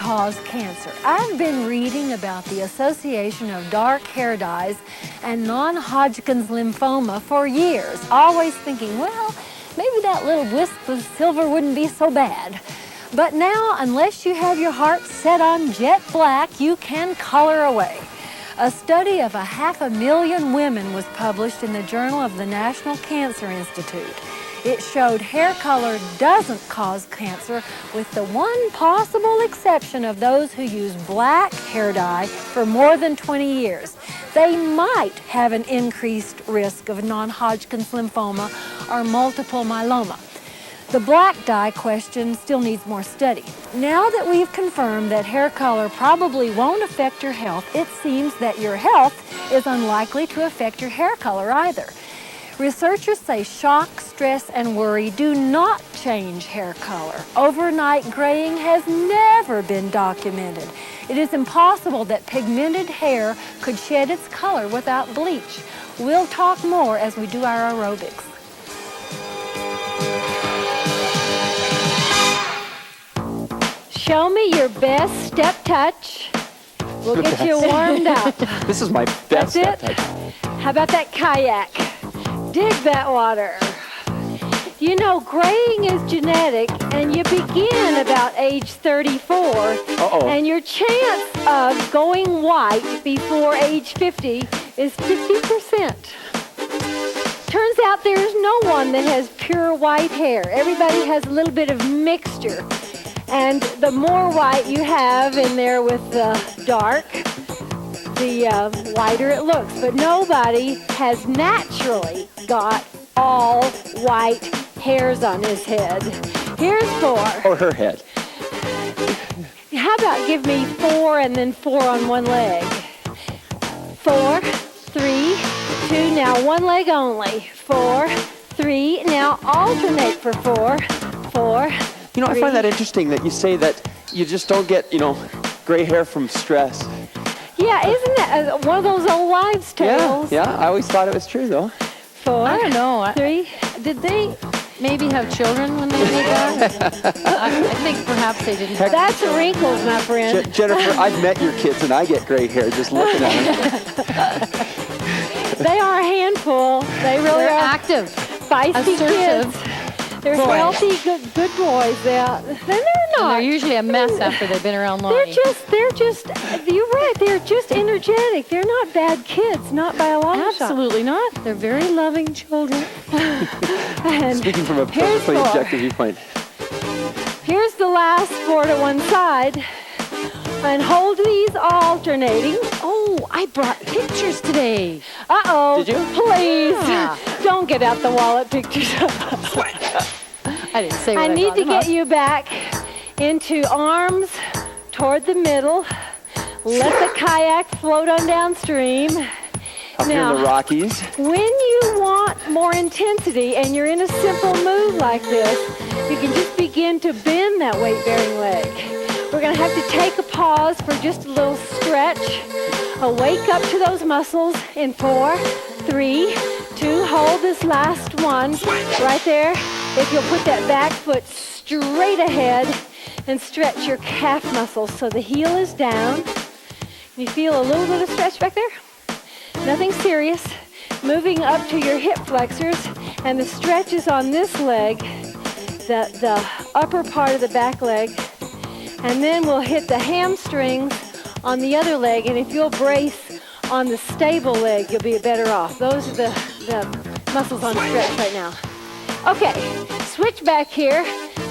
cause cancer. I've been reading about the association of dark hair dyes and non-Hodgkin's lymphoma for years, always thinking, well, maybe that little wisp of silver wouldn't be so bad. But now, unless you have your heart set on jet black, you can color away. A study of 500,000 women was published in the Journal of the National Cancer Institute. It showed hair color doesn't cause cancer, with the one possible exception of those who use black hair dye for more than 20 years. They might have an increased risk of non-Hodgkin's lymphoma or multiple myeloma. The black dye question still needs more study. Now that we've confirmed that hair color probably won't affect your health, it seems that your health is unlikely to affect your hair color either. Researchers say shock, stress, and worry do not change hair color. Overnight graying has never been documented. It is impossible that pigmented hair could shed its color without bleach. We'll talk more as we do our aerobics. Show me your best step touch. We'll get you warmed up. This is my best step touch. How about that kayak? Dig that water. You know, graying is genetic, and you begin about age 34. And your chance of going white before age 50 is 50%. Turns out there's no one that has pure white hair. Everybody has a little bit of mixture. And the more white you have in there with the dark, the whiter it looks. But nobody has naturally got all white hairs on his head. Here's 4. Or her head. How about give me 4 and then 4 on one leg? 4, 3, 2, now one leg only. 4, 3, now alternate for 4, 4, You know, I find that interesting that you say that you just don't get, gray hair from stress. Yeah, isn't that one of those old wives' tales? Yeah, I always thought it was true, though. 4, I don't know. 3. Did they maybe have children when they made that? I think perhaps they didn't. That's wrinkles, my friend. Jennifer, I've met your kids and I get gray hair just looking at them. They are a handful. They really They're are active, feisty assertive. kids. They're boys. healthy, good boys. They're not. And they're usually a mess after they've been around long. They're just, you're right, they're just energetic. They're not bad kids, not by a long shot. Absolutely not. They're very loving children. And Speaking from a here's perfectly 4. objective viewpoint. Here's the last 4 to one side. And hold these alternating. Oh, I brought pictures today. Uh-oh. Did you? Please. Yeah. Don't get out the wallet pictures. I didn't say what I need to brought. get you back into arms toward the middle. Let the kayak float on downstream. Up here in the Rockies. When you want more intensity and you're in a simple move like this, you can just begin to bend that weight-bearing leg. We're going to have to take a pause for just a little stretch. Wake up to those muscles in 4, 3, 2. Hold this last one right there. If you'll put that back foot straight ahead and stretch your calf muscles so the heel is down. You feel a little bit of stretch back there? Nothing serious. Moving up to your hip flexors, and the stretch is on this leg, the upper part of the back leg. And then we'll hit the hamstrings on the other leg, and if you'll brace on the stable leg, you'll be better off. Those are the muscles on stretch right now. Okay, switch back here.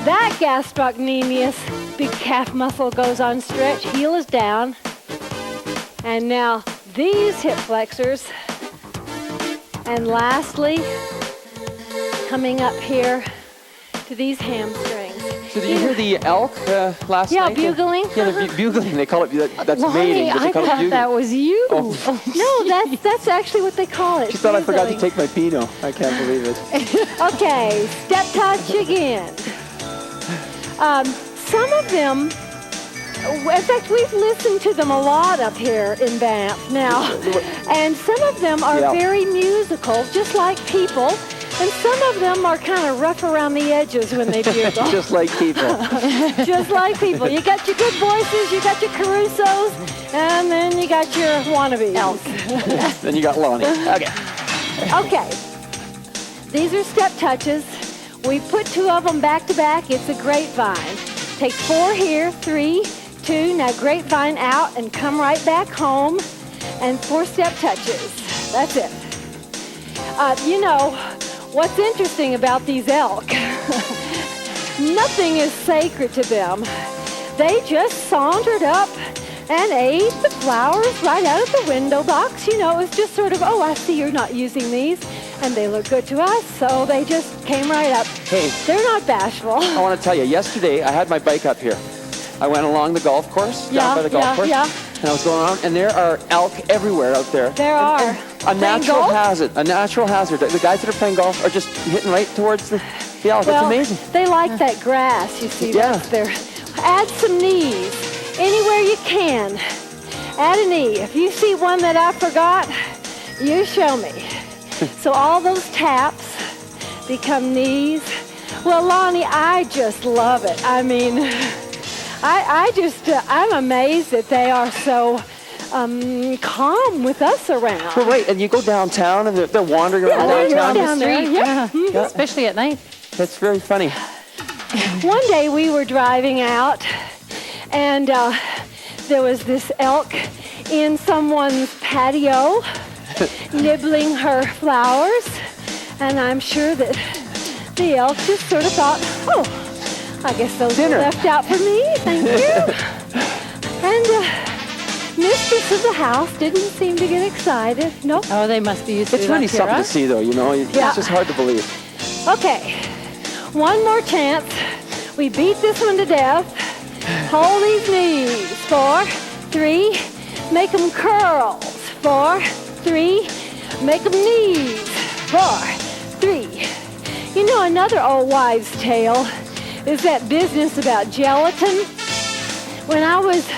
That gastrocnemius big calf muscle goes on stretch. Heel is down. And now these hip flexors. And lastly, coming up here to these hamstrings. So did you hear the elk last night? Yeah, bugling. Yeah, the bugling. They call it, that's mating. But they I call it thought bugling. that was you. Oh. No, that's actually what they call it. She thought I forgot to bugling. take my Pinot. I can't believe it. Okay, step touch again. Some of them, in fact, we've listened to them a lot up here in Banff now, and some of them are very musical, just like people. And some of them are kind of rough around the edges when they do them. Just like people. Just like people. You got your good voices, you got your Carusos, and then you got your wannabes. Then you got Lonnie. Okay. Okay. These are step touches. We put 2 of them back to back. It's a grapevine. Take 4 here, 3, 2. Now grapevine out and come right back home. And 4 step touches. That's it. You know, what's interesting about these elk, nothing is sacred to them. They just sauntered up and ate the flowers right out of the window box. You know, it was just sort of, oh, I see you're not using these, and they look good to us, so they just came right up. Hey. They're not bashful. I want to tell you, yesterday I had my bike up here. I went along the golf course, down by the golf course, and I was going around, and there are elk everywhere out there. There are. A natural hazard. A natural hazard. The guys that are playing golf are just hitting right towards the elk. Well, it's amazing. They like that grass, you see. Yeah. That's there. Add some knees. Anywhere you can. Add a knee. If you see one that I forgot, you show me. So all those taps become knees. Well, Lonnie, I just love it. I mean, I'm amazed that they are so calm with us around. Well, right, and you go downtown and they're wandering around downtown. Down there. Yeah. Yeah, especially at night. That's very funny. One day we were driving out, and there was this elk in someone's patio nibbling her flowers, and I'm sure that the elk just sort of thought, oh, I guess those were left out for me, thank you. And mistress of the house didn't seem to get excited. Nope. Oh, they must be used to it. It's really up here, something to see, though, you know. It's just hard to believe. Okay, one more chance. We beat this one to death. Hold these knees. 4, 3, make them curls. 4, 3, make them knees. 4, 3. You know, another old wives' tale is that business about gelatin. When I was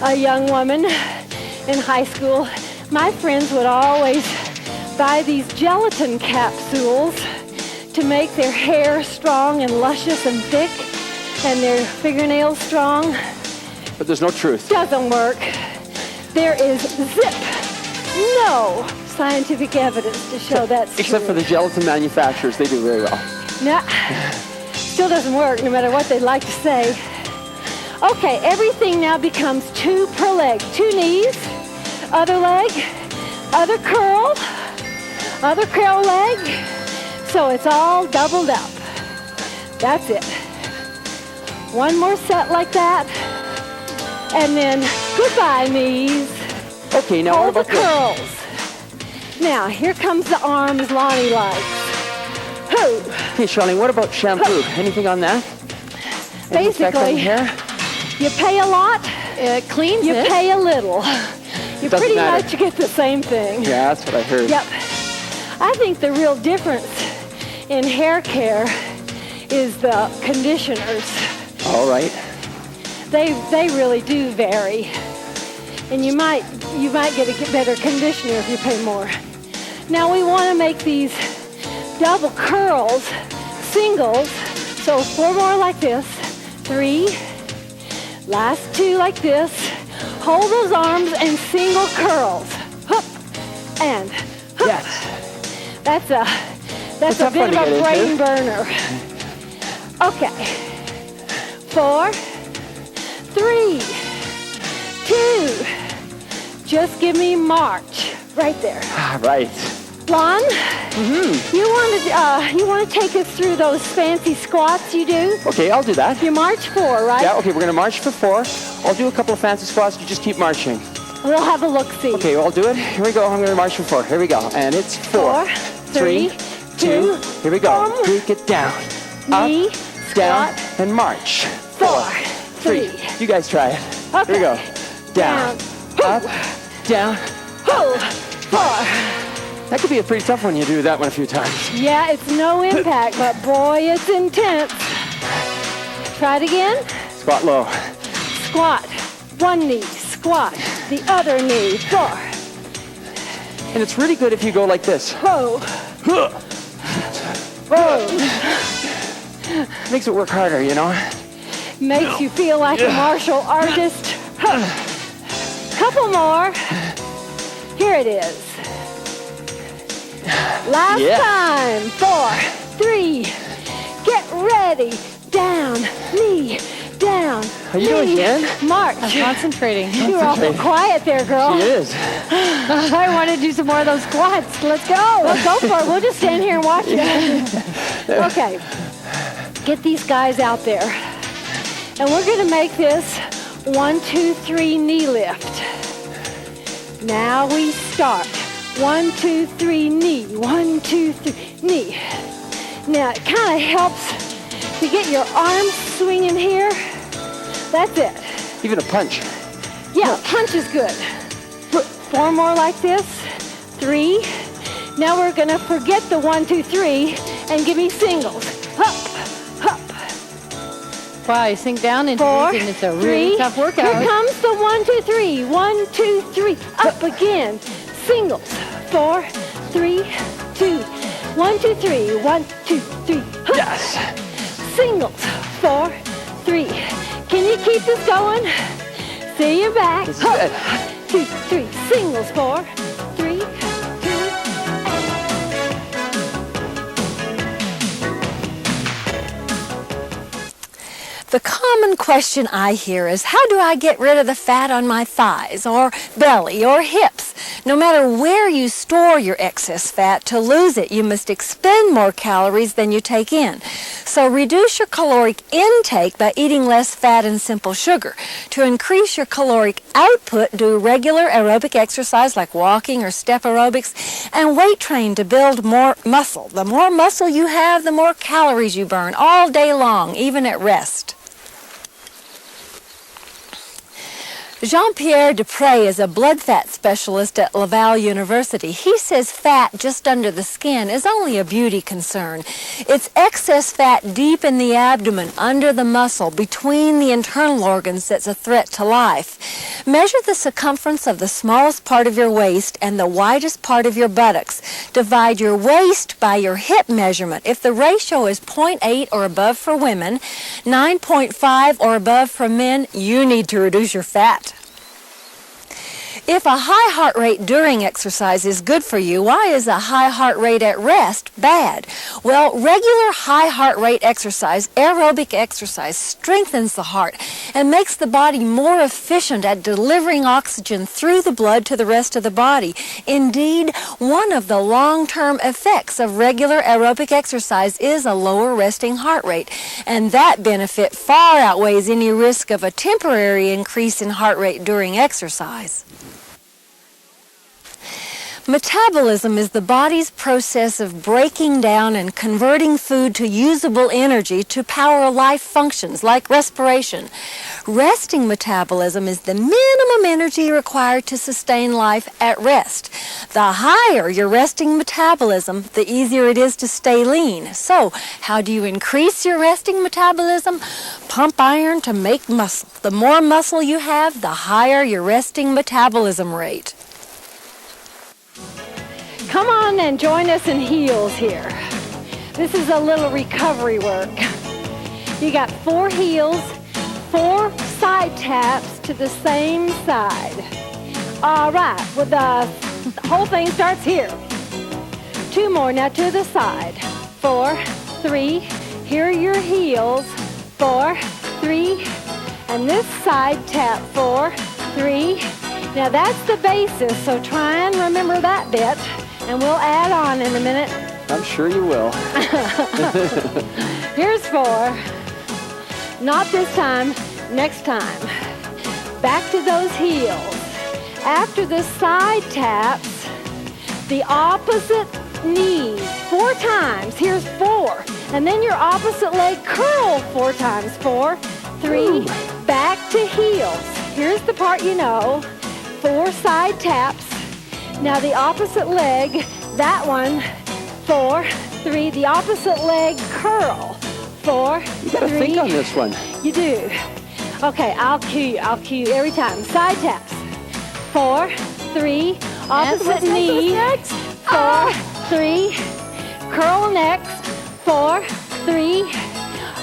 a young woman in high school, my friends would always buy these gelatin capsules to make their hair strong and luscious and thick and their fingernails strong. But there's no truth. Doesn't work. There is no scientific evidence to show that's true. Except for the gelatin manufacturers, they do very well. No, still doesn't work no matter what they'd like to say. Okay, everything now becomes 2 per leg. 2 knees, other leg, other curl leg. So it's all doubled up. That's it. One more set like that. And then goodbye, knees. Okay, now Hold what the about curls. Now, here comes the arms Lonnie likes. Who? Okay, Charlene, what about shampoo? Anything on that? Any effect on Basically, hair? you pay a lot, It cleans you it. pay a little. You Doesn't pretty matter. much get the same thing. Yeah, that's what I heard. Yep. I think the real difference in hair care is the conditioners. All right. They really do vary. And you might get a better conditioner if you pay more. Now we want to make these double curls, singles. So 4 more like this. 3. Last 2 like this. Hold those arms and single curls. Hup and hup. Yes. That's a tough bit one of to a get brain into. burner. Okay. 4, 3, 2. Just give me march right there. Right. Lon, you want to take us through those fancy squats you do? Okay, I'll do that. You march 4, right? Yeah, okay, we're going to march for 4. I'll do a couple of fancy squats. You just keep marching. We'll have a look-see. Okay, I'll do it. Here we go. I'm going to march for 4. Here we go. And it's 4, 3, 2. Here we go. Break it down. Knee, Up, down, squat. and march. 4, 3. You guys try it. Okay. Here we go. Down. Up, down. Hold. 4. That could be a pretty tough one. You do that one a few times. Yeah, it's no impact, but boy, it's intense. Try it again. Squat low. Squat. 1 knee. Squat. The other knee. 4. And it's really good if you go like this. Whoa. Whoa. Makes it work harder, you know? Makes you feel like a martial artist. Couple more. Here it is. Last time. 4, 3. Get ready. Down, knee, down. Are you doing again? March. I'm concentrating. You're awful quiet there, girl. She is. I want to do some more of those squats. Let's go. Let's go for it. We'll just stand here and watch it. Okay. Get these guys out there. And we're going to make this 1, 2, 3 knee lift. Now we start. 1, 2, 3 knee. 1, 2, 3 knee. Now it kind of helps to get your arms swinging here. That's it. Even a punch. Yeah, punch is good. 4 more like this. 3. Now we're going to forget the 1, 2, 3 and give me singles. Up, up. Wow, you sink down into 4, these and it's a really 3. tough workout. Here comes the 1, 2, 3. 1, 2, 3. Up again. Singles. 4, 3, 2. 1, 2, 3. 1, 2, 3. Yes. Singles. 4, 3. Can you keep this going? See you back. This is good. 2, 3. Singles. 4, 3, 2. The common question I hear is, how do I get rid of the fat on my thighs or belly or hips? No matter where you store your excess fat, to lose it, you must expend more calories than you take in. So reduce your caloric intake by eating less fat and simple sugar. To increase your caloric output, do regular aerobic exercise like walking or step aerobics, and weight train to build more muscle. The more muscle you have, the more calories you burn all day long, even at rest. Jean-Pierre Dupré is a blood fat specialist at Laval University. He says fat just under the skin is only a beauty concern. It's excess fat deep in the abdomen, under the muscle, between the internal organs that's a threat to life. Measure the circumference of the smallest part of your waist and the widest part of your buttocks. Divide your waist by your hip measurement. If the ratio is 0.8 or above for women, 9.5 or above for men, you need to reduce your fat. If a high heart rate during exercise is good for you, why is a high heart rate at rest bad? Well, regular high heart rate exercise, aerobic exercise, strengthens the heart and makes the body more efficient at delivering oxygen through the blood to the rest of the body. Indeed, one of the long-term effects of regular aerobic exercise is a lower resting heart rate, and that benefit far outweighs any risk of a temporary increase in heart rate during exercise. Metabolism is the body's process of breaking down and converting food to usable energy to power life functions like respiration. Resting metabolism is the minimum energy required to sustain life at rest. The higher your resting metabolism, the easier it is to stay lean. So, how do you increase your resting metabolism? Pump iron to make muscle. The more muscle you have, the higher your resting metabolism rate. Come on and join us in heels here. This is a little recovery work. You got 4 heels, 4 side taps to the same side. All right, well, the whole thing starts here. 2 more, now to the side. 4, 3, here are your heels. 4, 3, and this side tap. 4, 3. Now that's the basis, so try and remember that bit. And we'll add on in a minute. I'm sure you will. Here's 4. Not this time, next time. Back to those heels. After the side taps, the opposite knee 4 times. Here's 4. And then your opposite leg curl 4 times. 4, 3, Ooh. Back to heels. Here's the part you know. 4 side taps. Now the opposite leg, that one, 4, 3, the opposite leg curl, 4, You gotta 3. think on this one. You do. Okay, I'll cue you every time. Side taps, 4, 3, opposite knee, 4, 3, curl next, 4, 3,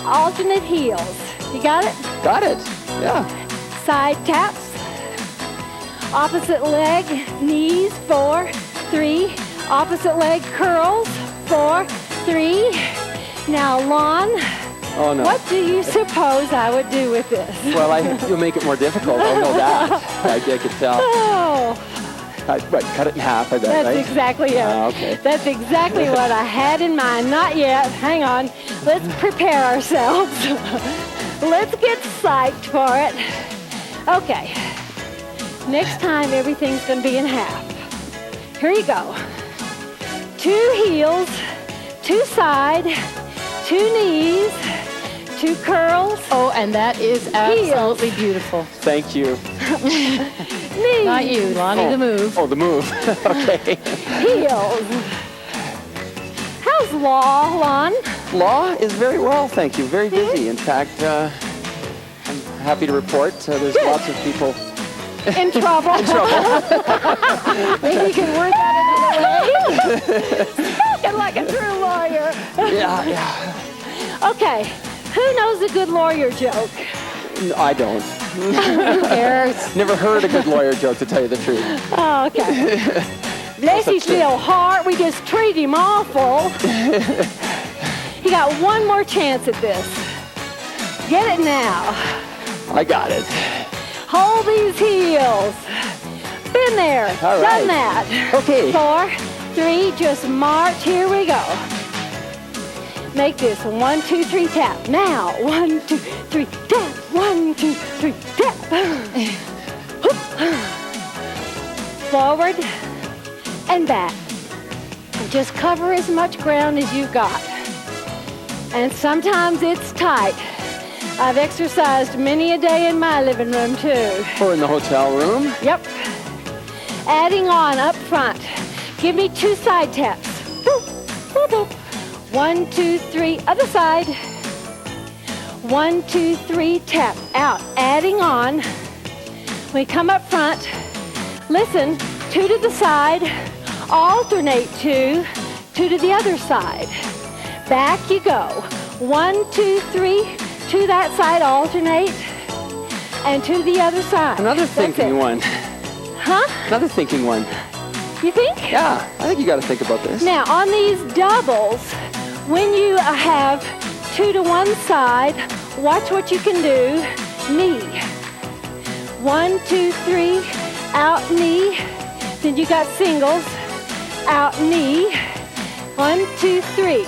alternate heels. You got it? Got it. Yeah. Side taps. Opposite leg, knees, 4, 3. Opposite leg curls, 4, 3. Now lawn. Oh, no. What do you suppose I would do with this? Well, you'll make it more difficult. I know that. I could tell. Oh. Right, cut it in half, I bet, That's right? exactly it. Okay. That's exactly what I had in mind. Not yet. Hang on. Let's prepare ourselves. Let's get psyched for it. Okay. Next time, everything's going to be in half. Here you go. 2 heels, 2 side, 2 knees, 2 curls. Oh, and that is absolutely beautiful. Thank you. Knees. Not you, Lonnie, the move. Oh, the move. Okay. Heels. How's Law, Lon? Law is very well, thank you. Very busy. In fact, I'm happy to report there's lots of people In trouble. Maybe you can word that into the way. Spoken like a true lawyer. Yeah. Okay. Who knows a good lawyer joke? I don't. Who cares? Never heard a good lawyer joke, to tell you the truth. Oh, okay. Bless his little heart. We just treat him awful. You got one more chance at this. Get it now. I got it. Hold these heels. Been there. All right. Done that. Okay. 4, 3, just march. Here we go. Make this 1, 2, 3, tap. Now, 1, 2, 3, tap. 1, 2, 3, tap. Forward and back. Just cover as much ground as you've got. And sometimes it's tight. I've exercised many a day in my living room too. Or in the hotel room. Yep. Adding on up front. Give me 2 side taps. Boop, boop, boop. 1, 2, 3, other side. 1, 2, 3, tap. Out. Adding on. We come up front. Listen, 2 to the side. Alternate 2. 2 to the other side. Back you go. 1, 2, 3. To that side, alternate. And to the other side. Another thinking one. Huh? Another thinking one. You think? Yeah, I think you got to think about this. Now, on these doubles, when you have 2 to one side, watch what you can do. Knee. 1, 2, 3, out knee. Then you got singles. Out knee. 1, 2, 3,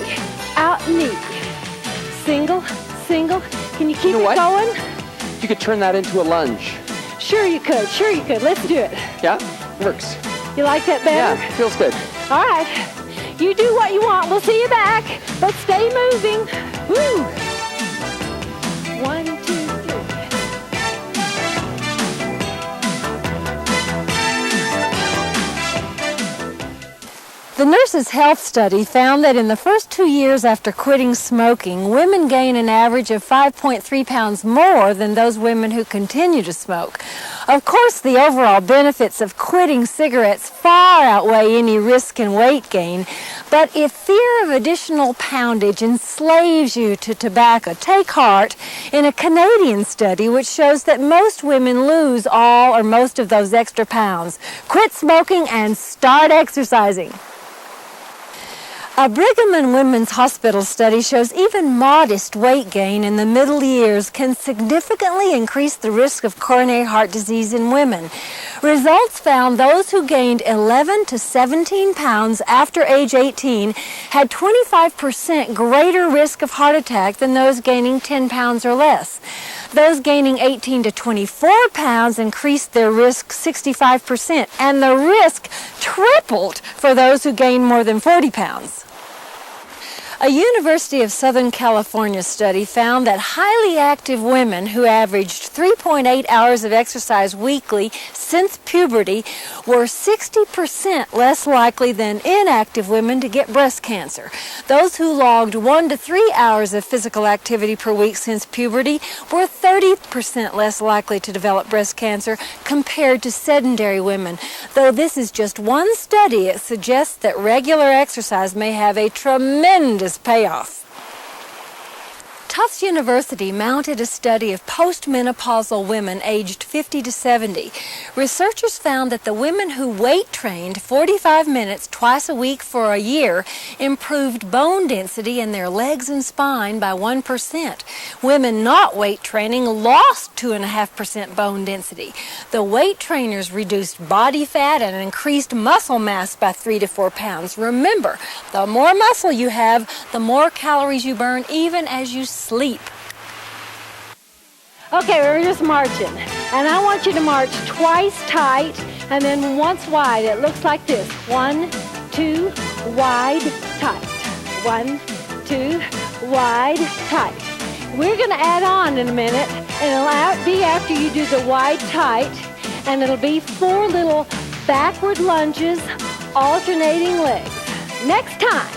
out knee. Single, single. Can you keep it going? You could turn that into a lunge. Sure you could. Sure you could. Let's do it. Yeah, works. You like that better? Yeah, feels good. All right. You do what you want. We'll see you back. But stay moving. Woo! 1, 2, 3. The Nurses' Health Study found that in the first 2 years after quitting smoking, women gain an average of 5.3 pounds more than those women who continue to smoke. Of course, the overall benefits of quitting cigarettes far outweigh any risk in weight gain, but if fear of additional poundage enslaves you to tobacco, take heart in a Canadian study which shows that most women lose all or most of those extra pounds. Quit smoking and start exercising. A Brigham and Women's Hospital study shows even modest weight gain in the middle years can significantly increase the risk of coronary heart disease in women. Results found those who gained 11 to 17 pounds after age 18 had 25% greater risk of heart attack than those gaining 10 pounds or less. Those gaining 18 to 24 pounds increased their risk 65%, and the risk tripled for those who gained more than 40 pounds. A University of Southern California study found that highly active women who averaged 3.8 hours of exercise weekly since puberty were 60% less likely than inactive women to get breast cancer. Those who logged 1 to 3 hours of physical activity per week since puberty were 30% less likely to develop breast cancer compared to sedentary women. Though this is just one study, it suggests that regular exercise may have a tremendous payoff. Tufts University mounted a study of postmenopausal women aged 50 to 70. Researchers found that the women who weight trained 45 minutes twice a week for a year improved bone density in their legs and spine by 1%. Women not weight training lost 2.5% bone density. The weight trainers reduced body fat and increased muscle mass by 3 to 4 pounds. Remember, the more muscle you have, the more calories you burn even as you sleep. Okay, we're just marching. And I want you to march twice tight and then once wide. It looks like this. 1, 2, wide, tight. 1, 2, wide, tight. We're going to add on in a minute, and it'll be after you do the wide, tight, and it'll be 4 little backward lunges, alternating legs. Next time,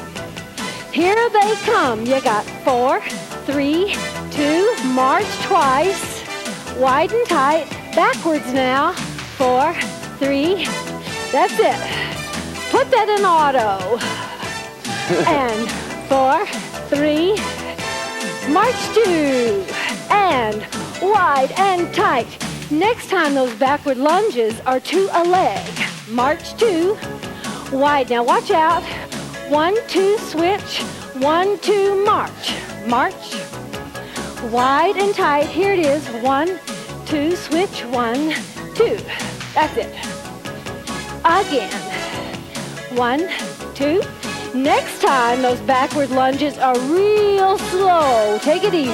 here they come. You got 4, 3, 2, march twice, wide and tight, backwards now, 4, 3, that's it. Put that in auto. And 4, 3, march 2, and wide and tight. Next time those backward lunges are to a leg. March 2, wide. Now watch out. 1, 2, switch. 1, 2, march. March. Wide and tight. Here it is. 1, 2, switch. 1, 2. That's it. Again. 1, 2. Next time, those backward lunges are real slow. Take it easy.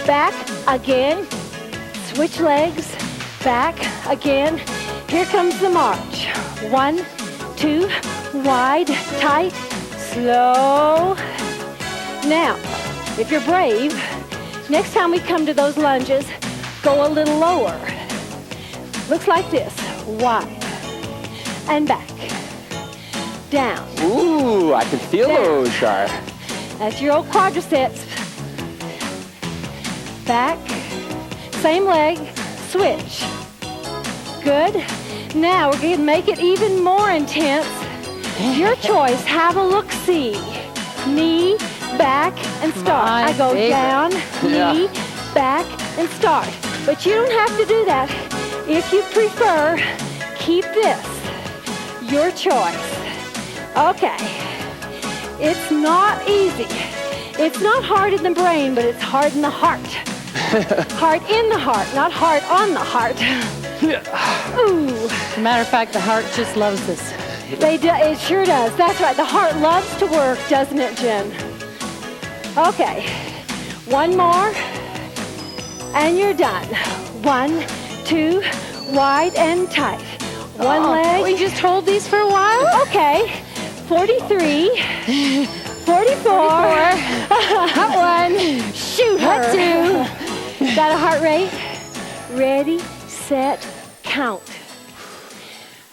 Back again. Switch legs. Back again. Here comes the march. 1, 2, wide, tight, slow. Now, if you're brave, next time we come to those lunges, go a little lower. Looks like this. Wide. And back. Down. Ooh, I can feel those, Char. That's your old quadriceps. Back. Same leg. Switch. Good. Now we're going to make it even more intense. Your choice. Have a look-see. Knee, back, and start. I go down, knee, back, and start. But you don't have to do that. If you prefer, keep this. Your choice. Okay. It's not easy. It's not hard in the brain, but it's hard in the heart. Hard in the heart, not hard on the heart. Ooh. As a matter of fact, the heart just loves this. It sure does. That's right. The heart loves to work, doesn't it, Jen? Okay. One more, and you're done. 1, 2, wide and tight. One leg. We just hold these for a while? Okay. 43, 44. Hot 1. Shoot her. Hot 2. Got a heart rate? Ready, set, count.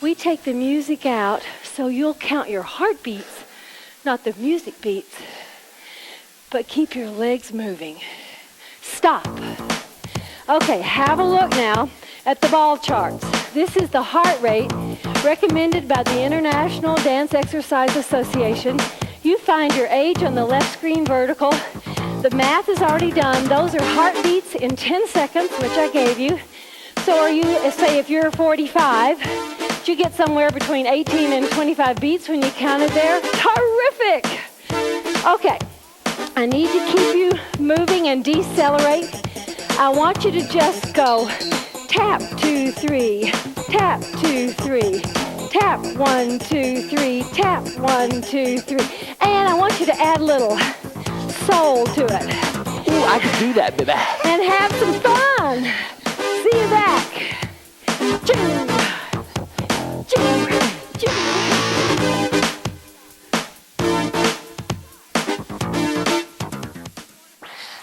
We take the music out so you'll count your heartbeats, not the music beats, but keep your legs moving. Stop. Okay, have a look now at the ball charts. This is the heart rate recommended by the International Dance Exercise Association. You find your age on the left screen vertical. The math is already done. Those are heartbeats in 10 seconds, which I gave you. So are you, say if you're 45, you get somewhere between 18 and 25 beats when you counted there. Terrific! Okay, I need to keep you moving and decelerate. I want you to just go tap, 2, 3, tap, 2, 3, tap, 1, 2, 3, tap, 1, 2, 3. And I want you to add a little soul to it. Ooh, I can do that, baby. And have some fun. See you back. Choo. Choo. Choo.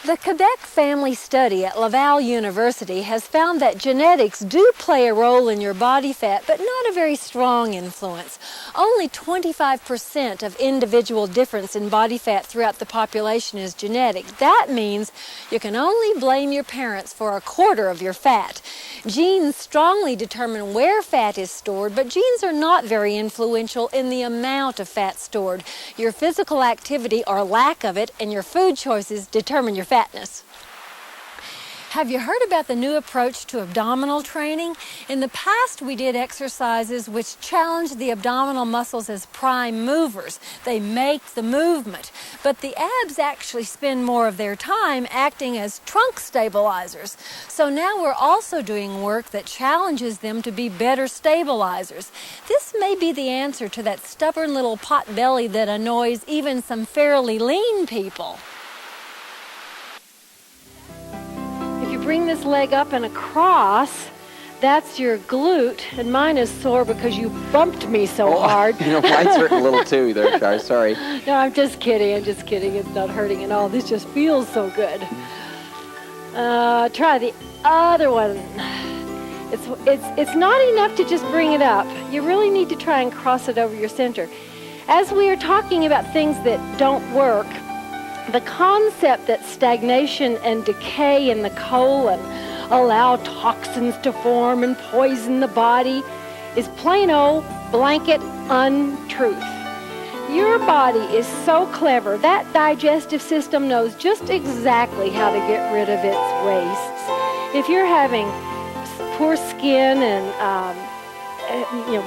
The Quebec Family Study at Laval University has found that genetics do play a role in your body fat, but not a very strong influence. Only 25% of individual difference in body fat throughout the population is genetic. That means you can only blame your parents for a quarter of your fat. Genes strongly determine where fat is stored, but genes are not very influential in the amount of fat stored. Your physical activity or lack of it and your food choices determine your fat fatness. Have you heard about the new approach to abdominal training? In the past, we did exercises which challenged the abdominal muscles as prime movers. They make the movement. But the abs actually spend more of their time acting as trunk stabilizers. So now we're also doing work that challenges them to be better stabilizers. This may be the answer to that stubborn little pot belly that annoys even some fairly lean people. If you bring this leg up and across, that's your glute, and mine is sore because you bumped me so hard. Mine's hurting a little too there, Char, sorry. No, I'm just kidding. It's not hurting at all. This just feels so good. Try the other one. It's not enough to just bring it up. You really need to try and cross it over your center. As we are talking about things that don't work, the concept that stagnation and decay in the colon allow toxins to form and poison the body is plain old blanket untruth. Your body is so clever. That digestive system knows just exactly how to get rid of its wastes. If you're having poor skin and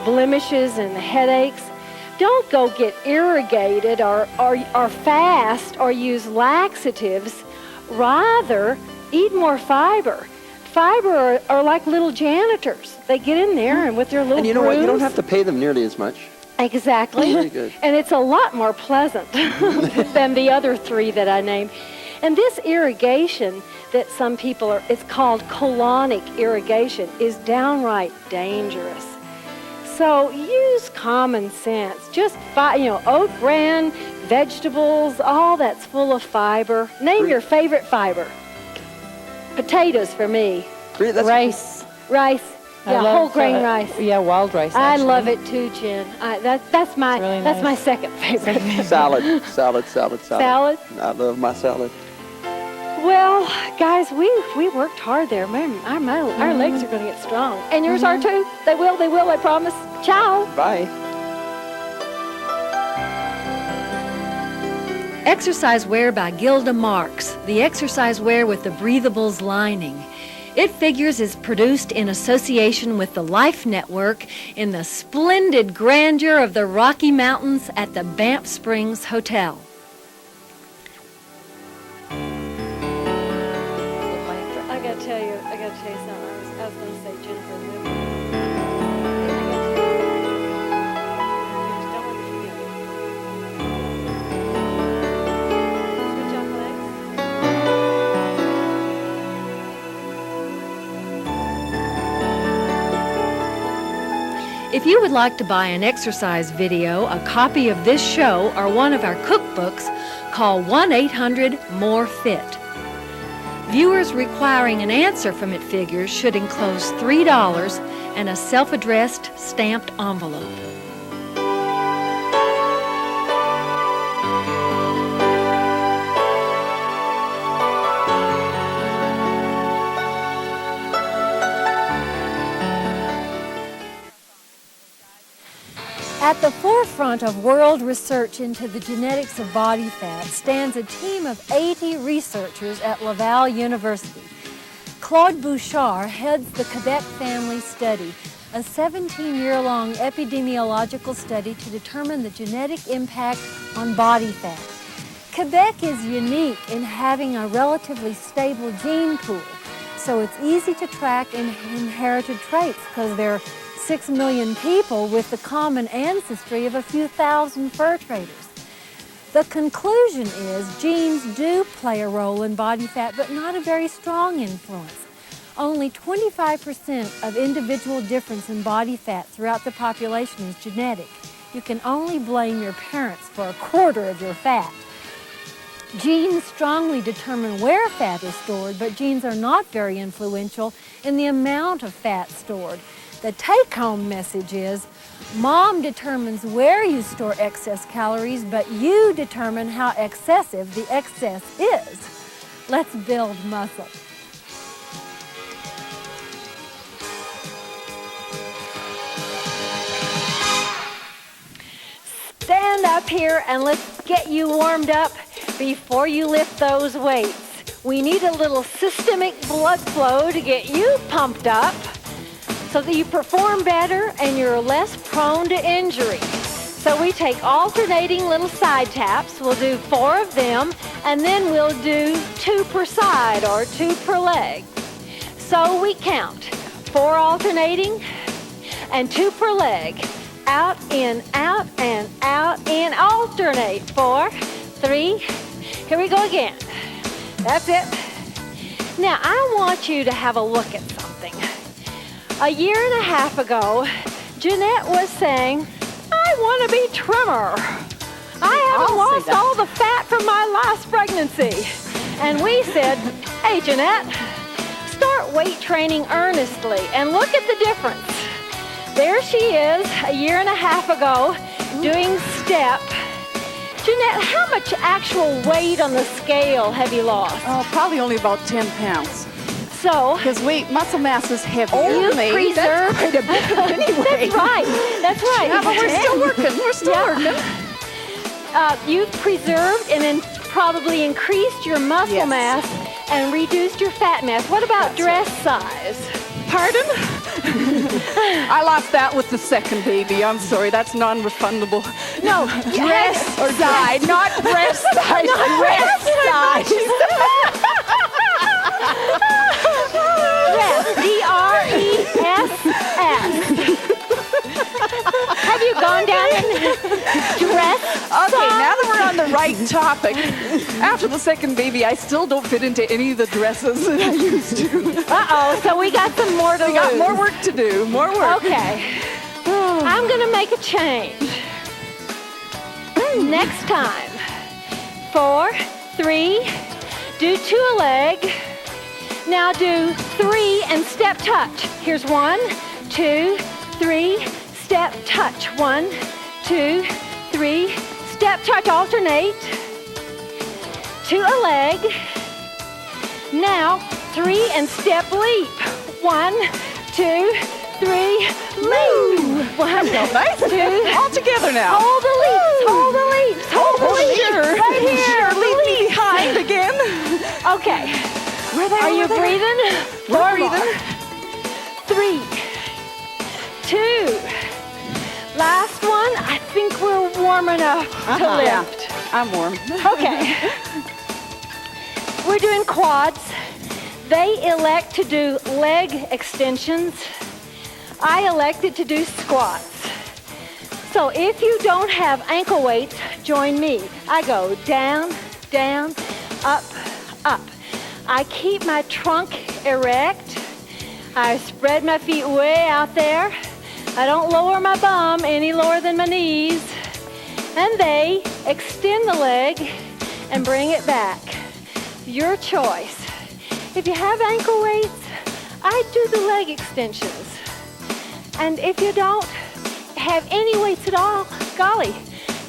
blemishes and headaches, don't go get irrigated or fast or use laxatives. Rather, eat more fiber. Fiber are like little janitors. They get in there and with their little And you know what? You don't brooms. have to pay them nearly as much. Exactly. Very good. And it's a lot more pleasant than the other three that I named. And this irrigation that some people it's called colonic irrigation, is downright dangerous. So use common sense. Just oat bran, vegetables, all that's full of fiber. Name your favorite fiber. Potatoes for me. Rice. Rice. Yeah, whole grain rice. Yeah, wild rice. I Actually. love it too, Jen. That's my really that's nice. my second favorite. Salad. Salad? I love my salad. Well, guys, we worked hard there. Man, our legs are going to get strong. And yours are too. They will, I promise. Ciao. Bye. Exercise Wear by Gilda Marks, the exercise wear with the breathables lining. It Figures is produced in association with the Life Network in the splendid grandeur of the Rocky Mountains at the Banff Springs Hotel. I got to tell you something. I was going to say Jennifer. If you would like to buy an exercise video, a copy of this show, or one of our cookbooks, call 1-800-MORE-FIT. Viewers requiring an answer from It Figures should enclose $3 and a self-addressed stamped envelope. At the forefront of world research into the genetics of body fat stands a team of 80 researchers at Laval University. Claude Bouchard heads the Quebec Family Study, a 17-year-long epidemiological study to determine the genetic impact on body fat. Quebec is unique in having a relatively stable gene pool, so it's easy to track inherited traits because they're 6 million people with the common ancestry of a few thousand fur traders. The conclusion is genes do play a role in body fat, but not a very strong influence. Only 25% of individual difference in body fat throughout the population is genetic. You can only blame your parents for a quarter of your fat. Genes strongly determine where fat is stored, but genes are not very influential in the amount of fat stored. The take-home message is, Mom determines where you store excess calories, but you determine how excessive the excess is. Let's build muscle. Stand up here and let's get you warmed up before you lift those weights. We need a little systemic blood flow to get you pumped up so that you perform better and you're less prone to injury. So we take alternating little side taps. We'll do 4 of them, and then we'll do 2 per side or 2 per leg. So we count 4 alternating and 2 per leg. Out, in, and out, in, alternate. 4, 3, here we go again. That's it. Now, I want you to have a look at something. A year and a half ago, Jeanette was saying, I want to be trimmer. I haven't lost all the fat from my last pregnancy. And we said, hey, Jeanette, start weight training earnestly and look at the difference. There she is, a year and a half ago, doing step. Jeanette, how much actual weight on the scale have you lost? Oh, probably only about 10 pounds. So, because muscle mass is heavy. You've preserved. That's quite a bit anyway. That's right. Yeah, but we're still working. We're still working. You've preserved and then probably increased your muscle mass and reduced your fat mass. What about dress size? Pardon? I lost that with the second baby. I'm sorry, that's non-refundable. No, dress size, not breast size. Dress size. D-R-E-S-S. Have you gone down and dressed? Okay, now that we're on the right topic, after the second baby, I still don't fit into any of the dresses that I used to. Uh-oh, so we got some more to lose. We got more work to do, more work. Okay. I'm going to make a change. Next time, 4, 3, do 2 a leg. Now do 3 and step touch. Here's 1, 2, 3, step touch. 1, 2, 3, step touch, alternate. 2 a leg. Now 3 and step leap. 1, 2, 3, leap. 1, nice. 2. All together now. Hold the leaps, hold the leaps, hold the leaps. Sure. Right here. Leave me behind again. Okay. Are you breathing? We're breathing. 3, 2. Last one. I think we're warm enough to lift. Yeah, I'm warm. Okay. We're doing quads. They elect to do leg extensions. I elected to do squats. So if you don't have ankle weights, join me. I go down, down, up, up. I keep my trunk erect. I spread my feet way out there. I don't lower my bum any lower than my knees. And they extend the leg and bring it back. Your choice. If you have ankle weights, I do the leg extensions. And if you don't have any weights at all, golly,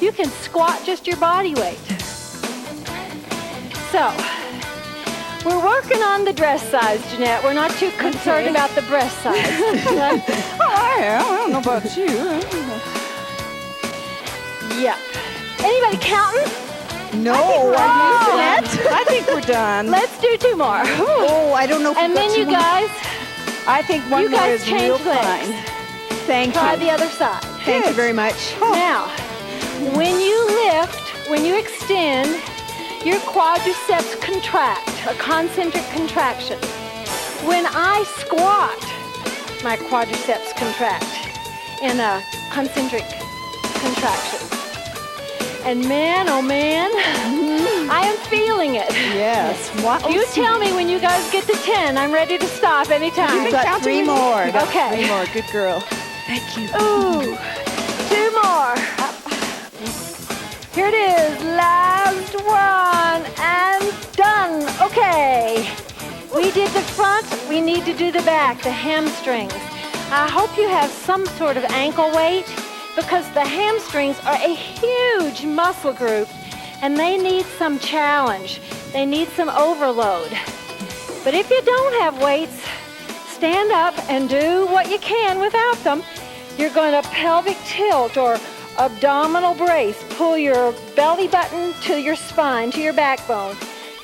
you can squat just your body weight. So, we're working on the dress size, Jeanette. We're not too concerned about the breast size. I don't know about you. Yep. Anybody counting? No, I think we're done. Let's do 2 more. Oh, I don't know if and then you guys, I think one more is real fine. Thank you. Try the other side. Thank you very much. Now, when you lift, when you extend, your quadriceps contract, a concentric contraction. When I squat, my quadriceps contract in a concentric contraction. And man, oh man, I am feeling it. Yes. You tell me when you guys get to 10. I'm ready to stop anytime. You've got 3 more. Okay. 3 more. Good girl. Thank you. Ooh, 2 more. Here it is. Last one and done. Okay. We did the front. We need to do the back, the hamstrings. I hope you have some sort of ankle weight because the hamstrings are a huge muscle group and they need some challenge. They need some overload. But if you don't have weights, stand up and do what you can without them. You're going to pelvic tilt or abdominal brace. Pull your belly button to your spine, to your backbone.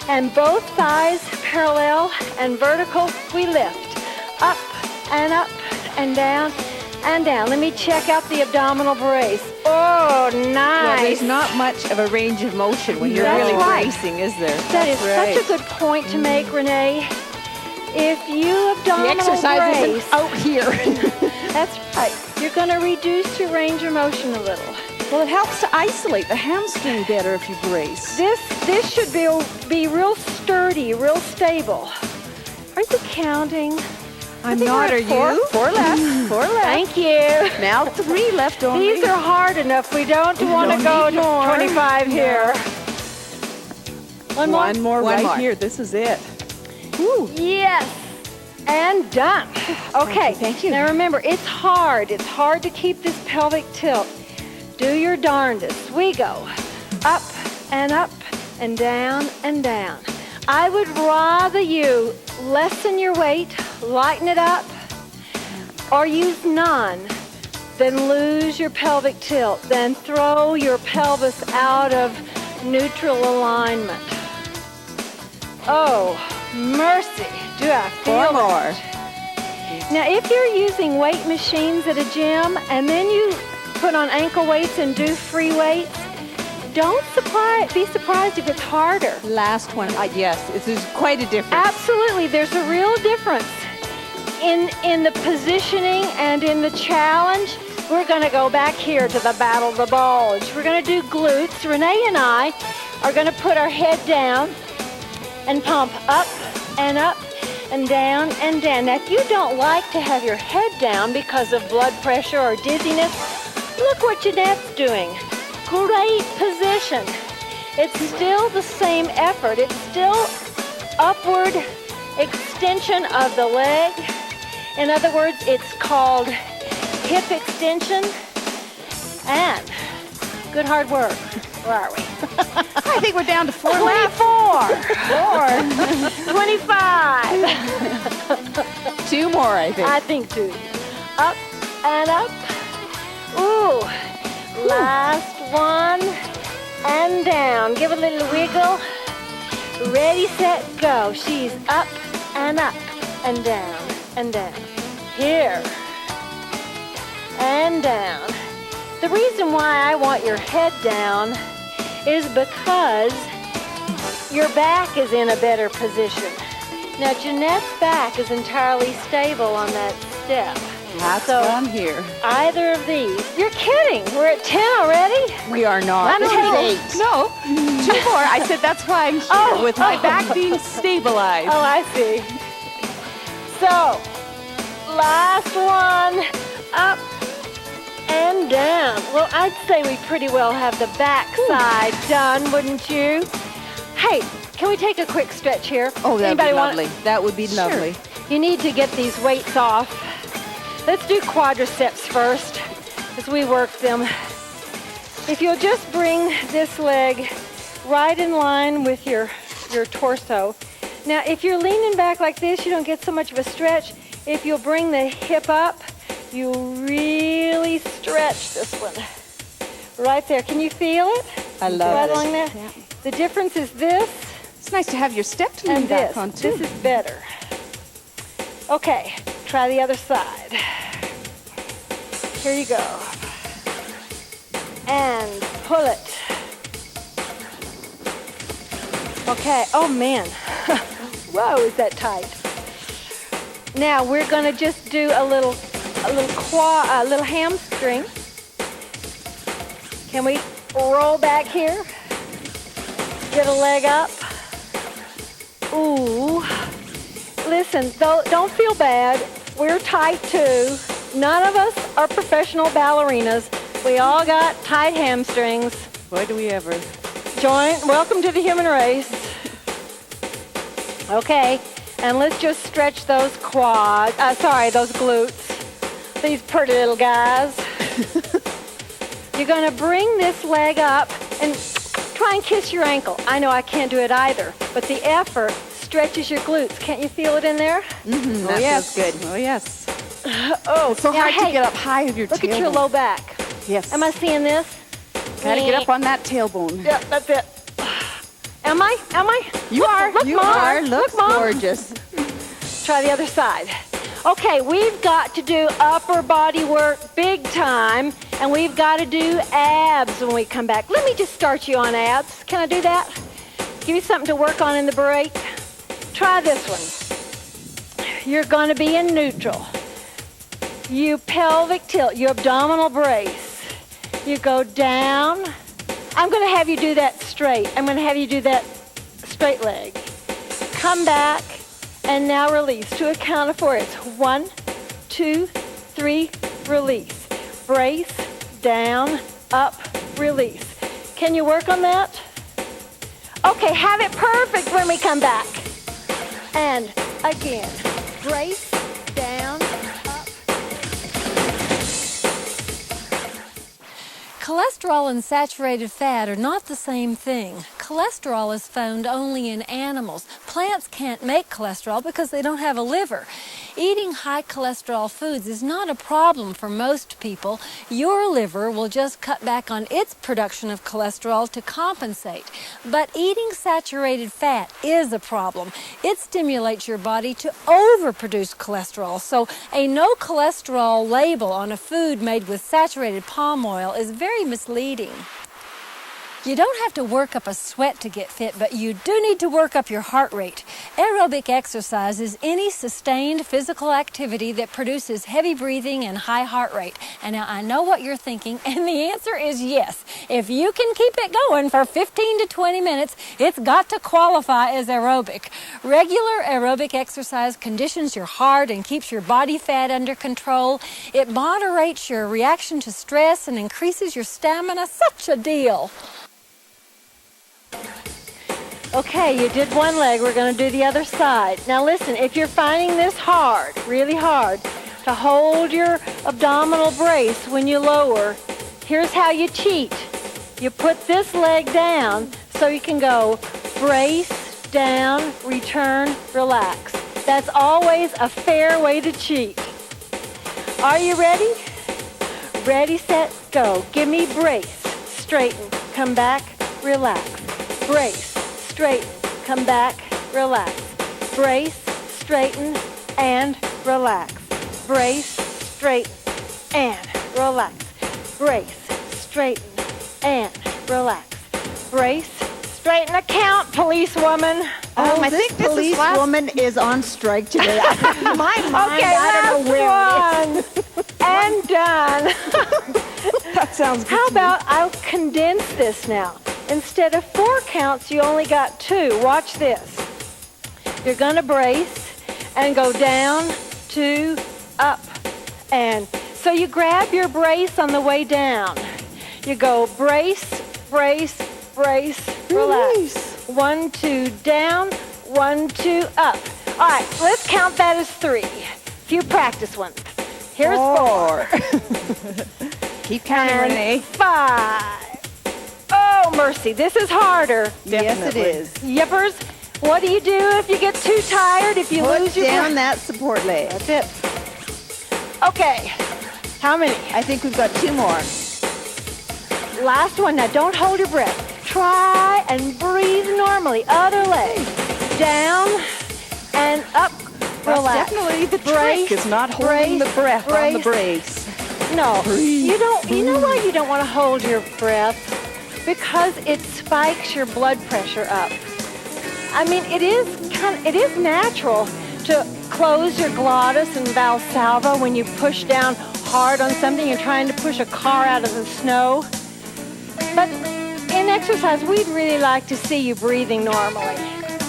And both thighs parallel and vertical, we lift. Up and down and down. Let me check out the abdominal brace. Oh, nice. Well, there's not much of a range of motion when you're really bracing, is there? That is such a good point to make, Renee. If you abdominal brace... The exercise isn't out here. That's right. You're going to reduce your range of motion a little. Well, it helps to isolate the hamstring better if you brace. This should be real sturdy, real stable. Are you counting? I'm not, are you? 4 left, 4 left. Thank you. Now 3 left only. These are hard enough. We don't want to go to 25 here. One more right here. This is it. Ooh. Yes. And done. Okay. Thank you. Now remember, it's hard. It's hard to keep this pelvic tilt. Do your darndest. We go up and down and down. I would rather you lessen your weight, lighten it up, or use none than lose your pelvic tilt, then throw your pelvis out of neutral alignment. Oh, mercy. Do I feel 4 more. it? Now, if you're using weight machines at a gym and then you put on ankle weights and do free weights, don't be surprised if it's harder. Last one. Yes, there's quite a difference. Absolutely. There's a real difference in the positioning and in the challenge. We're going to go back here to the battle of the bulge. We're going to do glutes. Renee and I are going to put our head down and pump up and down and down. Now, if you don't like to have your head down because of blood pressure or dizziness, look what Jeanette's doing. Great position. It's still the same effort. It's still upward extension of the leg. In other words, it's called hip extension. And good hard work. Where are we? I think we're down to 4 24. left. 25. 2 more, I think. I think 2. Up and up. Ooh. Last one. And down. Give a little wiggle. Ready, set, go. She's up and down and down. Here. And down. The reason why I want your head down is because your back is in a better position. Now, Jeanette's back is entirely stable on that step. That's fun here. Either of these. You're kidding. We're at 10 already? We are not. Let me take 8. No, 2 more. I said that's why I'm here, with my back being stabilized. Oh, I see. So, last one. Up and down. Well, I'd say we pretty well have the back side done, wouldn't you? Hey, can we take a quick stretch here? Oh, that'd Anybody be lovely. That would be lovely. You need to get these weights off. Let's do quadriceps first as we work them. If you'll just bring this leg right in line with your torso. Now, if you're leaning back like this, you don't get so much of a stretch. If you'll bring the hip up, you really stretch this one. Right there. Can you feel it? I love right it. along there? Yeah. The difference is this. It's nice to have your step to lean and back this. on, too. This is better. Okay, try the other side. Here you go. And pull it. Okay, oh man. Whoa, is that tight. Now we're gonna just do a little hamstring. Can we roll back here? Get a leg up. Ooh. Listen, don't feel bad. We're tight too. None of us are professional ballerinas. We all got tight hamstrings. Boy, do we ever. Welcome to the human race. Okay, and let's just stretch those those glutes. These pretty little guys. You're gonna bring this leg up and try and kiss your ankle. I know I can't do it either, but the effort stretches your glutes. Can't you feel it in there? Mm-hmm, oh, yes. Feels good. Oh, yes. Oh, it's so hard to get up high of your tailbone. Look at your low back. Yes. Am I seeing this? Gotta get up on that tailbone. Yep, that's it. Am I? You are. Look, you Mom. are. Look, Mom. Gorgeous. Try the other side. Okay, we've got to do upper body work big time, and we've got to do abs when we come back. Let me just start you on abs. Can I do that? Give you something to work on in the break. Try this one. You're going to be in neutral. You pelvic tilt, you abdominal brace. You go down. I'm going to have you do that straight. I'm going to have you do that straight leg. Come back. And now release to a count of 4. It's 1, 2, 3, release. Brace, down, up, release. Can you work on that? Okay, have it perfect when we come back. And again, brace, down, up. Cholesterol and saturated fat are not the same thing. Cholesterol is found only in animals. Plants can't make cholesterol because they don't have a liver. Eating high cholesterol foods is not a problem for most people. Your liver will just cut back on its production of cholesterol to compensate. But eating saturated fat is a problem. It stimulates your body to overproduce cholesterol. So a no cholesterol label on a food made with saturated palm oil is very misleading. You don't have to work up a sweat to get fit, but you do need to work up your heart rate. Aerobic exercise is any sustained physical activity that produces heavy breathing and high heart rate. And now I know what you're thinking, and the answer is yes. If you can keep it going for 15 to 20 minutes, it's got to qualify as aerobic. Regular aerobic exercise conditions your heart and keeps your body fat under control. It moderates your reaction to stress and increases your stamina. Such a deal. Okay, you did one leg. We're going to do the other side. Now listen, if you're finding this hard, really hard, to hold your abdominal brace when you lower, here's how you cheat. You put this leg down so you can go brace, down, return, relax. That's always a fair way to cheat. Are you ready? Ready, set, go. Give me brace, straighten, come back, relax. Brace, straighten, come back, relax. Brace, straighten, and relax. Brace, straighten, and relax. Brace, straighten, and relax. Brace, straighten, a count, policewoman. I think this policewoman is on strike today. My mind, okay, I don't know where it is. And done. That sounds good. How about I'll condense this now. Instead of 4 counts, you only got 2. Watch this. You're going to brace and go down, 2, up, and. So you grab your brace on the way down. You go brace, brace, brace, relax. 1, 2, down, 1, 2, up. All right, let's count that as 3. Few practice ones. Here's 4. Keep counting, Renee. 5. Oh, mercy, this is harder. Yes, it is. Yippers, what do you do if you get too tired, if you lose your Put down breath? that support leg. That's it. Okay, how many? I think we've got 2 more. Last one. Now, don't hold your breath. Try and breathe normally. Other leg. Down and up. Relax. That's definitely the Brace, trick, is not holding the breath on the brace. No, Breathe. you don't. You know why you don't want to hold your breath? Because it spikes your blood pressure up. I mean, it is natural to close your glottis and valsalva when you push down hard on something. You're trying to push a car out of the snow. But in exercise, we'd really like to see you breathing normally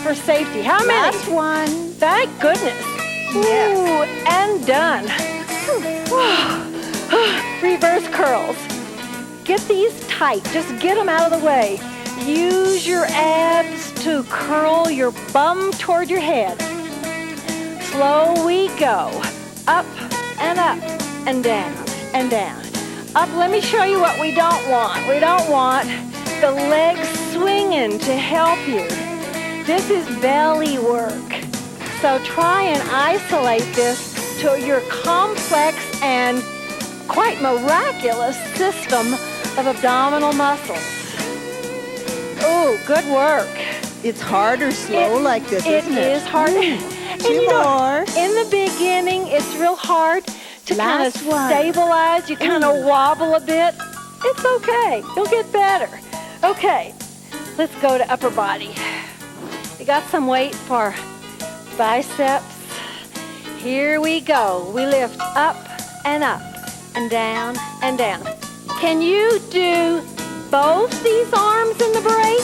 for safety. How many? Last one. Thank goodness. Yes. Ooh, and done. Reverse curls. Get these tight. Just get them out of the way. Use your abs to curl your bum toward your head. Slow we go. Up and up and down and down. Up, let me show you what we don't want. We don't want the legs swinging to help you. This is belly work. So try and isolate this to your complex and quite miraculous system of abdominal muscles. Ooh, good work. It's hard or slow like this, isn't it? It is hard. Two more. In the beginning, it's real hard to kind of Last one. stabilize. You kind of wobble a bit. It's okay. You'll get better. Okay, let's go to upper body. You got some weight for biceps. Here we go. We lift up and down and down. Can you do both these arms in the break?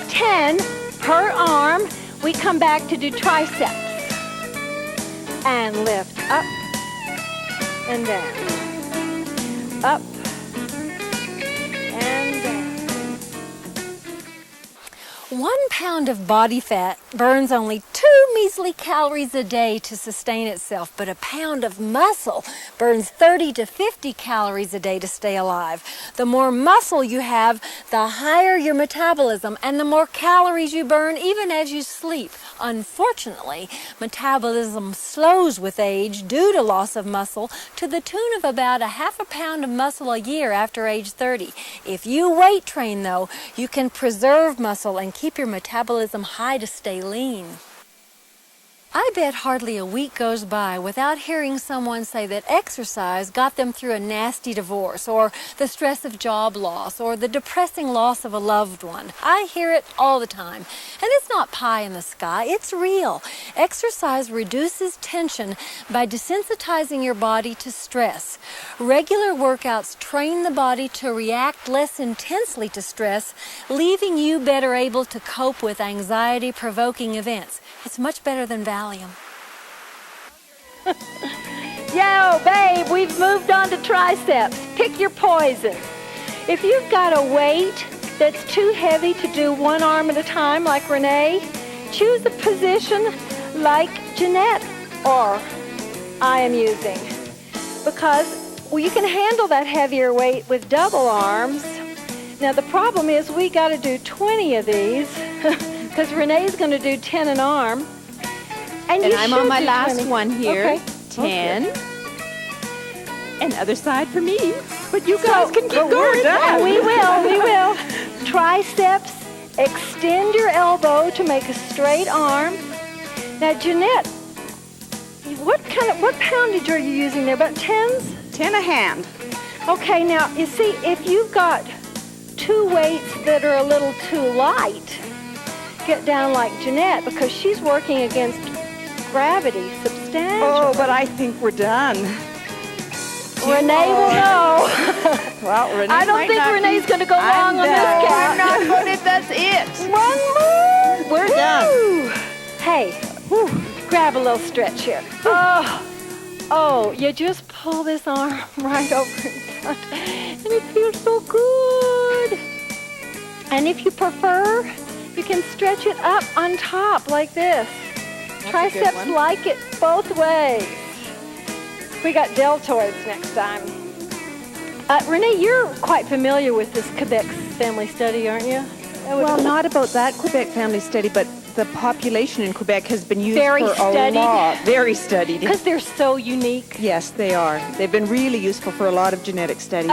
10 per arm. We come back to do triceps. And lift up and down. Up and down. 1 pound of body fat burns only 2 measly calories a day to sustain itself, but a pound of muscle burns 30 to 50 calories a day to stay alive. The more muscle you have, the higher your metabolism and the more calories you burn even as you sleep. Unfortunately, metabolism slows with age due to loss of muscle to the tune of about a half a pound of muscle a year after age 30. If you weight train, though, you can preserve muscle and keep your metabolism high to stay lean. I bet hardly a week goes by without hearing someone say that exercise got them through a nasty divorce, or the stress of job loss, or the depressing loss of a loved one. I hear it all the time. And it's not pie in the sky, it's real. Exercise reduces tension by desensitizing your body to stress. Regular workouts train the body to react less intensely to stress, leaving you better able to cope with anxiety-provoking events. It's much better than Valium. Yo, babe, we've moved on to triceps. Pick your poison. If you've got a weight that's too heavy to do one arm at a time, like Renee, choose a position like Jeanette or I am using. Because you can handle that heavier weight with double arms. Now, the problem is we got to do 20 of these. Because Renee's going to do 10 an arm. And I'm on my last 20. one here. Okay. 10. And other side for me. But you guys can keep going. We will. Triceps, extend your elbow to make a straight arm. Now, Jeanette, what poundage are you using there? About 10s? 10 a hand. Okay, now, you see, if you've got two weights that are a little too light, get down like Jeanette, because she's working against gravity substantially. Oh, but I think we're done. Renee will know. Well, Renee I don't think Renee's going to go long on this count. I'm not going to, that's it. One more. We're done. Hey, grab a little stretch here. Oh, you just pull this arm right over in front, and it feels so good. And if you prefer, you can stretch it up on top like this. Triceps like it both ways. We got deltoids next time. Renee, you're quite familiar with this Quebec family study, aren't you? Well, not about that Quebec family study, but the population in Quebec has been used Very for studied. a lot. Very studied. Because they're so unique. Yes, they are. They've been really useful for a lot of genetic studies.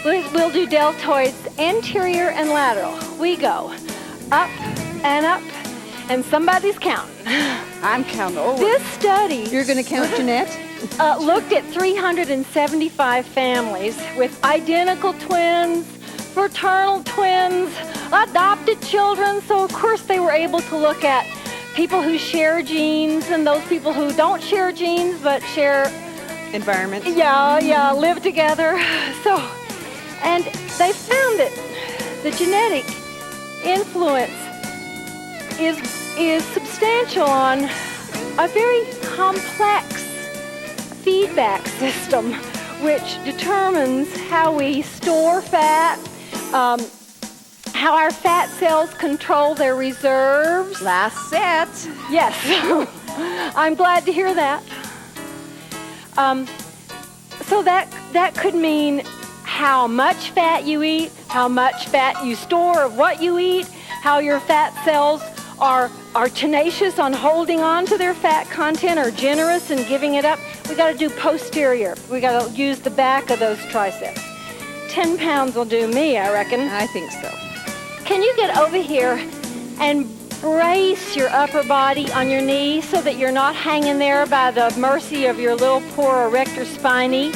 We'll do deltoids, anterior and lateral. We go up, and somebody's counting. I'm counting. Oh, This study You're going to count, Jeanette? looked at 375 families with identical twins, fraternal twins, adopted children. So, of course, they were able to look at people who share genes and those people who don't share genes but share environment. Yeah, live together. So, and they found that the genetic influence is substantial on a very complex feedback system, which determines how we store fat, how our fat cells control their reserves. Last set. Yes, I'm glad to hear that. So that could mean how much fat you eat, how much fat you store of what you eat, how your fat cells are tenacious on holding on to their fat content or generous in giving it up. We got to do posterior. We got to use the back of those triceps. 10 pounds will do me, I reckon. I think so. Can you get over here and brace your upper body on your knees so that you're not hanging there by the mercy of your little poor erector spinae.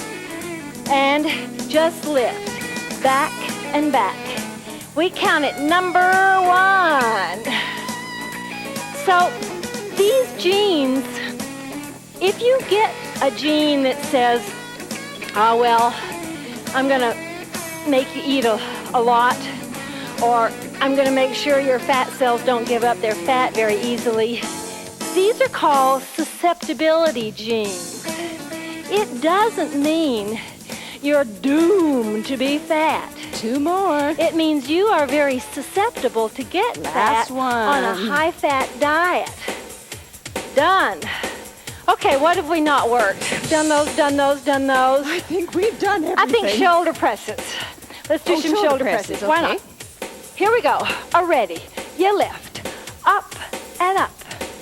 And just lift back and back. We count it number 1. So these genes, if you get a gene that says, oh, well, I'm going to make you eat a lot, or I'm going to make sure your fat cells don't give up their fat very easily, these are called susceptibility genes. It doesn't mean you're doomed to be fat. 2 more. It means you are very susceptible to get fat on a high-fat diet. Done. Okay, what have we not worked? Done those. I think we've done everything. I think shoulder presses. Let's do some shoulder presses. Okay. Why not? Here we go. Are ready. You lift. Up and up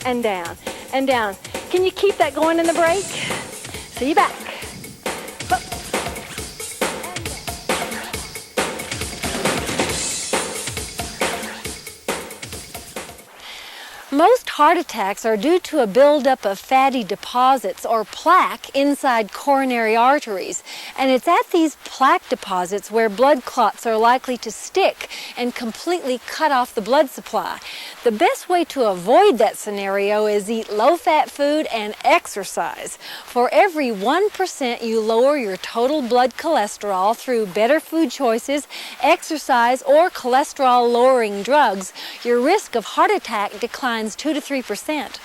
and down and down. Can you keep that going in the break? See you back. Most heart attacks are due to a buildup of fatty deposits or plaque inside coronary arteries. And it's at these plaque deposits where blood clots are likely to stick and completely cut off the blood supply. The best way to avoid that scenario is eat low-fat food and exercise. For every 1% you lower your total blood cholesterol through better food choices, exercise, or cholesterol-lowering drugs, your risk of heart attack declines 2 to 3%.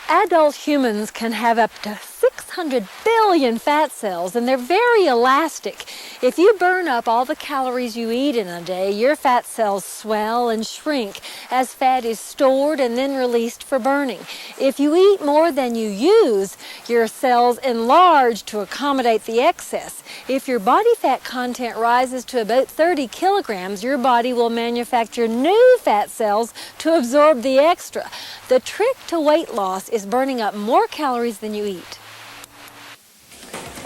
Adult humans can have up to 600 billion fat cells, and they're very elastic. If you burn up all the calories you eat in a day, your fat cells swell and shrink as fat is stored and then released for burning. If you eat more than you use, your cells enlarge to accommodate the excess. If your body fat content rises to about 30 kilograms, your body will manufacture new fat cells to absorb the extra. The trick to weight loss is burning up more calories than you eat.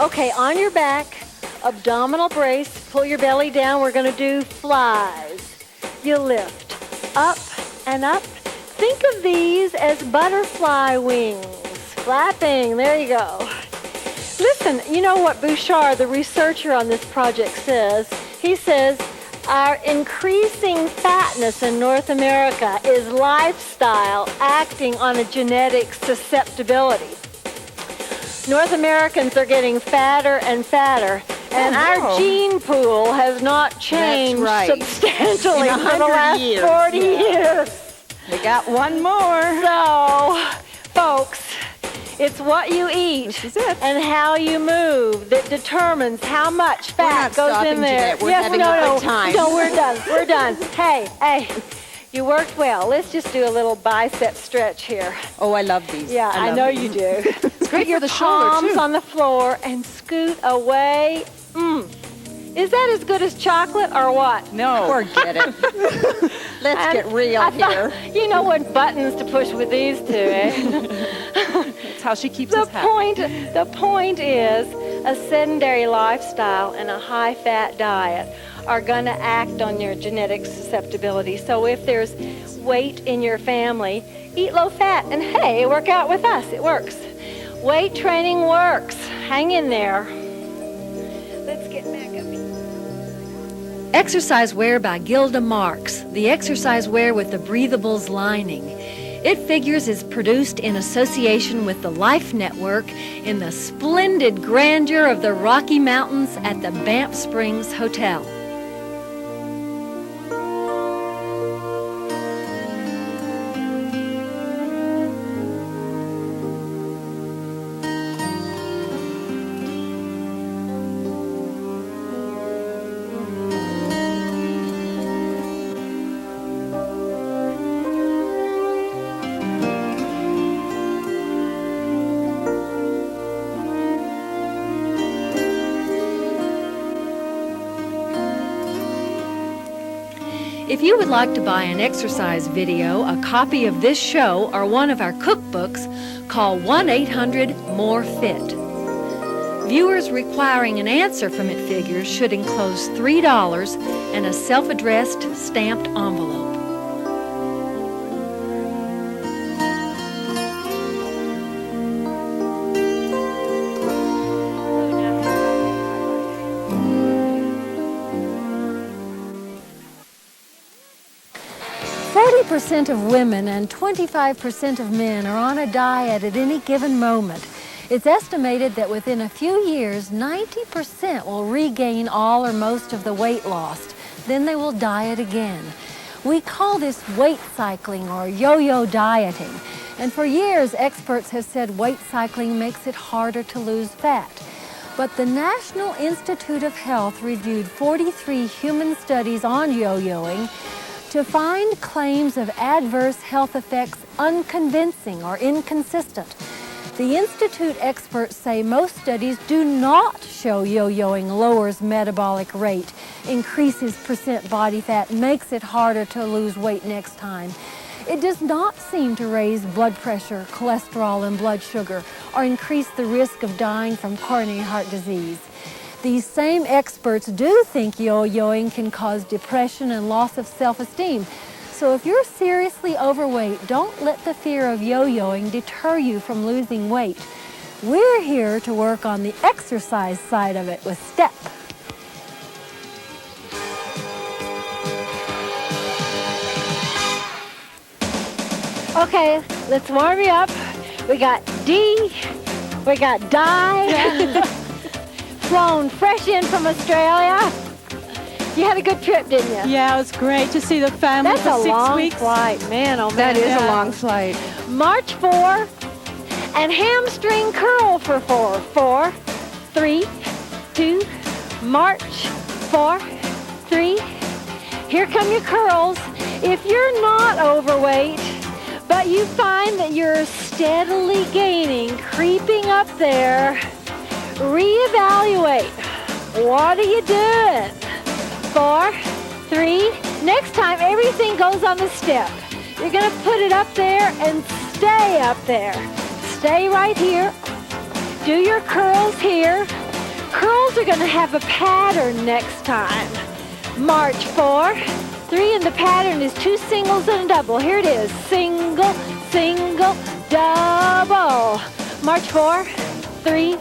Okay, on your back, abdominal brace, pull your belly down. We're going to do flies. You lift up and up. Think of these as butterfly wings, flapping. There you go. Listen, you know what Bouchard, the researcher on this project, says? He says, our increasing fatness in North America is lifestyle acting on a genetic susceptibility. North Americans are getting fatter and fatter, and our gene pool has not changed substantially for the last 40 years. We got one more. So, folks, it's what you eat and how you move that determines how much fat goes in there. We're having a good time. No, we're done. We're done. Hey, you worked well. Let's just do a little bicep stretch here. Oh, I love these. Yeah, I know you do. It's great for the shoulder, palms too. on the floor and scoot away. Is that as good as chocolate or what? No. Forget it. Let's get real here. You know what buttons to push with these two, eh? That's how she keeps us happy. The point is a sedentary lifestyle and a high-fat diet are going to act on your genetic susceptibility. So if there's weight in your family, eat low-fat and, hey, work out with us. It works. Weight training works. Hang in there. Let's get back up here. Exercise Wear by Gilda Marks, the exercise wear with the breathables lining. It figures is produced in association with the Life Network in the splendid grandeur of the Rocky Mountains at the Banff Springs Hotel. If you would like to buy an exercise video, a copy of this show, or one of our cookbooks, call 1-800-MORE-FIT. Viewers requiring an answer from It Figures should enclose $3 and a self-addressed stamped envelope. % of women and 25% of men are on a diet at any given moment. It's estimated that within a few years, 90% will regain all or most of the weight lost. Then they will diet again. We call this weight cycling or yo-yo dieting. And for years, experts have said weight cycling makes it harder to lose fat. But the National Institute of Health reviewed 43 human studies on yo-yoing to find claims of adverse health effects unconvincing or inconsistent. The Institute experts say most studies do not show yo-yoing lowers metabolic rate, increases percent body fat, makes it harder to lose weight next time. It does not seem to raise blood pressure, cholesterol, and blood sugar, or increase the risk of dying from coronary heart disease. These same experts do think yo-yoing can cause depression and loss of self-esteem. So if you're seriously overweight, don't let the fear of yo-yoing deter you from losing weight. We're here to work on the exercise side of it with STEP. Okay, let's warm you up. We got D, we got Di. Flown fresh in from Australia. You had a good trip, didn't you? Yeah, it was great to see the family That's for a 6 long weeks. flight, man. Oh man, That is a long flight. March 4 and hamstring curl for 4. 4, 3, 2. March 4, 3. Here come your curls. If you're not overweight, but you find that you're steadily gaining, creeping up there, reevaluate. What are you doing? 4, 3. Next time, everything goes on the step. You're going to put it up there and stay up there. Stay right here. Do your curls here. Curls are going to have a pattern next time. March 4, 3, and the pattern is 2 singles and a double. Here it is. Single, single, double. March 4, 3,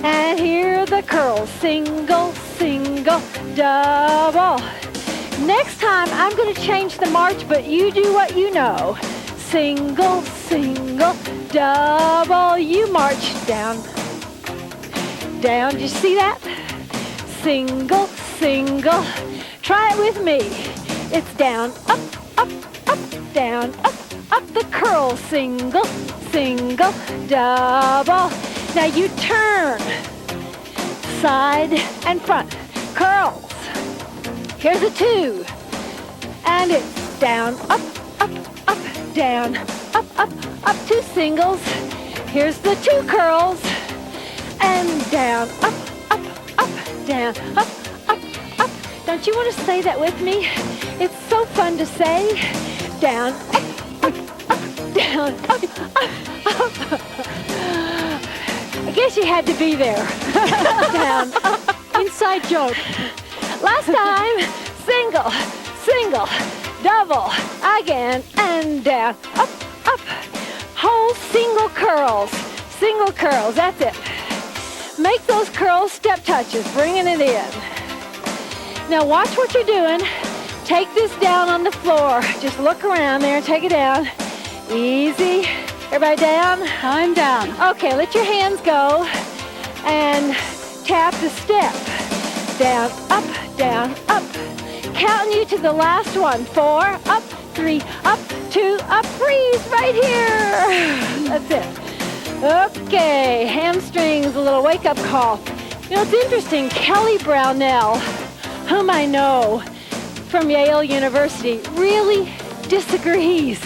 and here are the curls. Single, single, double. Next time, I'm going to change the march, but you do what you know. Single, single, double. You march down. Down. Did you see that? Single, single. Try it with me. It's down, up, up, up, down, up, up. The curl. Single, single, double. Now you turn, side and front, curls. Here's a 2, and it's down, up, up, up, down, up, up, up, 2 singles. Here's the 2 curls, and down, up, up, up, down, up, up, up. Don't you want to say that with me? It's so fun to say. Down, up, up, up, down, up, up, up. I guess you had to be there. Down, up, inside joke. Last time, single, single, double, again, and down, up, up. Whole single curls, that's it. Make those curls step touches, bringing it in. Now watch what you're doing. Take this down on the floor. Just look around there and take it down. Easy. Everybody down? I'm down. Okay, let your hands go and tap the step. Down, up, Counting you to the last one. 4, up, 3, up, 2, up, freeze right here. That's it. Okay, hamstrings, a little wake-up call. You know, it's interesting, Kelly Brownell, whom I know from Yale University, really disagrees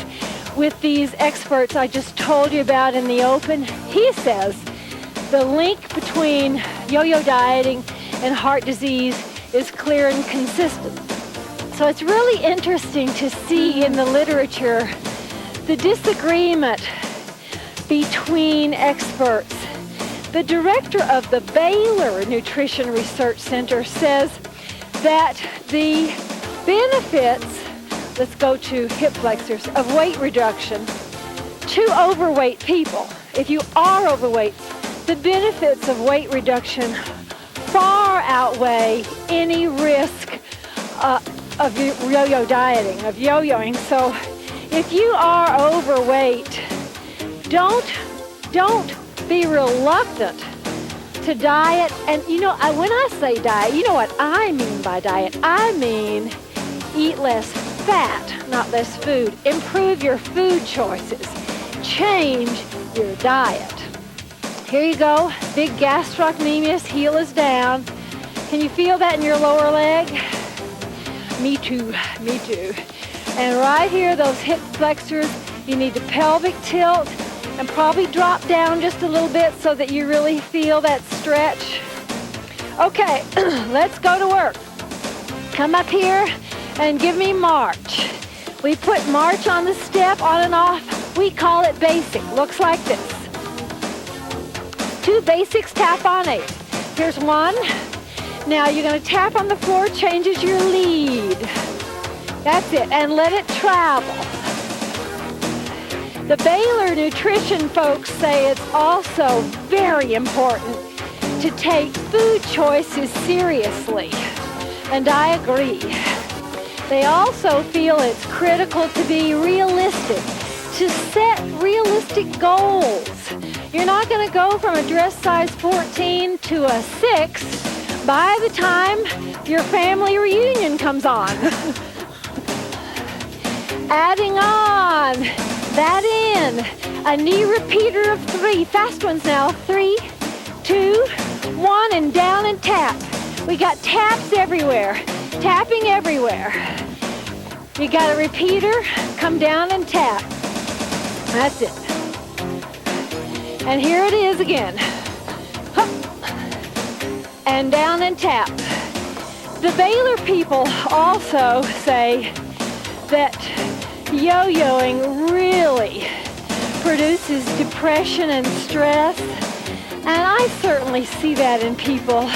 with these experts I just told you about in the open. He says the link between yo-yo dieting and heart disease is clear and consistent. So it's really interesting to see in the literature the disagreement between experts. The director of the Baylor Nutrition Research Center says that the benefits, let's go to hip flexors, of weight reduction to overweight people, if you are overweight, the benefits of weight reduction far outweigh any risk of yo-yo dieting, of yo-yoing. So if you are overweight, don't be reluctant to diet. And when I say diet, you know what I mean by diet. I mean eat less fat, not less food. Improve your food choices. Change your diet. Here you go. Big gastrocnemius, heel is down. Can you feel that in your lower leg? Me too. And right here, those hip flexors, you need to pelvic tilt and probably drop down just a little bit so that you really feel that stretch. Okay, let's go to work. Come up here and give me march. We put march on the step, on and off. We call it basic. Looks like this. 2 basics, tap on 8. Here's 1. Now you're going to tap on the floor, changes your lead. That's it, and let it travel. The Baylor nutrition folks say it's also very important to take food choices seriously, and I agree. They also feel it's critical to be realistic, to set realistic goals. You're not going to go from a dress size 14 to a 6 by the time your family reunion comes on. Adding on, that in, a knee repeater of 3. Fast ones now. 3, 2, 1, and down and tap. We got taps everywhere, tapping everywhere. You got a repeater, come down and tap. That's it. And here it is again. Hup. And down and tap. The Baylor people also say that yo-yoing really produces depression and stress. And I certainly see that in people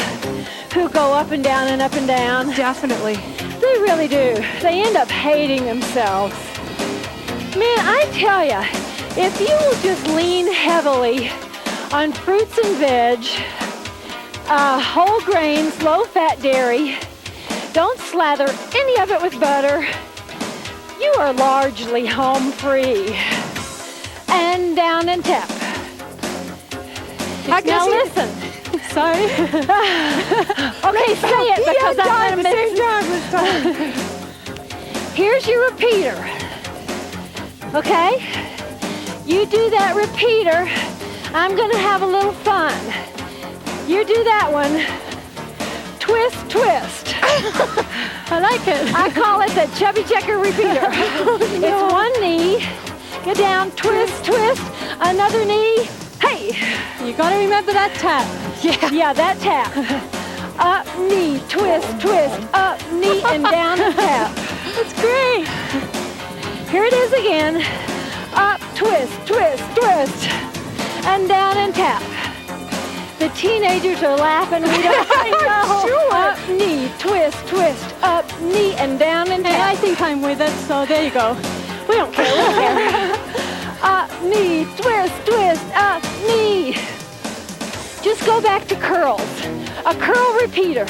who go up and down and up and down. Definitely. They really do. They end up hating themselves. Man, I tell ya, if you will just lean heavily on fruits and veg, whole grains, low-fat dairy, don't slather any of it with butter, you are largely home free. And down and tap. Now listen. Sorry. Okay, say it because I'm going to miss. Here's your repeater. Okay? You do that repeater. I'm going to have a little fun. You do that one. Twist, twist. I like it. I call it the chubby checker repeater. It's one knee. Get down, twist, twist. Another knee. Hey. You got to remember that tap. Yeah, that tap. Up, knee, twist, twist. Up, knee, and down and tap. That's great. Here it is again. Up, twist, twist, twist. And down and tap. The teenagers are laughing. We don't know. Sure. Up, knee, twist, twist. Up, knee, and down and tap. Hey, I think I'm with it, so there you go. We don't care. We don't care. Up, knee, twist, twist. Up, knee. Just go back to curls. A curl repeater.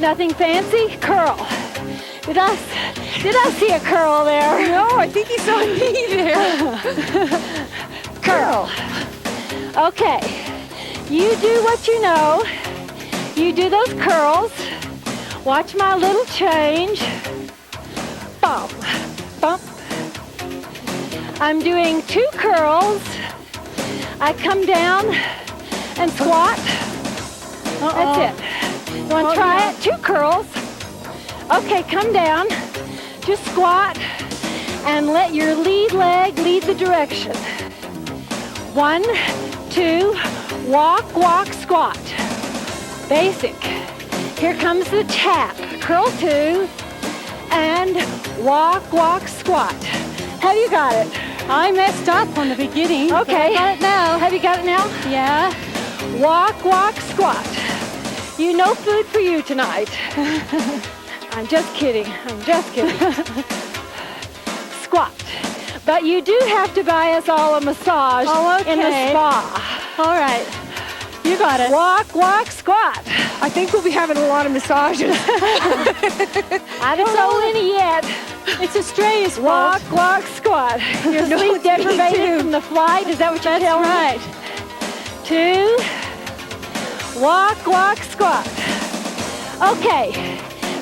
Nothing fancy. Curl. Did I see a curl there? No, I think he saw me there. Curl. Okay. You do what you know. You do those curls. Watch my little change. Bump. Bump. I'm doing 2 curls. I come down and squat. That's it. You want to try it? 2 curls. Okay, come down. Just squat and let your lead leg lead the direction. 1, 2, walk, walk, squat. Basic. Here comes the tap. Curl 2 and walk, walk, squat. Have you got it? I messed up on the beginning. Okay. I got it now. Have you got it now? Yeah. Walk, walk, squat. You know food for you tonight. I'm just kidding. I'm just kidding. Squat. But you do have to buy us all a massage in the spa. All right. You got it. Walk, walk, squat. I think we'll be having a lot of massages. I don't know any yet. It's Australia's Walk, fault. walk, squat. You're sleep deprivated from the flight. Is that what you're telling me? Right. 2. Walk, walk, squat. Okay.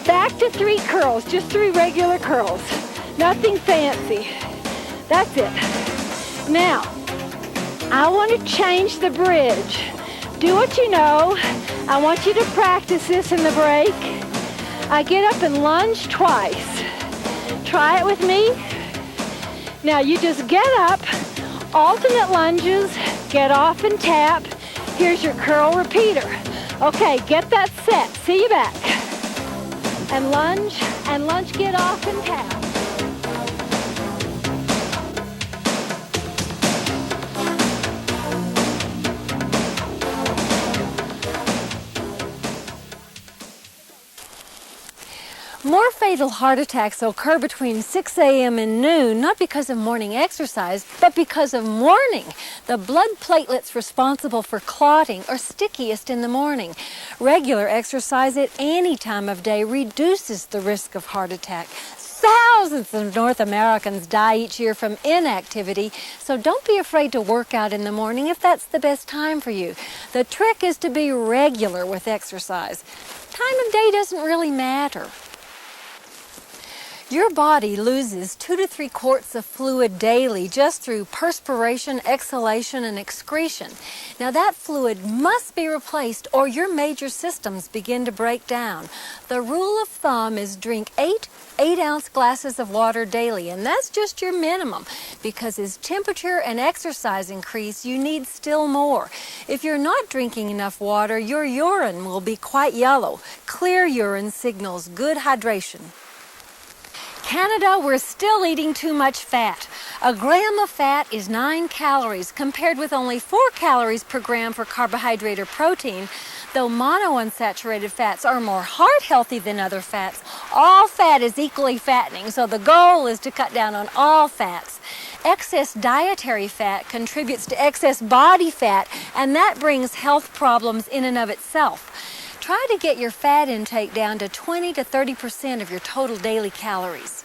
Back to 3 curls. Just 3 regular curls. Nothing fancy. That's it. Now, I want to change the bridge. Do what you know. I want you to practice this in the break. I get up and lunge twice. Try it with me. Now you just get up, alternate lunges, get off and tap. Here's your curl repeater. Okay, get that set. See you back. And lunge, get off and tap. More fatal heart attacks occur between 6 a.m. and noon, not because of morning exercise, but because of morning. The blood platelets responsible for clotting are stickiest in the morning. Regular exercise at any time of day reduces the risk of heart attack. Thousands of North Americans die each year from inactivity, so don't be afraid to work out in the morning if that's the best time for you. The trick is to be regular with exercise. Time of day doesn't really matter. Your body loses 2 to 3 quarts of fluid daily just through perspiration, exhalation, and excretion. Now that fluid must be replaced or your major systems begin to break down. The rule of thumb is drink 8 8-ounce glasses of water daily, and that's just your minimum, because as temperature and exercise increase, you need still more. If you're not drinking enough water, your urine will be quite yellow. Clear urine signals good hydration. Canada, we're still eating too much fat. A gram of fat is 9 calories, compared with only 4 calories per gram for carbohydrate or protein. Though monounsaturated fats are more heart healthy than other fats, all fat is equally fattening, so the goal is to cut down on all fats. Excess dietary fat contributes to excess body fat, and that brings health problems in and of itself. Try to get your fat intake down to 20 to 30% of your total daily calories.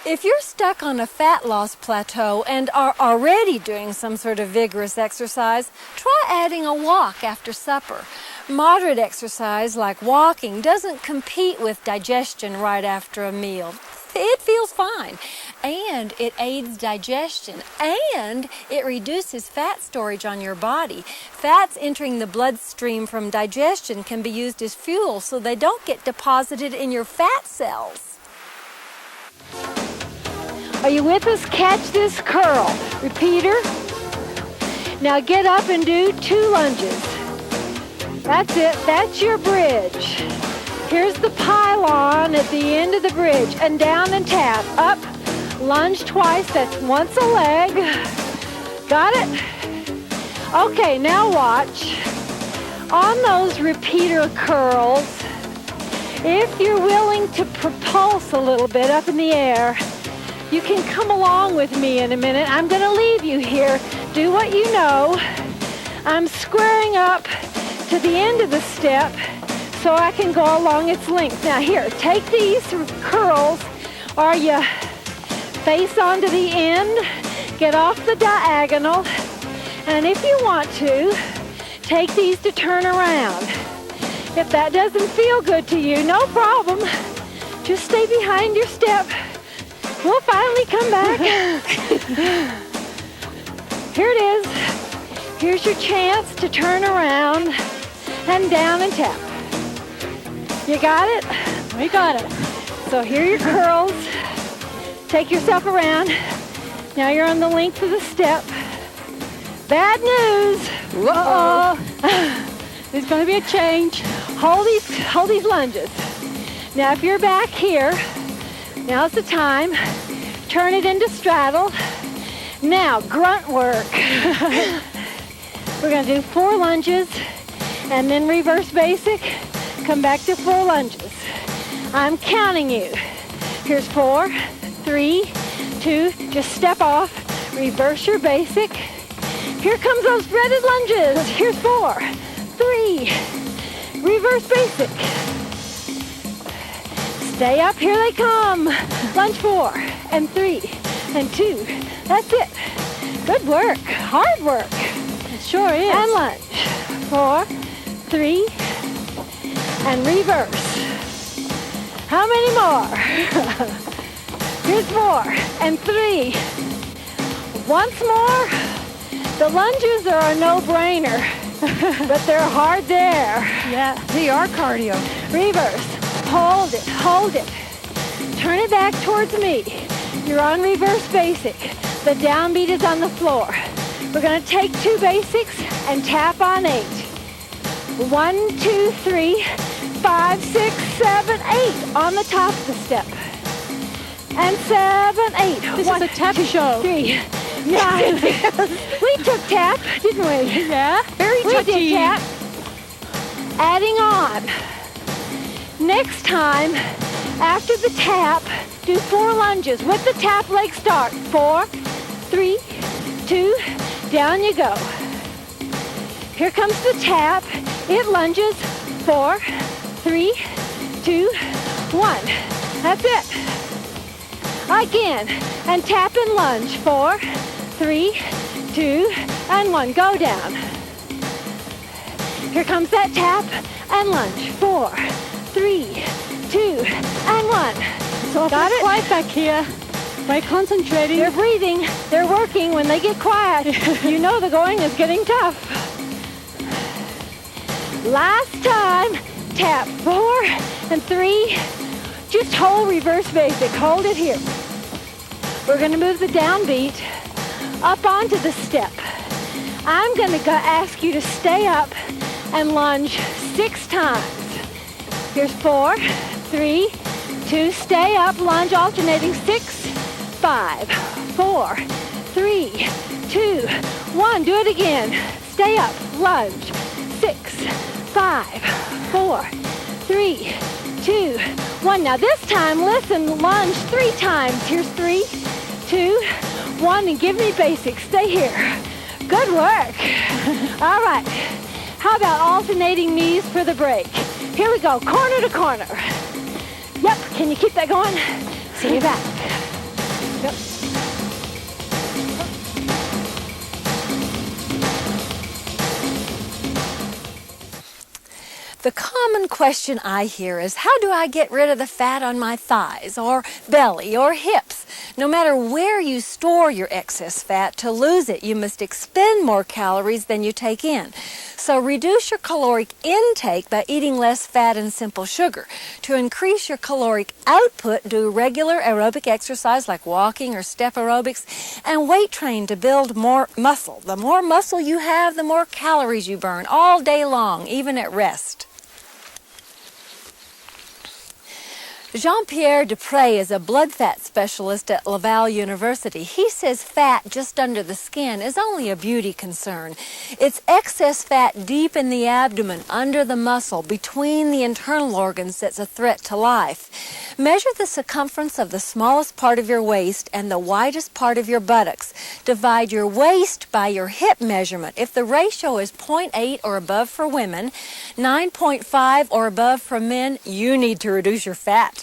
If you're stuck on a fat loss plateau and are already doing some sort of vigorous exercise, try adding a walk after supper. Moderate exercise like walking doesn't compete with digestion right after a meal. It feels fine, and it aids digestion, and it reduces fat storage on your body. Fats entering the bloodstream from digestion can be used as fuel so they don't get deposited in your fat cells. Are you with us? Catch this curl. Repeater. Now get up and do 2 lunges. That's it. That's your bridge. Here's the pylon at the end of the bridge. And down and tap. Up. Lunge twice. That's once a leg. Got it? Okay, now watch. On those repeater curls, if you're willing to propulse a little bit up in the air, you can come along with me in a minute. I'm going to leave you here. Do what you know. I'm squaring up to the end of the step so I can go along its length. Now here, take these curls, or you face onto the end, get off the diagonal, and if you want to, take these to turn around. If that doesn't feel good to you, no problem. Just stay behind your step. We'll finally come back. Here it is. Here's your chance to turn around and down and tap. You got it? We got it. So here are your curls. Take yourself around. Now you're on the length of the step. Bad news. Whoa. There's going to be a change. Hold these lunges. Now if you're back here, now's the time. Turn it into straddle. Now, grunt work. We're going to do 4 lunges and then reverse basic. Come back to 4 lunges. I'm counting you. Here's 4, 3, 2, just step off, reverse your basic. Here comes those threaded lunges. Here's 4, 3, reverse basic. Stay up, here they come. Lunge 4, and 3, and 2. That's it. Good work, hard work. It sure is. And lunge, 4, 3, and reverse. How many more? Here's 4 and 3. Once more. The lunges are a no-brainer, but they're hard there. Yeah, they are cardio. Reverse. Hold it, hold it. Turn it back towards me. You're on reverse basic. The downbeat is on the floor. We're going to take 2 basics and tap on 8. 1, 2, 3, 5, 6, 7, 8 on the top of the step. And 7, 8. This 1, is a tap 2, show. 3, 9. We took tap, didn't we? Yeah, very We touchy. did tap. Adding on. Next time, after the tap, do 4 lunges with the tap leg start. 4, 3, 2, down you go. Here comes the tap. It lunges. 4, 3, 2, 1. That's it. Again, and tap and lunge. 4, 3, 2, and 1. Go down. Here comes that tap and lunge. 4, 3, 2, and 1. So Got it? quiet back here. By concentrating. They're breathing. They're working. When they get quiet, you know the going is getting tough. Last time, tap 4 and 3. Just hold reverse basic. Hold it here. We're going to move the downbeat up onto the step. I'm going to ask you to stay up and lunge 6 times. Here's 4, 3, 2, stay up, lunge, alternating 6, 5, 4, 3, 2, 1. Do it again. Stay up, lunge, 6, 5, 4, 3, 2, 1. Now this time, listen, lunge 3 times. Here's 3, 2, 1, and give me basics. Stay here. Good work. All right. How about alternating knees for the break? Here we go, corner to corner. Yep, can you keep that going? See you back. Yep. The common question I hear is, how do I get rid of the fat on my thighs or belly or hips? No matter where you store your excess fat, to lose it, you must expend more calories than you take in. So reduce your caloric intake by eating less fat and simple sugar. To increase your caloric output, do regular aerobic exercise like walking or step aerobics, and weight train to build more muscle. The more muscle you have, the more calories you burn all day long, even at rest. Jean-Pierre Dupré is a blood fat specialist at Laval University. He says fat just under the skin is only a beauty concern. It's excess fat deep in the abdomen, under the muscle, between the internal organs that's a threat to life. Measure the circumference of the smallest part of your waist and the widest part of your buttocks. Divide your waist by your hip measurement. If the ratio is 0.8 or above for women, 9.5 or above for men, you need to reduce your fat.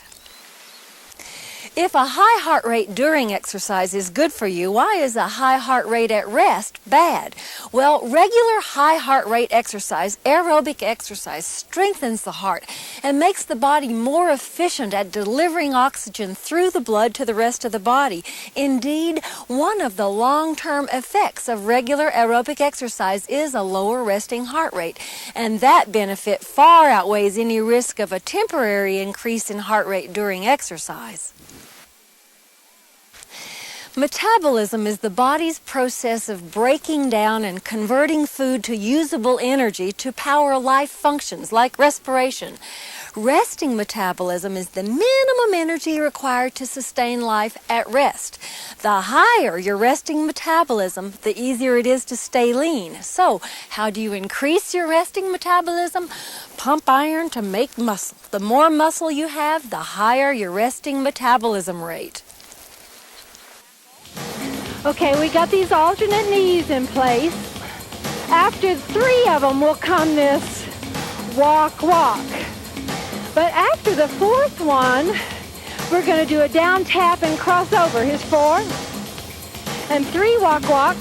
If a high heart rate during exercise is good for you, why is a high heart rate at rest bad? Well, regular high heart rate exercise, aerobic exercise, strengthens the heart and makes the body more efficient at delivering oxygen through the blood to the rest of the body. Indeed, one of the long-term effects of regular aerobic exercise is a lower resting heart rate, and that benefit far outweighs any risk of a temporary increase in heart rate during exercise. Metabolism is the body's process of breaking down and converting food to usable energy to power life functions like respiration. Resting metabolism is the minimum energy required to sustain life at rest. The higher your resting metabolism, the easier it is to stay lean. So, how do you increase your resting metabolism? Pump iron to make muscle. The more muscle you have, the higher your resting metabolism rate. Okay, we got these alternate knees in place. After 3 of them will come this walk, walk. But after the 4th one, we're going to do a down tap and cross over. Here's 4. And 3 walk, walk.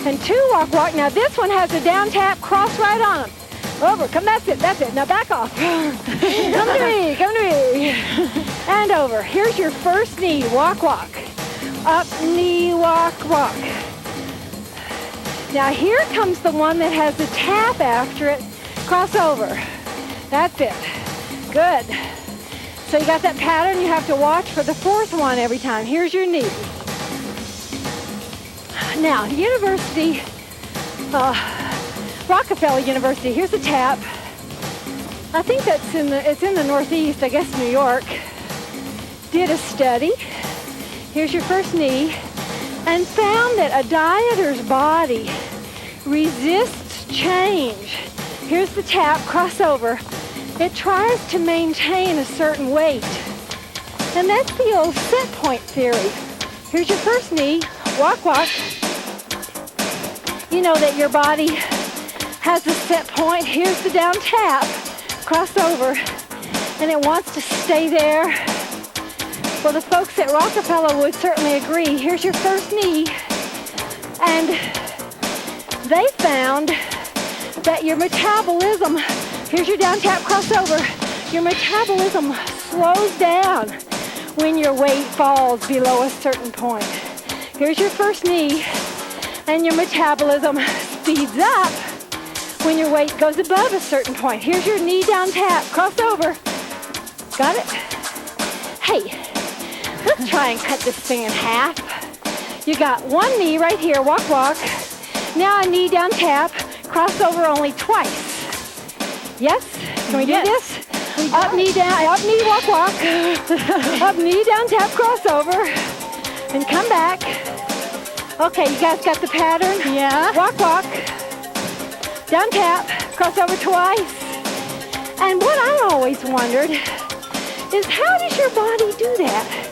And 2 walk, walk. Now this one has a down tap, cross right on them. Over, come, that's it. Now back off. Come to me. And over. Here's your first knee, walk, walk. Up, knee, walk, walk. Now here comes the one that has a tap after it, cross over. That's it. Good. So you got that pattern, you have to watch for the 4th one every time. Here's your knee. Now, University, Rockefeller University, here's the tap. I think it's in the Northeast, I guess New York. Did a study. Here's your first knee. And found that a dieter's body resists change. Here's the tap, cross over. It tries to maintain a certain weight. And that's the old set point theory. Here's your first knee, walk, walk. You know that your body has a set point. Here's the down tap, cross over, and it wants to stay there. Well, the folks at Rockefeller would certainly agree. Here's your first knee. And they found that your metabolism, here's your down tap, crossover, your metabolism slows down when your weight falls below a certain point. Here's your first knee, and your metabolism speeds up when your weight goes above a certain point. Here's your knee down tap, crossover. Got it? Hey. Let's try and cut this thing in half. You got one knee right here, walk, walk. Now a knee down tap, cross over only twice. Yes? Can we do this? Up, knee down, up, knee, walk, walk. Up, knee, down tap, cross over. And come back. Okay, you guys got the pattern? Yeah. Walk, walk. Down tap, cross over twice. And what I always wondered is how does your body do that?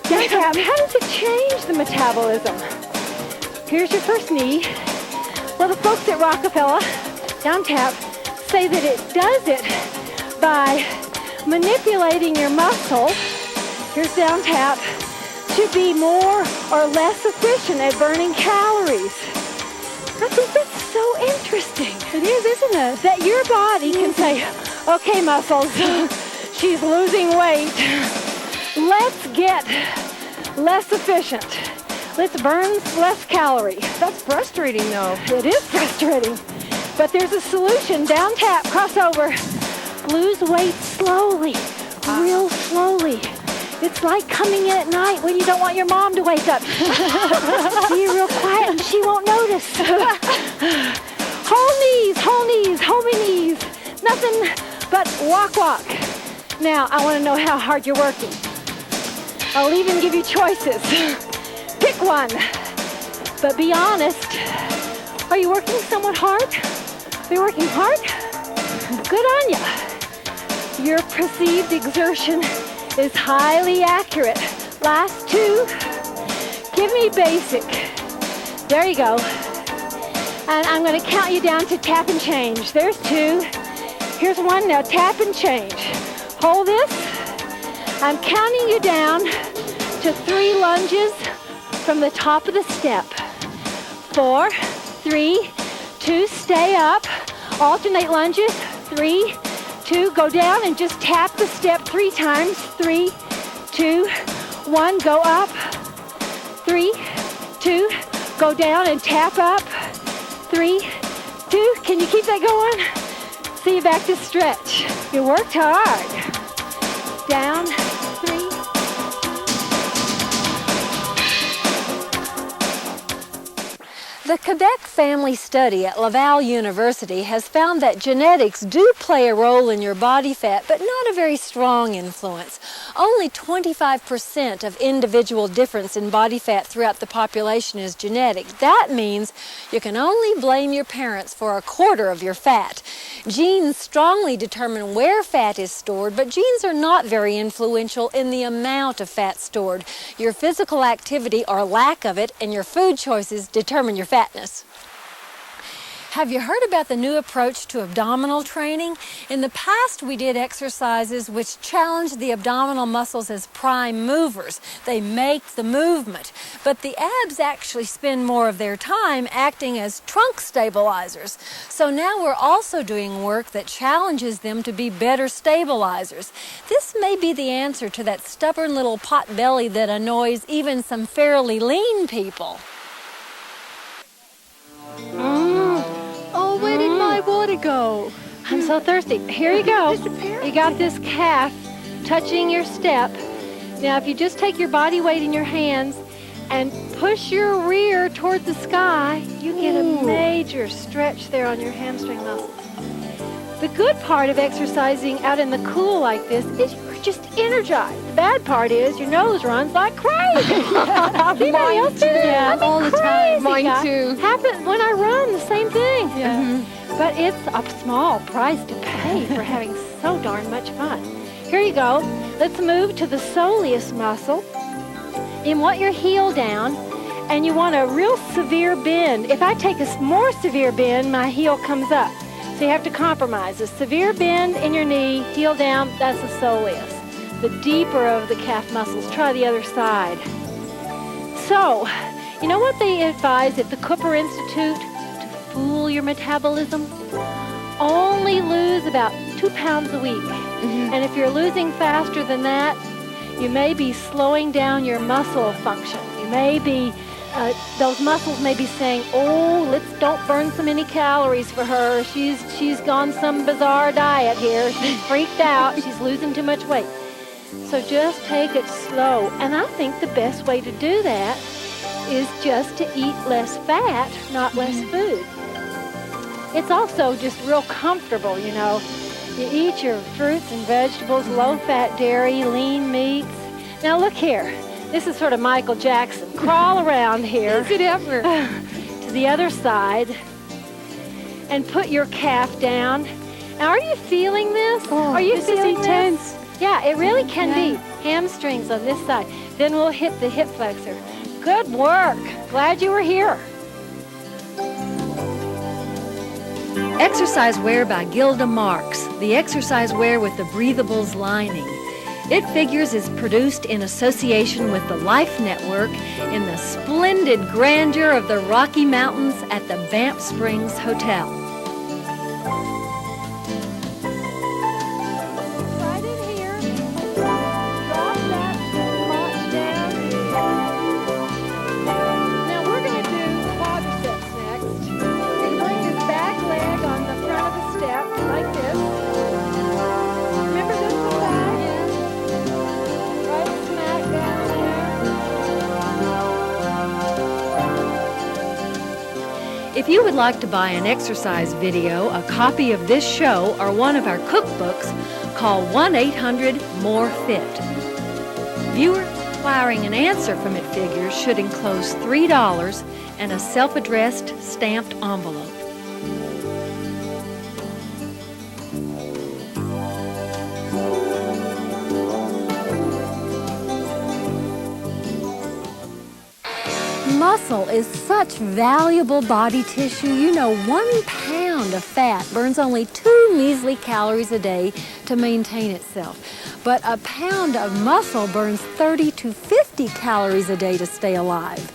Down tap, how does it change the metabolism? Here's your first knee. Well, the folks at Rockefeller, down tap, say that it does it by manipulating your muscle, here's down tap, to be more or less efficient at burning calories. I think that's so interesting. It is, isn't it? That your body can say, okay, muscles, she's losing weight. Let's get less efficient. Let's burn less calories. That's frustrating, though. It is frustrating. But there's a solution. Down tap, cross over. Lose weight slowly, real slowly. It's like coming in at night when you don't want your mom to wake up. Be real quiet and she won't notice. Whole knees, whole knees. Nothing but walk, walk. Now, I want to know how hard you're working. I'll even give you choices. Pick one. But be honest. Are you working somewhat hard? Are you working hard? Good on you. Your perceived exertion is highly accurate. Last 2. Give me basic. There you go. And I'm going to count you down to tap and change. There's 2. Here's 1. Now tap and change. Hold this. I'm counting you down to 3 lunges from the top of the step. 4, 3, 2, stay up. Alternate lunges. 3, 2, go down and just tap the step 3 times. 3, 2, 1, go up. 3, 2, go down and tap up. 3, 2, can you keep that going? See you back to stretch. You worked hard. Down, 3. The Quebec Family Study at Laval University has found that genetics do play a role in your body fat, but not a very strong influence. Only 25% of individual difference in body fat throughout the population is genetic. That means you can only blame your parents for a quarter of your fat. Genes strongly determine where fat is stored, but genes are not very influential in the amount of fat stored. Your physical activity or lack of it and your food choices determine your fatness. Have you heard about the new approach to abdominal training? In the past, we did exercises which challenged the abdominal muscles as prime movers. They make the movement. But the abs actually spend more of their time acting as trunk stabilizers. So now we're also doing work that challenges them to be better stabilizers. This may be the answer to that stubborn little pot belly that annoys even some fairly lean people. Oh, where did my water go? I'm so thirsty. Here you go. You got this calf touching your step. Now, if you just take your body weight in your hands and push your rear toward the sky, you get a major stretch there on your hamstring muscles. The good part of exercising out in the cool like this is you're just energized. The bad part is your nose runs like crazy. Anybody else do that? Yeah, all the time. Mine guy. too. Happens when I run, the same thing. Yeah. Mm-hmm. But it's a small price to pay for having so darn much fun. Here you go. Let's move to the soleus muscle. You want your heel down, and you want a real severe bend. If I take a more severe bend, my heel comes up. So you have to compromise. A severe bend in your knee, heel down, that's the soleus. The deeper of the calf muscles. Try the other side. So, you know what they advise at the Cooper Institute to fool your metabolism? Only lose about 2 pounds a week. Mm-hmm. And if you're losing faster than that, you may be slowing down your muscle function. You may be those muscles may be saying, oh, don't burn so many calories for her. She's gone some bizarre diet here. She's freaked out. She's losing too much weight. So just take it slow. And I think the best way to do that is just to eat less fat, not less food. It's also just real comfortable, you know. You eat your fruits and vegetables, low-fat dairy, lean meats. Now look here. This is sort of Michael Jackson. Crawl around here. Is it ever? To the other side. And put your calf down. Now, are you feeling this? Are you feeling this? Is intense. This? Yeah, it really can be. Hamstrings on this side. Then we'll hit the hip flexor. Good work. Glad you were here. Exercise Wear by Gilda Marks, the exercise wear with the breathables lining. It Figures is produced in association with the Life Network in the splendid grandeur of the Rocky Mountains at the Banff Springs Hotel. Right in here. Drop that crotch down. Now we're going to do quadriceps next. You bring this back leg on the front of the step like this. Remember this one back? Right smack down there. If you would like to buy an exercise video, a copy of this show, or one of our cookbooks, call 1-800-MORE-FIT. Viewer requiring an answer from It Figures should enclose $3 and a self-addressed stamped envelope. Muscle is such valuable body tissue. You know, 1 pound of fat burns only 2 measly calories a day to maintain itself. But a pound of muscle burns 30 to 50 calories a day to stay alive.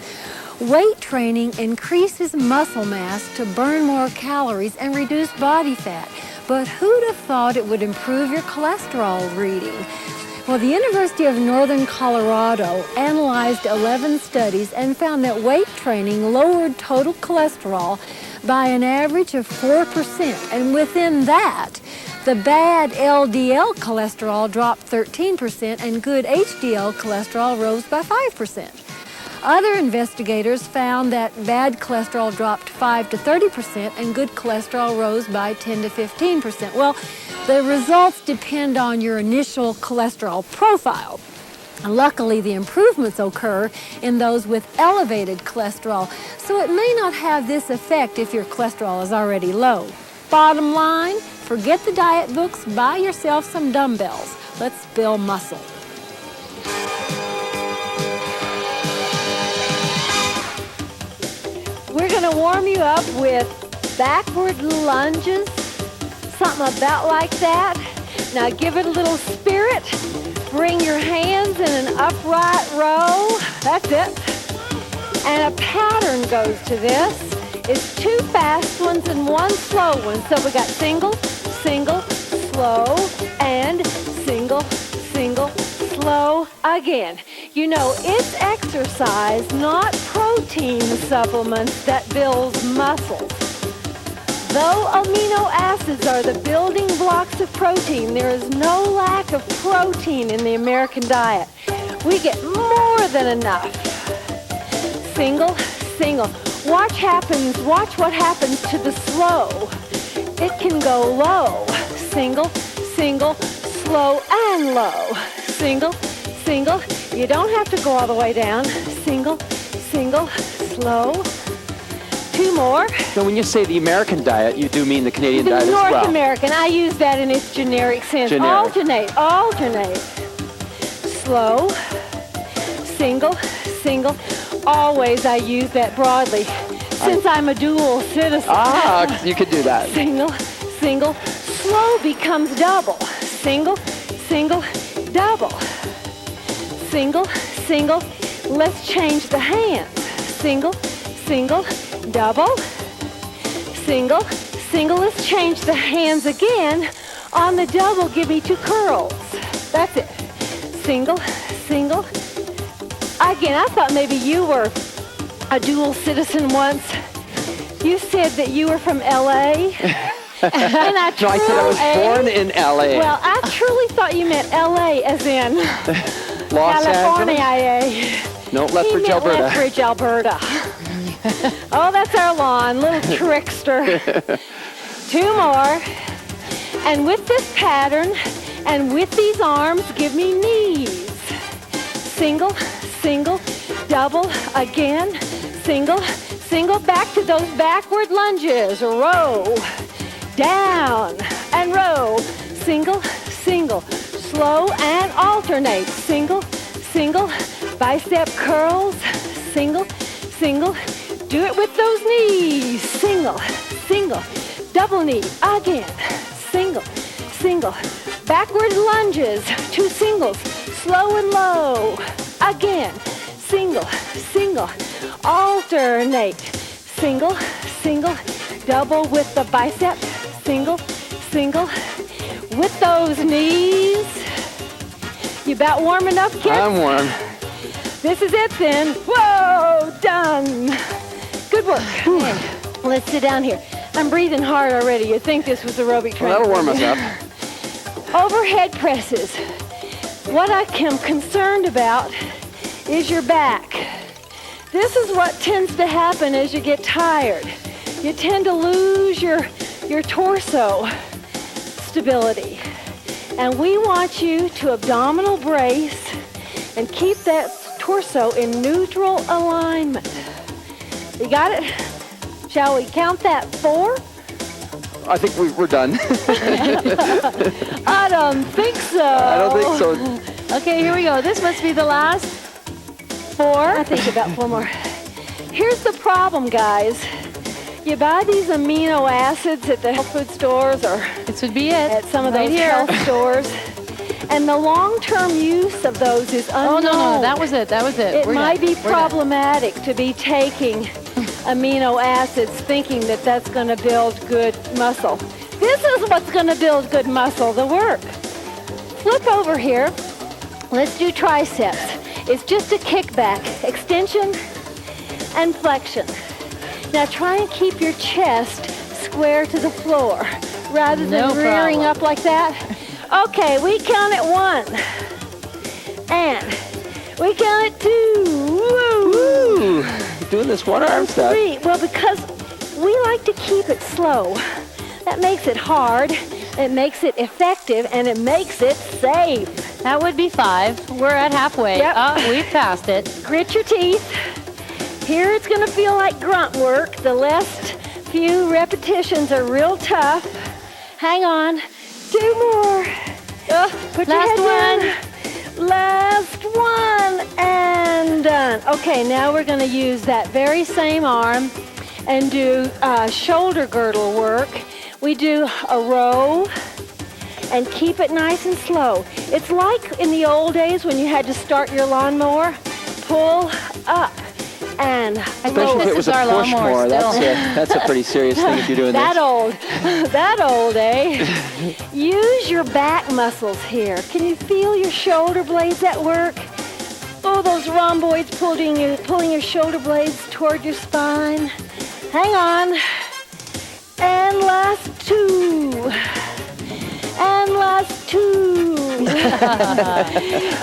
Weight training increases muscle mass to burn more calories and reduce body fat. But who'd have thought it would improve your cholesterol reading? Well, the University of Northern Colorado analyzed 11 studies and found that weight training lowered total cholesterol by an average of 4%. And within that, the bad LDL cholesterol dropped 13% and good HDL cholesterol rose by 5%. Other investigators found that bad cholesterol dropped 5 to 30% and good cholesterol rose by 10 to 15%. Well, the results depend on your initial cholesterol profile. Luckily, the improvements occur in those with elevated cholesterol, so it may not have this effect if your cholesterol is already low. Bottom line, forget the diet books, buy yourself some dumbbells. Let's build muscle. We're going to warm you up with backward lunges, something about like that. Now give it a little spirit. Bring your hands in an upright row. That's it. And a pattern goes to this. It's 2 fast ones and 1 slow one. So we got single, single, slow, and single, single, slow again. You know, it's exercise, not protein supplements that builds muscles. Though amino acids are the building blocks of protein, there is no lack of protein in the American diet. We get more than enough. Single, single. Watch what happens to the slow. It can go low. Single, single, slow and low. Single, single. You don't have to go all the way down. Single, single, slow. 2 more. So when you say the American diet, you do mean the Canadian diet as well? North American. I use that in its generic sense. Generic. Alternate. Slow, single, single. Always I use that broadly. Since I'm a dual citizen. You could do that. Single, single. Slow becomes double. Single, single, double. Single, single. Let's change the hands. Single, single, double. Single, single. Let's change the hands again. On the double, give me 2 curls. That's it. Single, single. Again, I thought maybe you were a dual citizen once. You said that you were from L.A. No, I said I was born in L.A. Well, I truly thought you meant L.A. as in Los California. Angeles? No, Lethbridge, Alberta. Lethbridge, Alberta. Oh, that's our lawn, little trickster. 2 more. And with this pattern and with these arms, give me knees. Single, single, double, again, single, single, back to those backward lunges. Row, down, and row. Single, single, slow and alternate. Single, single, bicep curls. Single, single, do it with those knees. Single, single, double knee, again. Single, single, backward lunges. 2 singles, slow and low. Again, single, single, alternate. Single, single, double with the bicep. Single, single, with those knees. You about warming up, kids? I'm warm. This is it then. Whoa, done. Good work. Okay, let's sit down here. I'm breathing hard already. You'd think this was aerobic training. Well, that'll warm us up. Overhead presses. What I am concerned about is your back. This is what tends to happen as you get tired. You tend to lose your torso stability. And we want you to abdominal brace and keep that torso in neutral alignment. You got it? Shall we count that 4? I think we're done. I don't think so. I don't think so. Okay, here we go. This must be the last 4. I think about 4 more. Here's the problem, guys. You buy these amino acids at the health food stores or This would be it. at some of those health stores, and the long-term use of those is unknown. Oh, no, that was it. It might be problematic to be taking amino acids thinking that that's going to build good muscle. This is what's going to build good muscle, the work. Flip over here. Let's do triceps. It's just a kickback, extension and flexion. Now try and keep your chest square to the floor rather than rearing up like that. Okay, we count at 1. And we count at 2. Woo! Ooh, doing this one arm stuff. 3. Well, because we like to keep it slow. That makes it hard, it makes it effective, and it makes it safe. That would be 5. We're at halfway. Yep. We've passed it. Grit your teeth. Here it's going to feel like grunt work. The last few repetitions are real tough. Hang on. 2 more. Put your head down. Last one. And done. Okay, now we're going to use that very same arm and do shoulder girdle work. We do a row and keep it nice and slow. It's like in the old days when you had to start your lawnmower. Pull up and Especially if it was a push more. That's a pretty serious thing if you're doing that this. That old, eh? Use your back muscles here. Can you feel your shoulder blades at work? Oh, those rhomboids pulling your shoulder blades toward your spine. Hang on. And last 2. And last 2.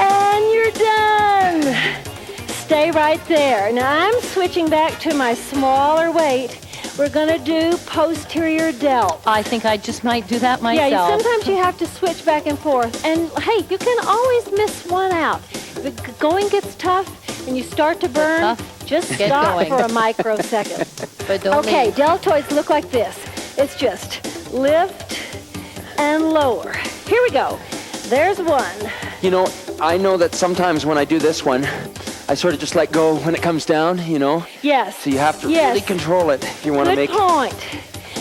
And you're done. Stay right there. Now I'm switching back to my smaller weight. We're going to do posterior delt. I think I just might do that myself. Yeah, sometimes you have to switch back and forth. And hey, you can always miss one out. If the going gets tough and you start to burn, just stop for a microsecond. But don't leave. Deltoids look like this. It's just lift and lower. Here we go. There's one. You know, I know that sometimes when I do this one, I sort of just let go when it comes down, you know? Yes. So you have to really control it if you want to make Good point.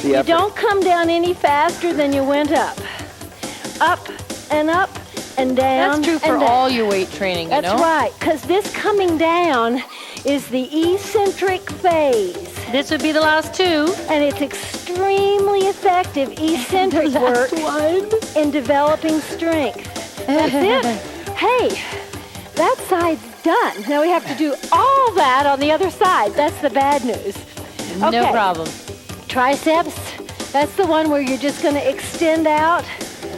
the effort. You don't come down any faster than you went up. Up and up and down. That's true for all your weight training, you know? That's right, because this coming down is the eccentric phase. This would be the last 2. And it's extremely effective eccentric work in developing strength. That's it. Hey, that side's done. Now we have to do all that on the other side. That's the bad news. Okay. No problem. Triceps, that's the one where you're just going to extend out.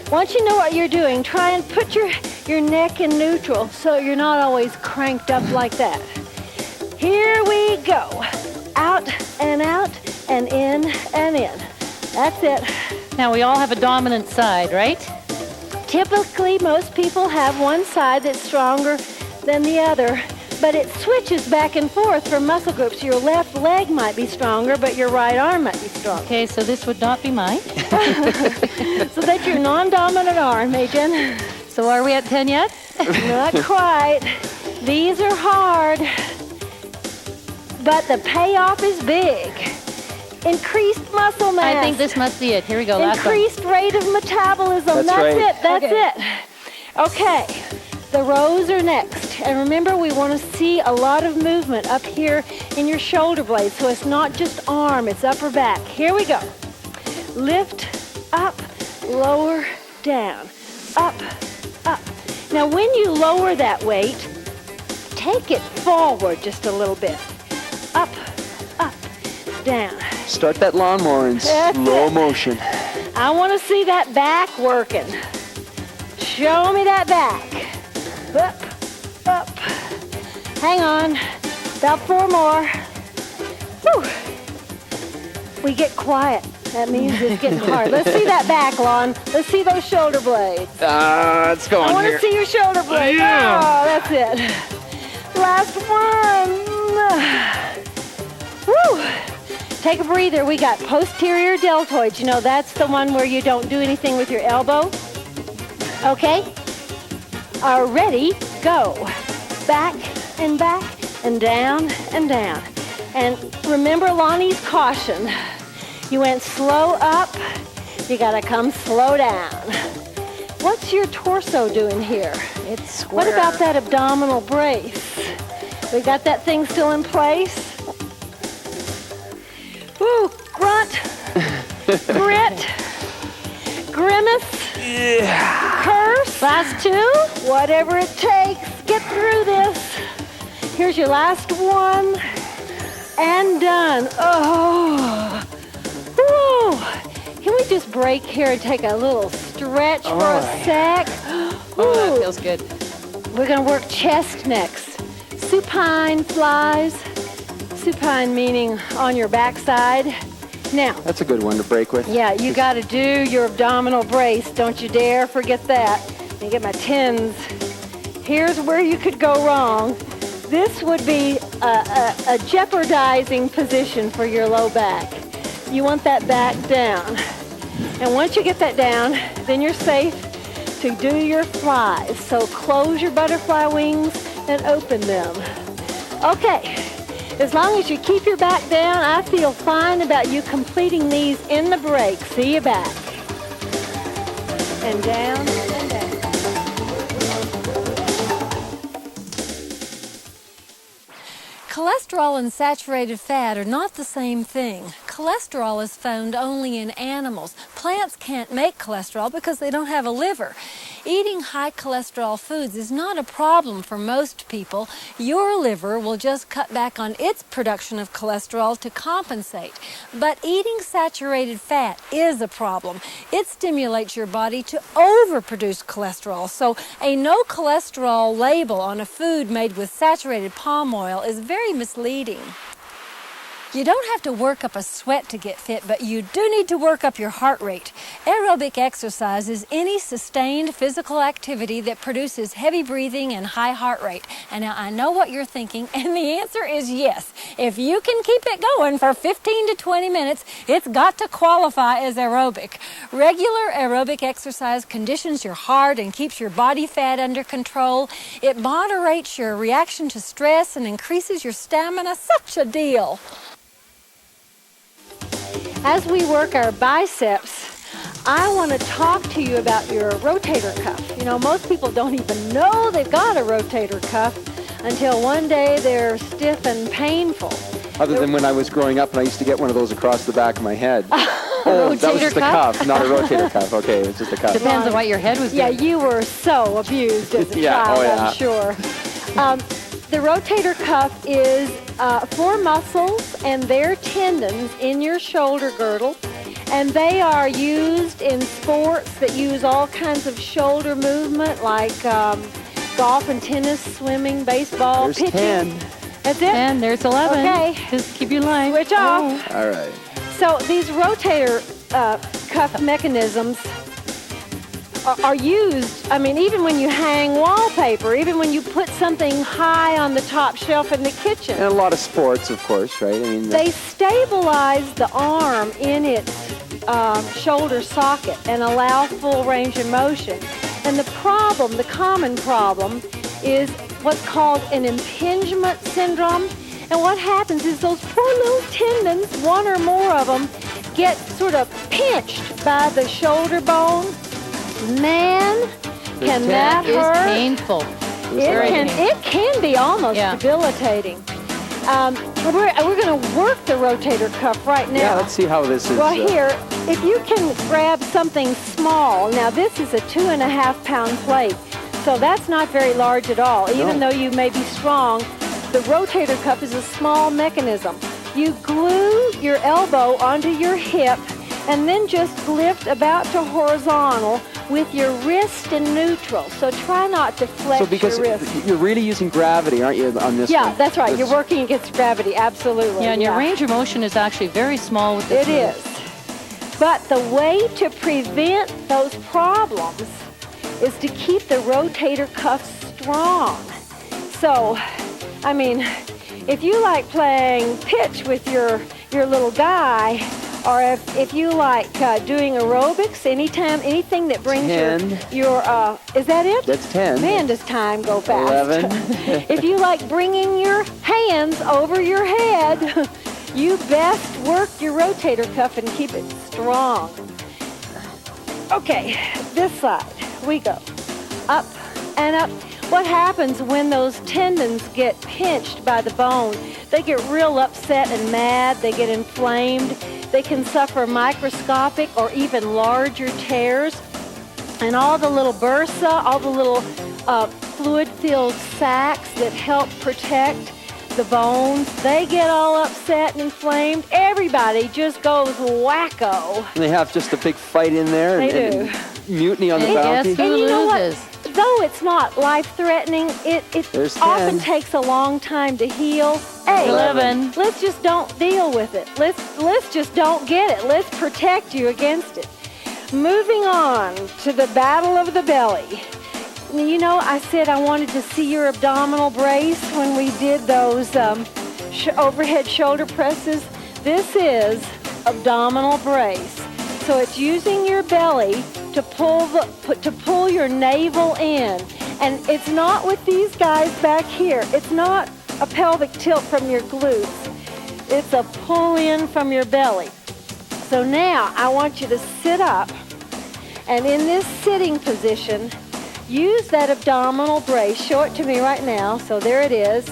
Once you know what you're doing, try and put your neck in neutral so you're not always cranked up like that. Here we go. Out and in and in. That's it. Now we all have a dominant side, right? Typically, most people have one side that's stronger than the other, but it switches back and forth for muscle groups. Your left leg might be stronger, but your right arm might be stronger. Okay, so this would not be mine. So that's your non-dominant arm, Jen. So are we at 10 yet? Not quite. These are hard, but the payoff is big. Increased muscle mass. I think this must be it. Here we go. Increased rate of metabolism. That's right. It. That's it. Okay. The rows are next. And remember, we want to see a lot of movement up here in your shoulder blades. So it's not just arm, it's upper back. Here we go. Lift, up, lower, down. Up, up. Now, when you lower that weight, take it forward just a little bit. Up, up, down. Start that lawnmower in slow motion. I want to see that back working. Show me that back. Up, up. Hang on. About 4 more. Whew. We get quiet. That means it's getting hard. Let's see that back, Lon. Let's see those shoulder blades. Let's go on I want here. to see your shoulder blades. Yeah. Oh, that's it. Last one. Woo. Take a breather. We got posterior deltoids. You know, that's the one where you don't do anything with your elbow. Okay? Ready, go. Back and down and down. And remember Lonnie's caution. You went slow up, you gotta come slow down. What's your torso doing here? It's square. What about that abdominal brace? We got that thing still in place? Woo, grunt, grit, grimace, curse. Last 2? Whatever it takes, get through this. Here's your last one. And done. Oh. Woo. Can we just break here and take a little stretch for a sec? Oh, that feels good. We're going to work chest next. Supine flies. supine meaning on your backside. Now, That's a good one to break with. yeah, you got to do your abdominal brace. Don't you dare forget that. Let me get my tins. Here's where you could go wrong. This would be a jeopardizing position for your low back. You want that back down. And once you get that down, then you're safe to do your flies. So close your butterfly wings and open them. Okay, as long as you keep your back down, I feel fine about you completing these in the break. See you back. And down and down. Cholesterol and saturated fat are not the same thing. Cholesterol is found only in animals. Plants can't make cholesterol because they don't have a liver. Eating high cholesterol foods is not a problem for most people. Your liver will just cut back on its production of cholesterol to compensate. But eating saturated fat is a problem. It stimulates your body to overproduce cholesterol. So a no cholesterol label on a food made with saturated palm oil is very misleading. You don't have to work up a sweat to get fit, but you do need to work up your heart rate. Aerobic exercise is any sustained physical activity that produces heavy breathing and high heart rate. And now I know what you're thinking, and the answer is yes. If you can keep it going for 15 to 20 minutes, it's got to qualify as aerobic. Regular aerobic exercise conditions your heart and keeps your body fat under control. It moderates your reaction to stress and increases your stamina. Such a deal. As we work our biceps, I want to talk to you about your rotator cuff. You know, most people don't even know they've got a rotator cuff until one day they're stiff and painful. Other than when I was growing up and I used to get one of those across the back of my head. Oh, that was just a cuff, not a rotator cuff. Okay, it's just a cuff. Depends on what your head was doing. Yeah, you were so abused as a child, I'm sure. The rotator cuff is 4 muscles and their tendons in your shoulder girdle, and they are used in sports that use all kinds of shoulder movement, like golf and tennis, swimming, baseball, There's pitching. 10. That's it? 10, there's 11. Okay. Just keep your line. Switch off. All right. So these rotator cuff mechanisms are used, I mean, even when you hang wallpaper, even when you put something high on the top shelf in the kitchen. And a lot of sports, of course, right? I mean, they stabilize the arm in its shoulder socket and allow full range of motion. And the problem, the common problem, is what's called an impingement syndrome. And what happens is those poor little tendons, one or more of them, get sort of pinched by the shoulder bone. Man, can that hurt? It's painful. It can be almost debilitating. We're going to work the rotator cuff right now. Yeah, let's see how this is. Well, here, if you can grab something small. Now, this is a 2.5-pound plate, so that's not very large at all. Even though you may be strong, the rotator cuff is a small mechanism. You glue your elbow onto your hip and then just lift about to horizontal with your wrist in neutral. So try not to flex your wrist. So because you're really using gravity, aren't you, on this one? Yeah, that's right. You're working against gravity, absolutely. Yeah, and your range of motion is actually very small with this. It is. But the way to prevent those problems is to keep the rotator cuff strong. So, I mean, if you like playing pitch with your little guy, or if you like doing aerobics, anything that brings your is that it? That's 10. Man, does time go fast. 11. If you like bringing your hands over your head, you best work your rotator cuff and keep it strong. Okay, this side, we go up and up. What happens when those tendons get pinched by the bone? They get real upset and mad. They get inflamed. They can suffer microscopic or even larger tears. And all the little bursa, all the little fluid-filled sacs that help protect the bones, they get all upset and inflamed. Everybody just goes wacko. And they have just a big fight in there. They and do. Mutiny on the bounty. Guess who And you know what? loses? although it's not life-threatening, it often takes a long time to heal. Hey, 11. Let's just don't deal with it. Let's just don't get it. Let's protect you against it. Moving on to the battle of the belly. You know, I said I wanted to see your abdominal brace when we did those overhead shoulder presses. This is abdominal brace. So it's using your belly to pull your navel in. And it's not with these guys back here. It's not a pelvic tilt from your glutes. It's a pull in from your belly. So now I want you to sit up, and in this sitting position, use that abdominal brace. Show it to me right now. So there it is.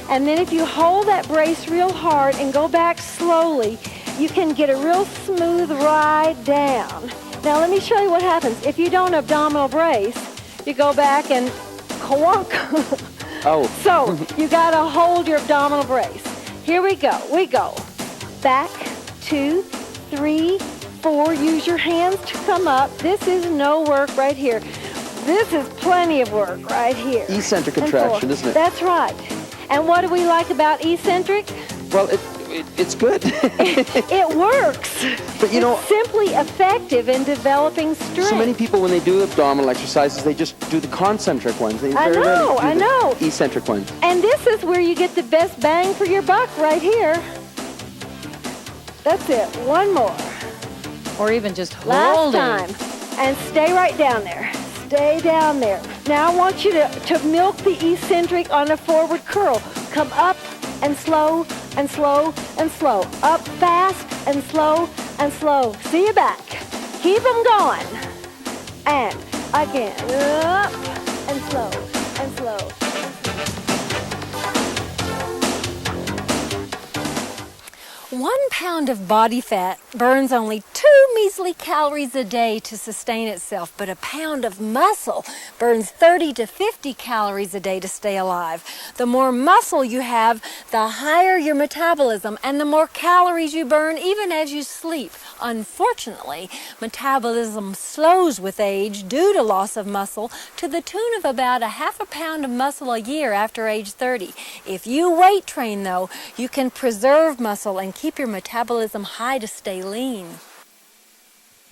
And then if you hold that brace real hard and go back slowly, you can get a real smooth ride down. Now let me show you what happens. If you don't abdominal brace, you go back and clunk. Oh. So you got to hold your abdominal brace. Here we go. We go. Back, 2, 3, 4. Use your hands to come up. This is no work right here. This is plenty of work right here. Eccentric contraction, isn't it? That's right. And what do we like about eccentric? Well, it's good. It works. But you know, it's simply effective in developing strength. So many people, when they do abdominal exercises, they just do the concentric ones. They I know. The eccentric ones. And this is where you get the best bang for your buck right here. That's it. One more. Or even just hold Last time. And stay right down there. Stay down there. Now I want you to milk the eccentric on a forward curl. Come up and slow and slow and slow. Up fast and slow and slow. See you back. Keep them going. And again. Up and slow and slow. 1 pound of body fat burns only 2 measly calories a day to sustain itself, but a pound of muscle burns 30 to 50 calories a day to stay alive. The more muscle you have, the higher your metabolism and the more calories you burn even as you sleep. Unfortunately, metabolism slows with age due to loss of muscle to the tune of about a half a pound of muscle a year after age 30. If you weight train, though, you can preserve muscle and keep your metabolism high to stay lean.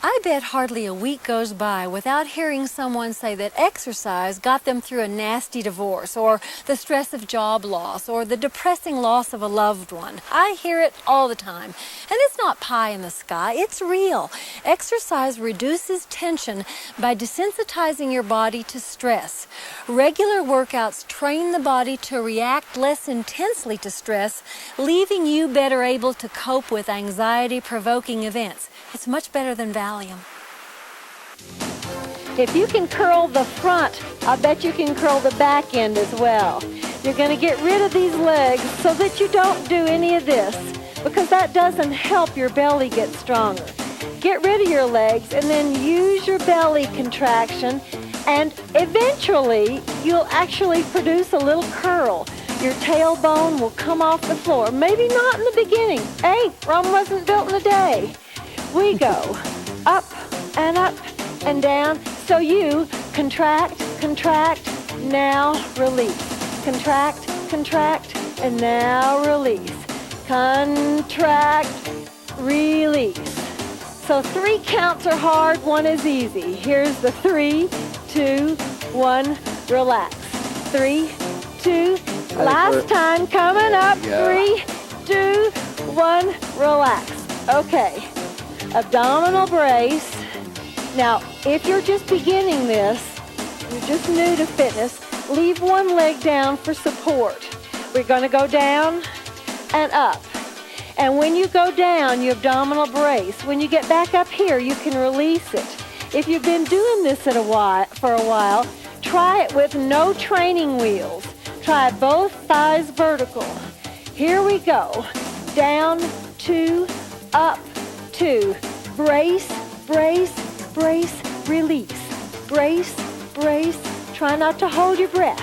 I bet hardly a week goes by without hearing someone say that exercise got them through a nasty divorce, or the stress of job loss, or the depressing loss of a loved one. I hear it all the time. And it's not pie in the sky, it's real. Exercise reduces tension by desensitizing your body to stress. Regular workouts train the body to react less intensely to stress, leaving you better able to cope with anxiety-provoking events. It's much better than Valium. If you can curl the front, I bet you can curl the back end as well. You're going to get rid of these legs so that you don't do any of this, because that doesn't help your belly get stronger. Get rid of your legs and then use your belly contraction, and eventually you'll actually produce a little curl. Your tailbone will come off the floor. Maybe not in the beginning. Hey, Rome wasn't built in a day. We go up and down. So you contract, contract, now release. Contract, contract, and now release. Contract, release. So 3 counts are hard, 1 is easy. Here's the 3, 2, 1, relax. 3, 2, last time, coming up. 3, 2, 1, relax. Okay. Abdominal brace. Now, if you're just beginning this, you're just new to fitness, leave one leg down for support. We're going to go down and up. And when you go down, you abdominal brace. When you get back up here, you can release it. If you've been doing this for a while, try it with no training wheels. Try both thighs vertical. Here we go. Down, 2, up, 2. Brace, brace, brace, release. Brace, brace. Try not to hold your breath.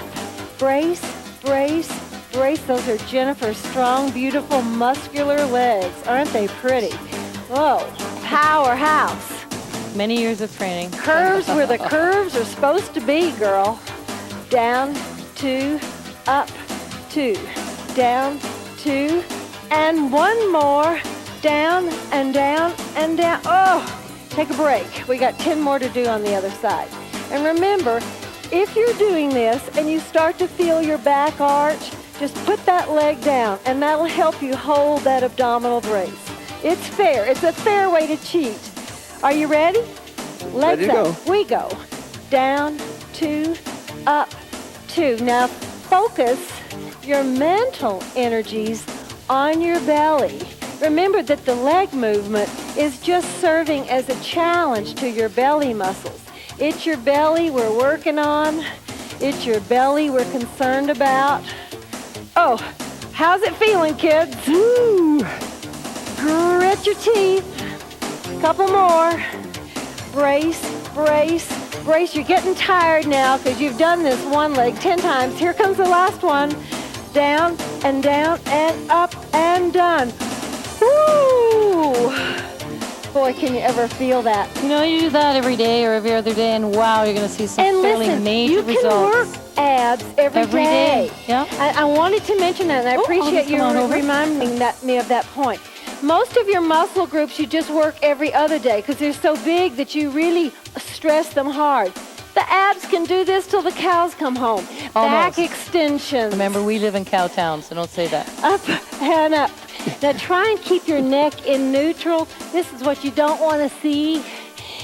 Brace, brace, brace. Those are Jennifer's strong, beautiful, muscular legs. Aren't they pretty? Whoa, powerhouse. Many years of training. Curves where the curves are supposed to be, girl. Down, 2, up, 2. Down, 2, and one more. Down and down and down. Oh, take a break. We got 10 more to do on the other side. And remember, if you're doing this and you start to feel your back arch, just put that leg down, and that'll help you hold that abdominal brace. It's fair. It's a fair way to cheat. Are you ready? Legs up. We go. Down, 2, up, 2. Now focus your mental energies on your belly. Remember that the leg movement is just serving as a challenge to your belly muscles. It's your belly we're working on. It's your belly we're concerned about. Oh, how's it feeling, kids? Woo! Grit your teeth. Couple more. Brace, brace, brace. You're getting tired now because you've done this one leg 10 times. Here comes the last one. Down and up and done. Woo! Boy, can you ever feel that? You know, you do that every day or every other day, and wow, you're going to see some fairly major results. You can work abs every day. Yeah. I wanted to mention that, and I appreciate you reminding me of that point. Most of your muscle groups you just work every other day because they're so big that you really stress them hard. The abs can do this till the cows come home. Almost. Back extensions. Remember, we live in Cowtown, so don't say that. Up and up. Now try and keep your neck in neutral. This is what you don't want to see.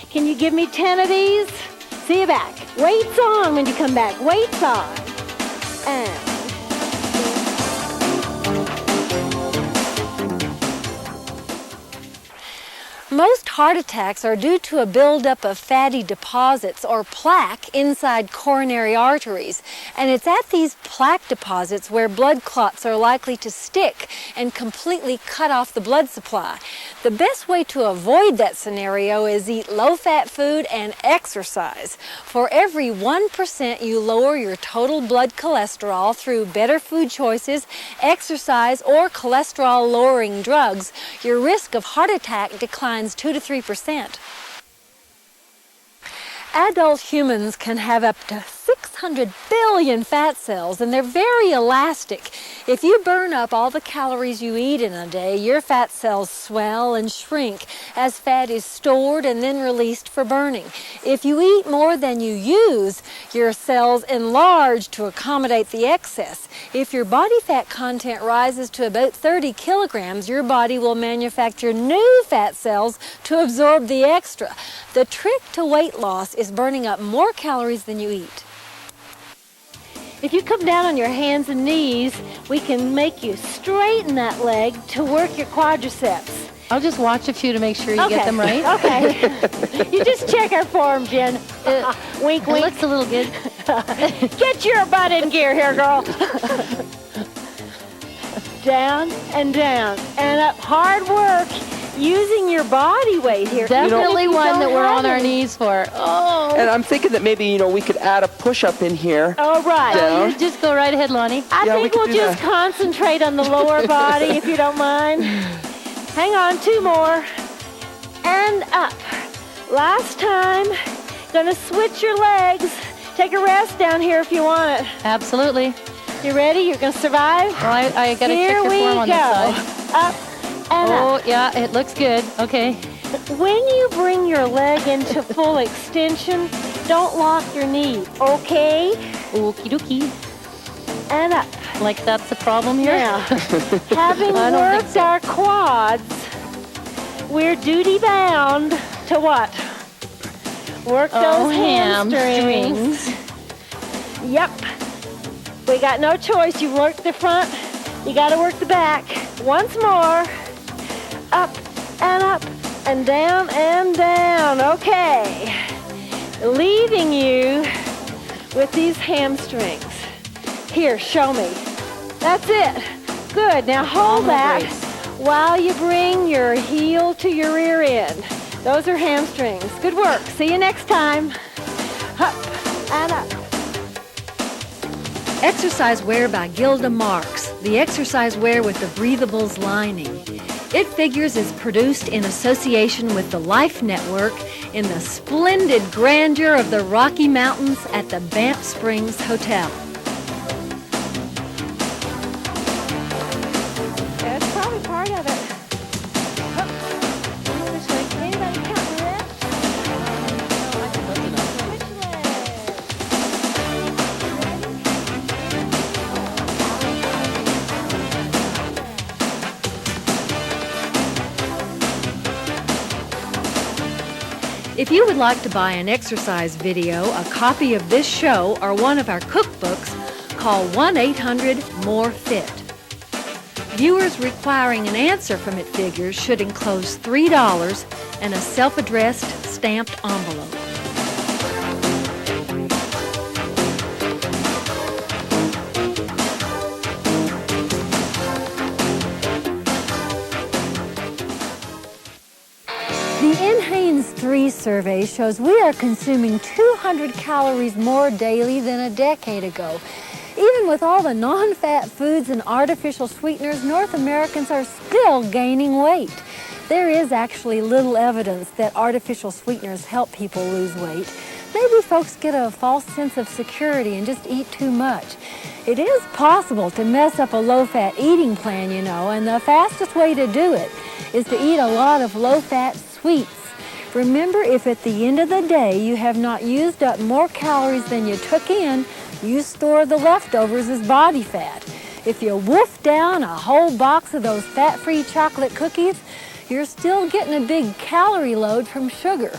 Can you give me 10 of these? See you back. Weights on when you come back. Weights on. And most heart attacks are due to a buildup of fatty deposits or plaque inside coronary arteries. And it's at these plaque deposits where blood clots are likely to stick and completely cut off the blood supply. The best way to avoid that scenario is eat low-fat food and exercise. For every 1% you lower your total blood cholesterol through better food choices, exercise, or cholesterol-lowering drugs, your risk of heart attack declines 2 to 3%. Adult humans can have up to 600 billion fat cells, and they're very elastic. If you burn up all the calories you eat in a day, your fat cells swell and shrink as fat is stored and then released for burning. If you eat more than you use, your cells enlarge to accommodate the excess. If your body fat content rises to about 30 kilograms, your body will manufacture new fat cells to absorb the extra. The trick to weight loss is burning up more calories than you eat. if you come down on your hands and knees, we can make you straighten that leg to work your quadriceps. I'll just watch a few to make sure you get them right. Okay. You just check our form, Jen. Wink, wink. It looks a little good. Get your butt in gear here, girl. Down and up. Hard work. Using your body weight here. Definitely one that we're on our knees for. Oh. And I'm thinking that maybe, we could add a push-up in here. Oh, right. Down. You just go right ahead, Lonnie. I think we'll just concentrate on the lower body, if you don't mind. Hang on, 2 more. And up. Last time. Gonna switch your legs. Take a rest down here if you want it. Absolutely. You ready? You're gonna survive? Well, I gotta check your form on this side. Up and up. Oh, yeah, it looks good. Okay. When you bring your leg into full extension, don't lock your knee, okay? Okie dokie. And up. Like that's the problem here? Now, having worked our quads, we're duty bound to what? Work those hamstrings. Yep. We got no choice. You work the front, you got to work the back. Once more. Up and down and down. Okay. Leaving you with these hamstrings. Here, show me. That's it. Good. Now hold that while you bring your heel to your rear end. Those are hamstrings. Good work. See you next time. Up and up. Exercise Wear by Gilda Marks. the exercise wear with the breathables lining. It figures is produced in association with the Life Network in the splendid grandeur of the Rocky Mountains at the Banff Springs Hotel. That's probably part of it. This way. Anybody count the rest? If you would like to buy an exercise video, a copy of this show, or one of our cookbooks, call 1-800-MORE-FIT. Viewers requiring an answer from It Figures should enclose $3 and a self-addressed stamped envelope. The NHANES 3 survey shows we are consuming 200 calories more daily than a decade ago. Even with all the non-fat foods and artificial sweeteners, North Americans are still gaining weight. There is actually little evidence that artificial sweeteners help people lose weight. Maybe folks get a false sense of security and just eat too much. It is possible to mess up a low-fat eating plan, you know, and the fastest way to do it is to eat a lot of low-fat sweets. Remember, if at the end of the day you have not used up more calories than you took in, you store the leftovers as body fat. If you wolf down a whole box of those fat-free chocolate cookies, you're still getting a big calorie load from sugar.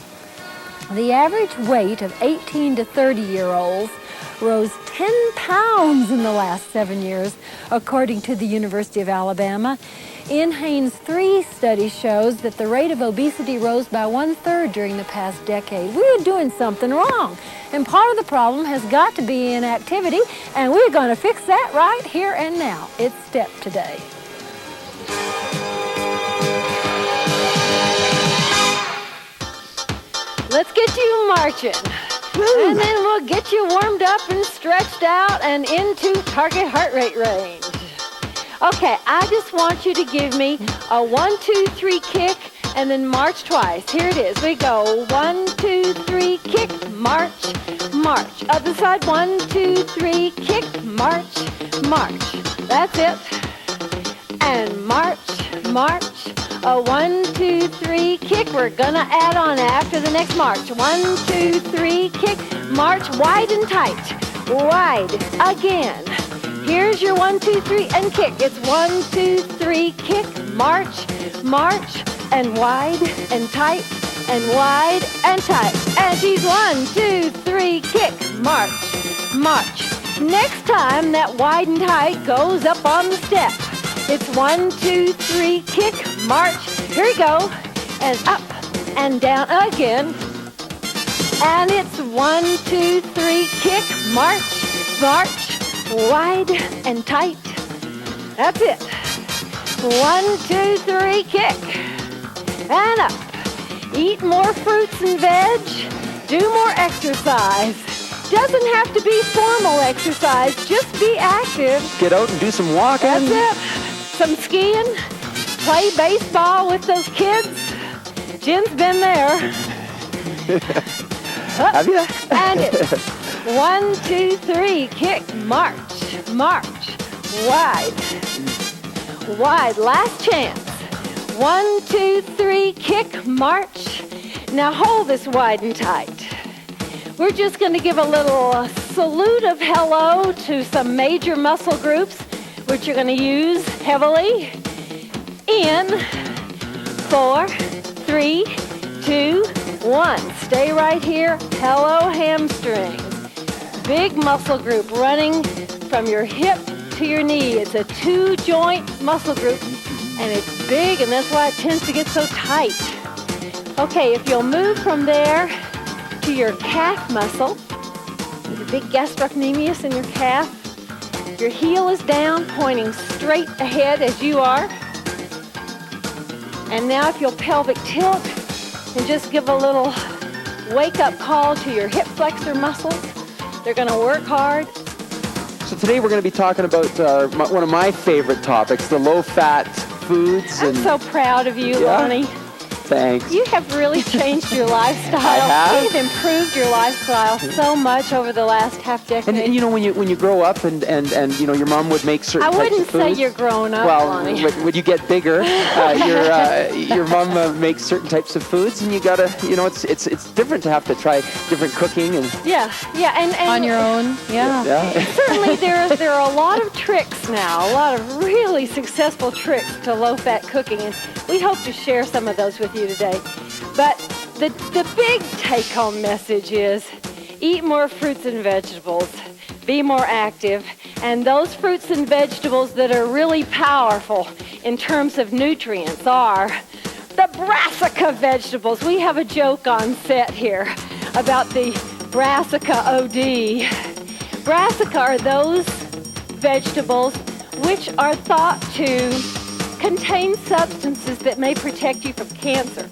The average weight of 18 to 30-year-olds rose 10 pounds in the last 7 years, according to the University of Alabama. NHANES 3 study shows that the rate of obesity rose by 1/3 during the past decade. We're doing something wrong, and part of the problem has got to be inactivity, and we're going to fix that right here and now. It's Step Today. Let's get you marching. Woo. And then we'll get you warmed up and stretched out and into target heart rate range. Okay, I just want you to give me a 1, 2, 3 kick and then march twice. Here it is. We go 1, 2, 3 kick, march, march. Other side, 1, 2, 3 kick, march, march. That's it. And march, march. A 1, 2, 3 kick. We're gonna add on after the next march. 1, 2, 3 kick. March wide and tight. Wide again. Here's your 1, 2, 3 and kick. It's 1, 2, 3 kick. March, march, and wide and tight, and wide and tight. And she's 1, 2, 3 kick. March, march. Next time that wide and tight goes up on the step. It's 1, 2, 3 kick. March. Here we go. And up and down again. And it's 1, 2, 3 kick. March, march. Wide and tight. That's it. 1, 2, 3 kick. And up. Eat more fruits and veg. Do more exercise. Doesn't have to be formal exercise. Just be active. Get out and do some walking. That's it. Some skiing. Play baseball with those kids. Jen's been there. Have you? And it's 1, 2, 3, kick, march, march, wide, wide, last chance. 1, 2, 3, kick, march. Now hold this wide and tight. We're just going to give a little salute of hello to some major muscle groups, which you're going to use heavily. In 4, 3, 2, 1. Stay right here. Hello, hamstrings. Big muscle group running from your hip to your knee. It's a 2-joint muscle group, and it's big, and that's why it tends to get so tight. Okay, if you'll move from there to your calf muscle, there's a big gastrocnemius in your calf. Your heel is down, pointing straight ahead as you are. And now if you'll pelvic tilt and just give a little wake-up call to your hip flexor muscles. They're going to work hard. So today we're going to be talking about one of my favorite topics, the low-fat foods. I'm so proud of you, Lonnie. Thanks. You have really changed your lifestyle. I have. You've improved your lifestyle so much over the last half decade. And you know, when you grow up and you know, your mom would make certain types of foods. I wouldn't say you're grown up, Lonnie. Well, when you get bigger, your mom makes certain types of foods, and you gotta, you know, it's different to have to try different cooking and. Yeah, and on your own. Yeah. Certainly, there are a lot of tricks now, a lot of really successful tricks to low-fat cooking, and we hope to share some of those with you today. But the big take-home message is eat more fruits and vegetables, be more active, and those fruits and vegetables that are really powerful in terms of nutrients are the brassica vegetables. We have a joke on set here about the brassica OD. Brassica are those vegetables which are thought to contain substances that may protect you from cancer.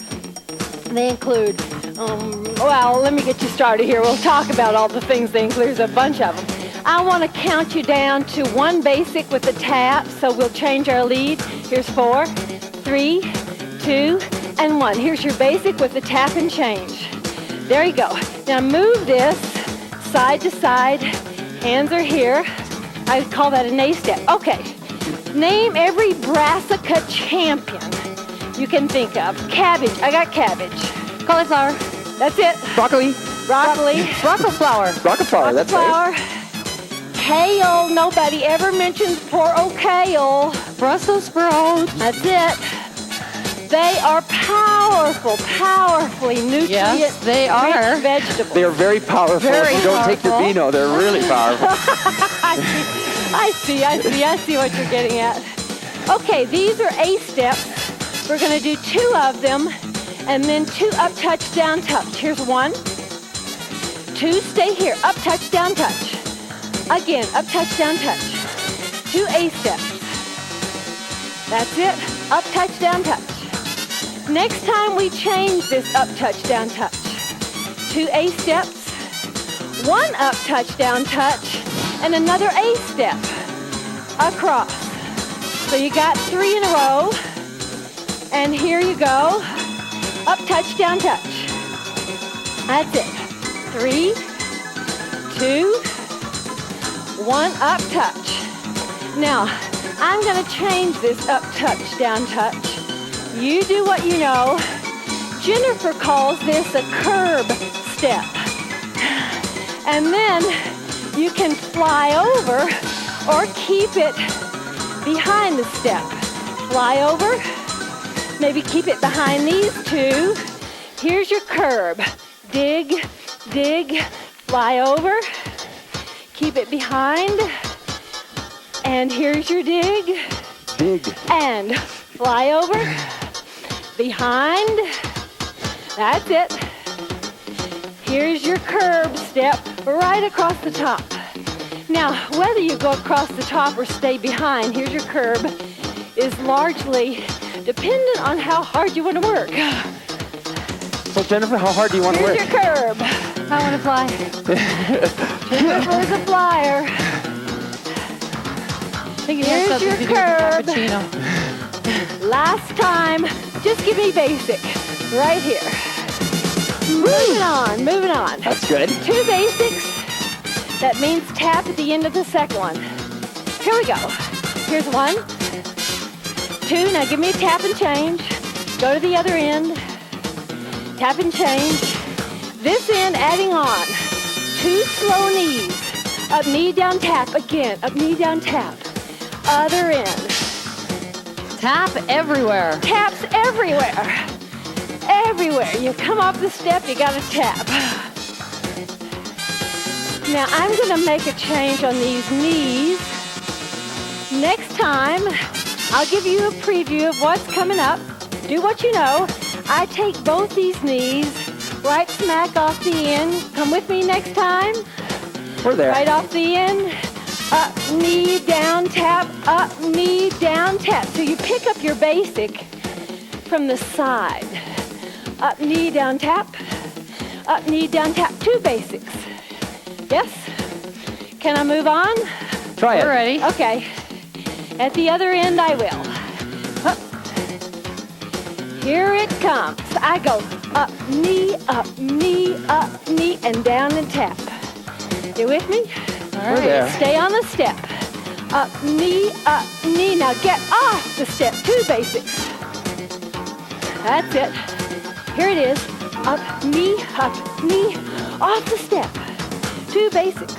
They include, well, let me get you started here. We'll talk about all the things they include. There's a bunch of them. I want to count you down to one basic with a tap, so we'll change our lead. Here's 4, 3, 2, and 1. Here's your basic with the tap and change. There you go. Now move this side to side. Hands are here. I call that an A step. Okay. Name every brassica champion you can think of. Cabbage. I got cabbage. Cauliflower. That's it. Broccoli. Broccoli. Broccoli flour. Broccoli flour. That's flour. right. Kale. Nobody ever mentions poor old kale. Brussels sprouts. That's it. They are powerfully nutrient-rich Yes, they are. vegetables. They are very powerful. Very if you don't take the powerful. Beano, they're really powerful. I see what you're getting at. Okay, these are A steps. We're going to do 2 of them, and then 2 up, touch, down, touch. Here's 1. 2, stay here. Up, touch, down, touch. Again, up, touch, down, touch. 2 A steps. That's it. Up, touch, down, touch. Next time we change this up, touch, down, touch. 2 A steps. 1 up, touch, down, touch. And another A step across. So you got 3 in a row. And here you go. Up, touch, down, touch. That's it. 3, 2, 1, up, touch. Now, I'm going to change this up, touch, down, touch. You do what you know. Jennifer calls this a curb step. And then you can fly over or keep it behind the step. Fly over, maybe keep it behind these 2. Here's your curb. Dig, dig, fly over, keep it behind, and here's your dig. Dig. And fly over, behind, that's it. Here's your curb step right across the top. Now, whether you go across the top or stay behind, here's your curb, is largely dependent on how hard you want to work. So, Jennifer, how hard do you want to work? Here's your curb. I want to fly. Jennifer's a flyer. I think it has Here's something your to do with curb. cappuccino. Last time, just give me basic, right here. Moving on. That's good. 2 basics. That means tap at the end of the second one. Here we go. Here's 1, 2. Now give me a tap and change. Go to the other end. Tap and change. This end adding on. 2 slow knees. Up, knee, down, tap. Again, up, knee, down, tap. Other end. Tap everywhere. Taps everywhere. Everywhere. You come off the step, you got to tap. Now I'm going to make a change on these knees. Next time, I'll give you a preview of what's coming up. Do what you know. I take both these knees right smack off the end. Come with me next time. We're there. Right off the end. Up, knee, down, tap. Up, knee, down, tap. So you pick up your basic from the side. Up, knee, down, tap. Up, knee, down, tap. 2 basics. Yes? Can I move on? Try it. We're ready. Okay. At the other end, I will. Up. Here it comes. I go up, knee, and down and tap. You with me? All right. We're there. Stay on the step. Up, knee. Now get off the step. 2 basics. That's it. Here it is. Up, knee, off the step. 2 basics.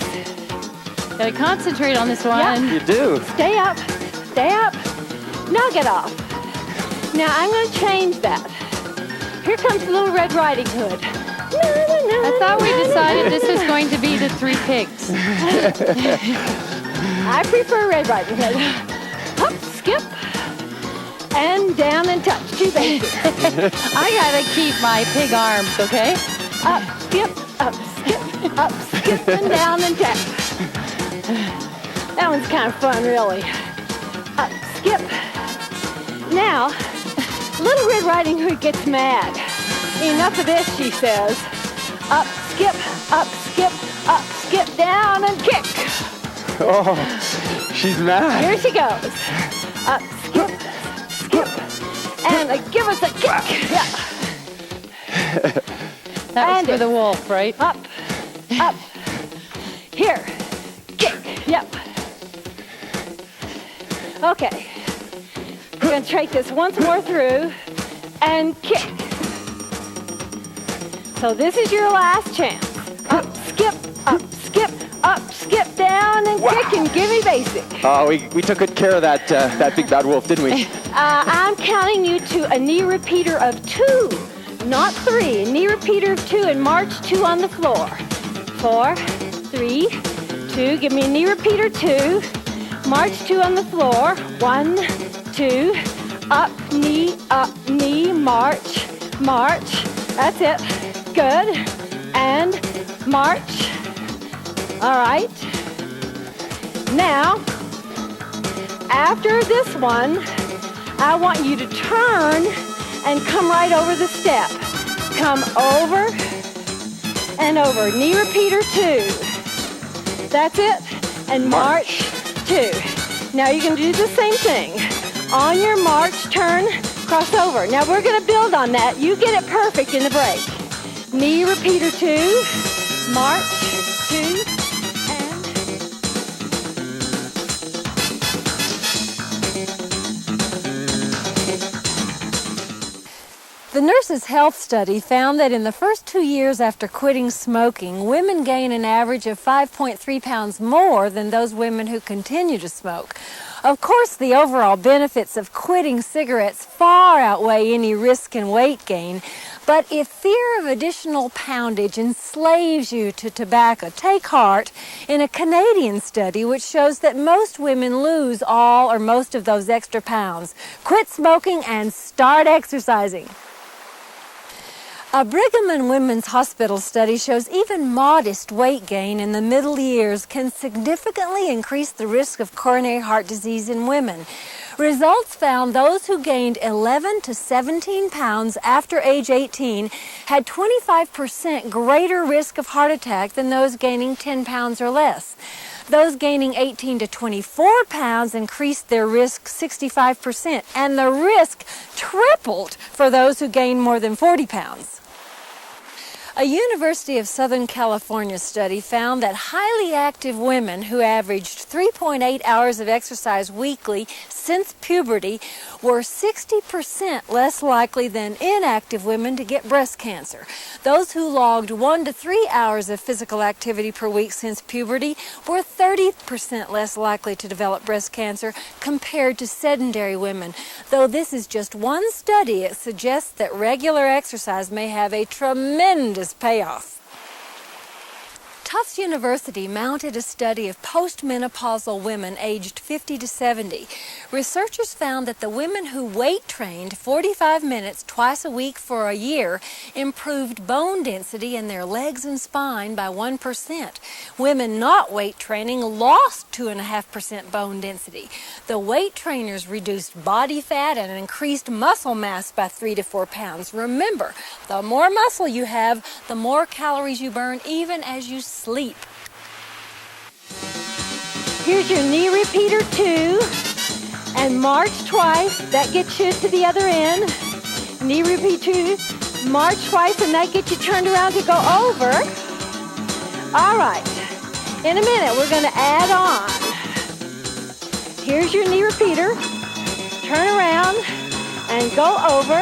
Gotta concentrate on this one. Yeah. You do. Stay up. Now get off. Now I'm going to change that. Here comes the Little Red Riding Hood. I thought we decided this was going to be the 3 pigs. I prefer Red Riding Hood. Up, skip, and down and touch. 2 basics. I gotta keep my pig arms, okay? Up, skip, and down and tap. That one's kind of fun, really. Up, skip. Now, Little Red Riding Hood gets mad. Enough of this, she says. Up, skip, down and kick. Oh, she's mad. Here she goes. Up, skip, and give us a kick. Yeah. That was for the wolf, right? Up. Here, kick. Yep. Okay. We're going to try this once more through and kick. So this is your last chance. Up, skip, down and kick and give me basic. Oh, we took good care of that big bad wolf, didn't we? I'm counting you to a knee repeater of 2, not 3. A knee repeater of 2 and march 2 on the floor. 4, 3, 2. Give me a knee repeater 2. March 2 on the floor. 1, 2. Up, knee, march. That's it. Good. And march. All right. Now, after this one, I want you to turn and come right over the step. Come over and over. Knee repeater 2. That's it. And march 2. Now you can do the same thing. On your march, turn, cross over. Now we're going to build on that. You get it perfect in the break. Knee repeater 2, march 2, and The Nurses' Health Study found that in the first 2 years after quitting smoking, women gain an average of 5.3 pounds more than those women who continue to smoke. Of course, the overall benefits of quitting cigarettes far outweigh any risk in weight gain, but if fear of additional poundage enslaves you to tobacco, take heart in a Canadian study which shows that most women lose all or most of those extra pounds. Quit smoking and start exercising. A Brigham and Women's Hospital study shows even modest weight gain in the middle years can significantly increase the risk of coronary heart disease in women. Results found those who gained 11 to 17 pounds after age 18 had 25% greater risk of heart attack than those gaining 10 pounds or less. Those gaining 18 to 24 pounds increased their risk 65%, and the risk tripled for those who gained more than 40 pounds. A University of Southern California study found that highly active women who averaged 3.8 hours of exercise weekly since puberty were 60% less likely than inactive women to get breast cancer. Those who logged 1 to 3 hours of physical activity per week since puberty were 30% less likely to develop breast cancer compared to sedentary women. Though this is just one study, it suggests that regular exercise may have a tremendous payoff. Tufts University mounted a study of postmenopausal women aged 50 to 70. Researchers found that the women who weight trained 45 minutes twice a week for a year improved bone density in their legs and spine by 1%. Women not weight training lost 2.5% bone density. The weight trainers reduced body fat and increased muscle mass by 3 to 4 pounds. Remember, the more muscle you have, the more calories you burn even as you sleep. Here's your knee repeater 2. And march twice. That gets you to the other end. Knee repeat 2. March twice, and that gets you turned around to go over. All right. In a minute, we're going to add on. Here's your knee repeater. Turn around and go over.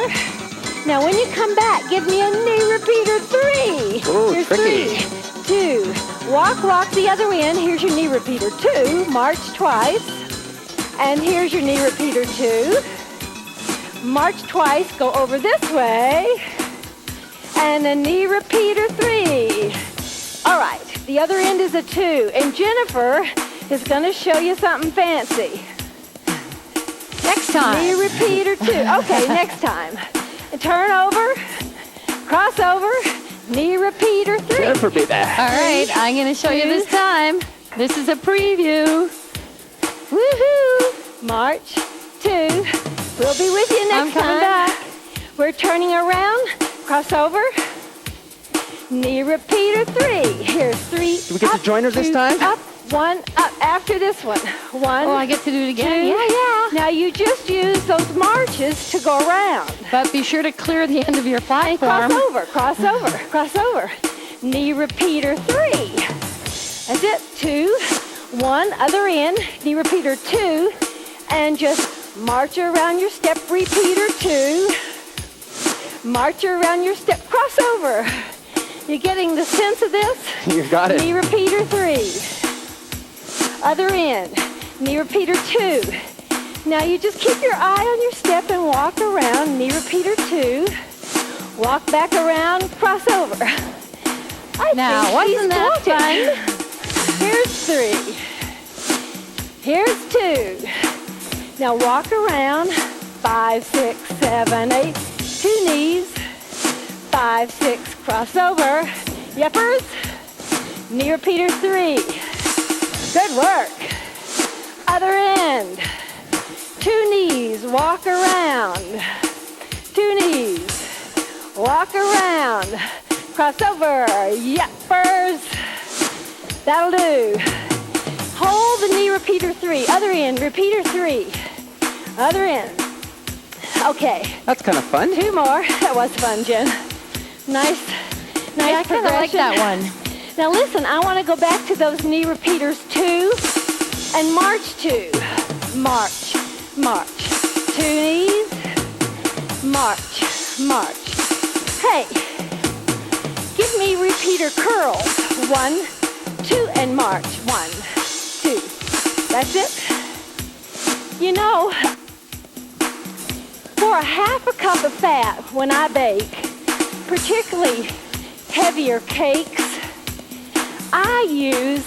Now, when you come back, give me a knee repeater 3. Ooh, Here's tricky. 3, 2. Walk the other end. Here's your knee repeater 2. March twice. And here's your knee repeater 2. March twice. Go over this way. And a knee repeater 3. All right. The other end is a 2. And Jennifer is going to show you something fancy. Next time. Knee repeater 2. Okay, next time. And turn over, cross over, knee repeater 3. Jennifer, baby. All right, I'm going to show you this time. This is a preview. Woohoo! March 2. We'll be with you next time. Back. We're turning around, cross over, knee repeater 3. Here's 3. Do we get to join her this time? Up, 1, up. After this one. 1. Oh, I get to do it again? 2. Yeah. Now you just use those marches to go around. But be sure to clear the end of your platform. Cross over. Knee repeater 3. That's it. 2, 1, other end, knee repeater 2, and just march around your step, repeater 2. March around your step, cross over. You getting the sense of this? You got it. Knee repeater 3. Other end, knee repeater 2. Now you just keep your eye on your step and walk around, knee repeater 2. Walk back around, cross over. Now, wasn't that fun? Here's 3. Here's 2. Now walk around, 5, 6, 7, 8. 2 knees, 5, 6, cross over. Yeppers, knee repeater 3. Good work. Other end. 2 knees, walk around. 2 knees, walk around. Cross over, yeppers. That'll do. Hold the knee repeater 3. Other end, repeater 3. Other end. Okay. That's kind of fun. 2 more. That was fun, Jen. Nice I kind of like that one. Now listen, I want to go back to those knee repeaters 2 and march 2. March, march. 2 knees, march, march. Hey, give me repeater curls. 1, 2, and march. 1, 2. That's it. You know, for a half a cup of fat when I bake, particularly heavier cakes, I use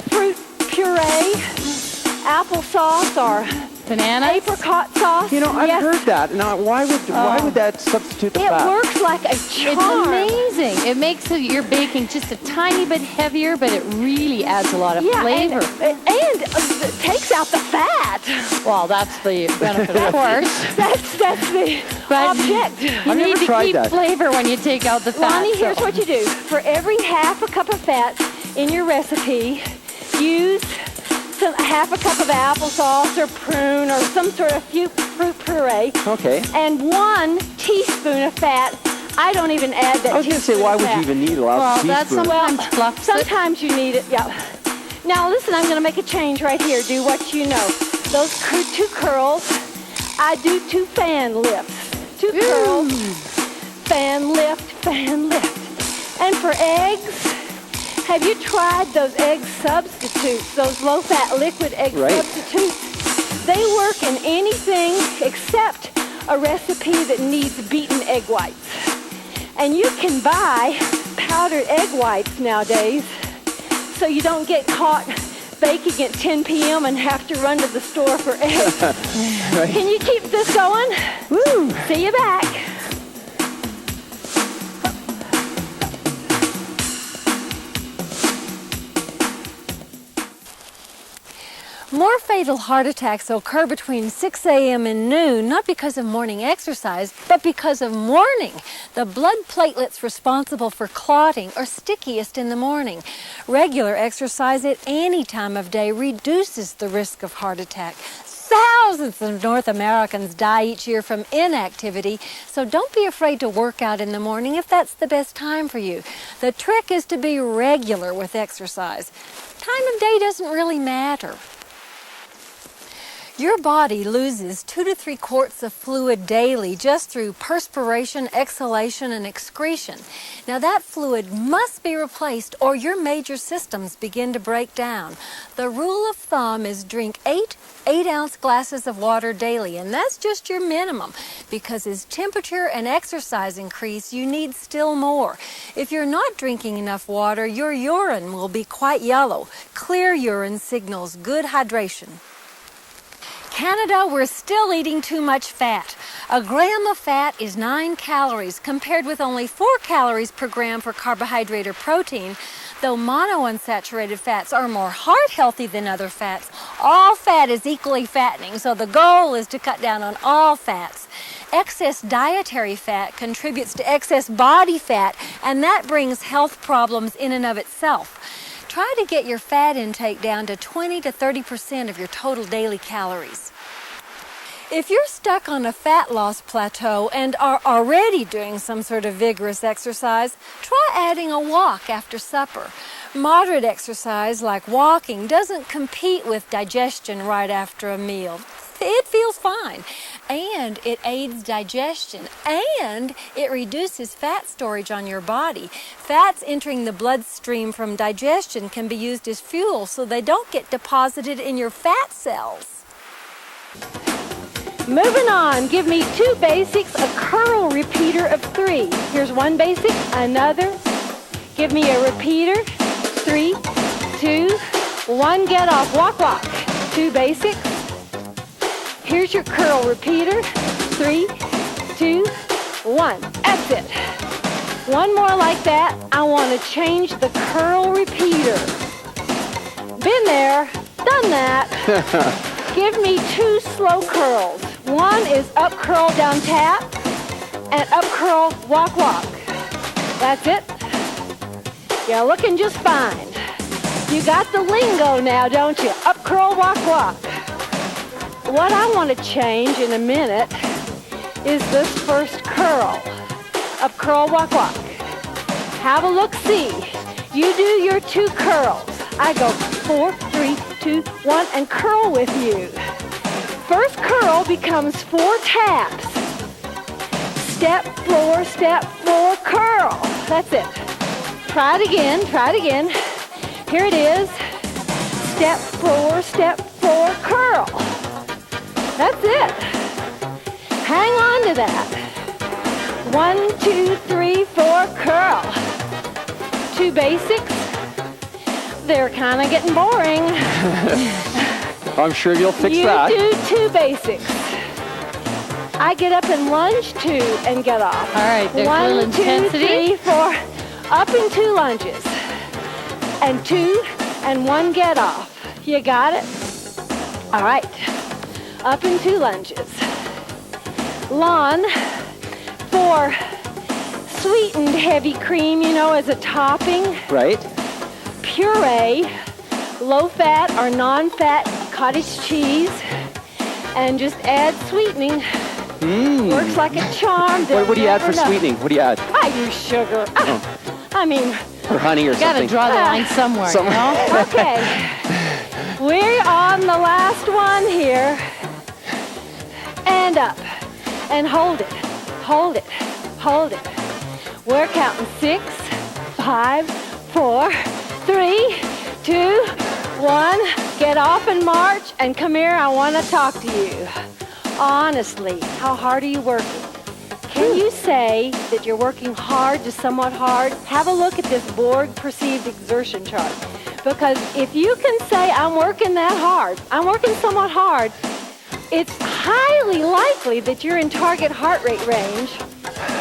fruit puree, applesauce, or Bananas? apricot sauce. You know, I've Yes. heard that. Now, why would that substitute the It fat? works like a It's charm. amazing. It makes your baking just a tiny bit heavier, but it really adds a lot of flavor. And it takes out the fat. Well, that's the benefit, of course. That's the But object. You I've need never to tried keep that. flavor when you take out the fat. Lonnie, here's so- what you do. For every half a cup of fat in your recipe, use half a cup of applesauce or prune or some sort of fruit puree. Okay. And 1 teaspoon of fat. I don't even add that I was going to say, teaspoon why of would fat. you even need a lot Well, of that's teaspoon? sometimes fluffs it. Sometimes you need it, yeah. Now listen, I'm going to make a change right here. Do what you know. Those 2 curls, I do 2 fan lifts. 2 curls, fan lift, fan lift. And for eggs, have you tried those egg substitutes, those low-fat liquid egg substitutes? They work in anything except a recipe that needs beaten egg whites. And you can buy powdered egg whites nowadays, so you don't get caught baking at 10 p.m. and have to run to the store for eggs. Right. Can you keep this going? Woo! See you back. More fatal heart attacks occur between 6 a.m. and noon, not because of morning exercise, but because of morning. The blood platelets responsible for clotting are stickiest in the morning. Regular exercise at any time of day reduces the risk of heart attack. Thousands of North Americans die each year from inactivity, so don't be afraid to work out in the morning if that's the best time for you. The trick is to be regular with exercise. Time of day doesn't really matter. Your body loses 2 to 3 quarts of fluid daily just through perspiration, exhalation, and excretion. Now that fluid must be replaced or your major systems begin to break down. The rule of thumb is drink 8 8-ounce glasses of water daily, and that's just your minimum, because as temperature and exercise increase, you need still more. If you're not drinking enough water, your urine will be quite yellow. Clear urine signals good hydration. Canada, we're still eating too much fat. A gram of fat is 9 calories, compared with only 4 calories per gram for carbohydrate or protein. Though monounsaturated fats are more heart healthy than other fats, all fat is equally fattening, so the goal is to cut down on all fats. Excess dietary fat contributes to excess body fat, and that brings health problems in and of itself. Try to get your fat intake down to 20 to 30% of your total daily calories. If you're stuck on a fat loss plateau and are already doing some sort of vigorous exercise, try adding a walk after supper. Moderate exercise like walking doesn't compete with digestion right after a meal. It feels fine, and it aids digestion, and it reduces fat storage on your body. Fats entering the bloodstream from digestion can be used as fuel so they don't get deposited in your fat cells. Moving on, give me 2 basics, a curl repeater of 3. Here's 1 basic, another. Give me a repeater, 3, 2, 1, get off, walk, walk. 2 basics. Here's your curl repeater, 3, 2, 1. That's it. 1 more like that. I want to change the curl repeater. Been there, done that. Give me 2 slow curls. 1 is up curl down tap and up curl walk walk. That's it. You're looking just fine. You got the lingo now, don't you? Up curl walk walk. What I want to change in a minute is this first curl. Up curl walk walk. Have a look see. You do your 2 curls. I go 4, 3, 2, 1 and curl with you. First curl becomes 4 taps. Step, floor, curl. That's it. Try it again. Here it is. Step, floor, curl. That's it. Hang on to that. 1, 2, 3, 4, curl. 2 basics. They're kind of getting boring. I'm sure you'll fix that. You do 2 basics. I get up and lunge 2 and get off. All right, there's 1, 2, 3, 4. Up in 2 lunges. And 2 and 1 get off. You got it? All right. Up in 2 lunges. Lawn for sweetened heavy cream, as a topping. Right. Puree, low-fat or non-fat cottage cheese, and just add sweetening. Works like a charm. What do you add for sweetening? What do you add? I use sugar. Or honey or something. Gotta draw the line somewhere. Okay. We're on the last one here. And up. And hold it. Hold it. Hold it. We're counting 6, 5, 4, 3, 2, 1. Get off and march. And come here, I want to talk to you. Honestly, how hard are you working? Can you say that you're working hard to somewhat hard? Have a look at this Borg perceived exertion chart. Because if you can say, I'm working that hard, I'm working somewhat hard, it's highly likely that you're in target heart rate range.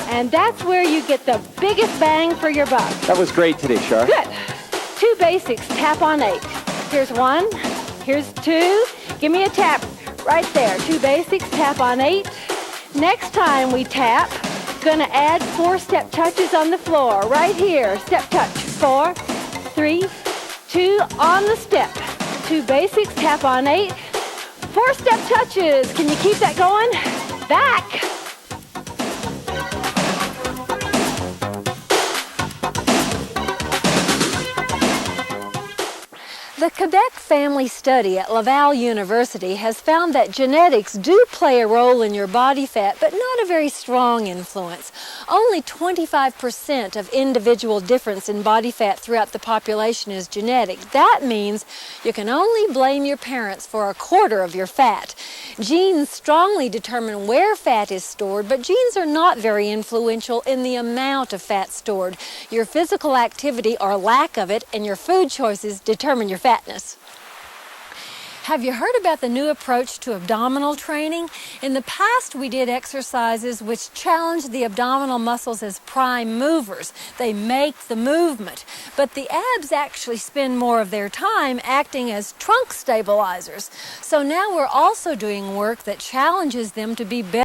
And that's where you get the biggest bang for your buck. That was great today, Char. Good. 2 basics, tap on 8. Here's 1, Here's 2. Give me a tap right there. 2 basics, tap on 8. Next time we tap, gonna add 4 step touches on the floor. Right here, step touch. 4, 3, 2, on the step. 2 basics, tap on 8. 4 step touches. Can you keep that going? Back. The Quebec family study at Laval University has found that genetics do play a role in your body fat, but not a very strong influence. Only 25% of individual difference in body fat throughout the population is genetic. That means you can only blame your parents for a quarter of your fat. Genes strongly determine where fat is stored, but genes are not very influential in the amount of fat stored. Your physical activity or lack of it and your food choices determine your fatness. Have you heard about the new approach to abdominal training? In the past, we did exercises which challenged the abdominal muscles as prime movers. They make the movement. But the abs actually spend more of their time acting as trunk stabilizers. So now we're also doing work that challenges them to be better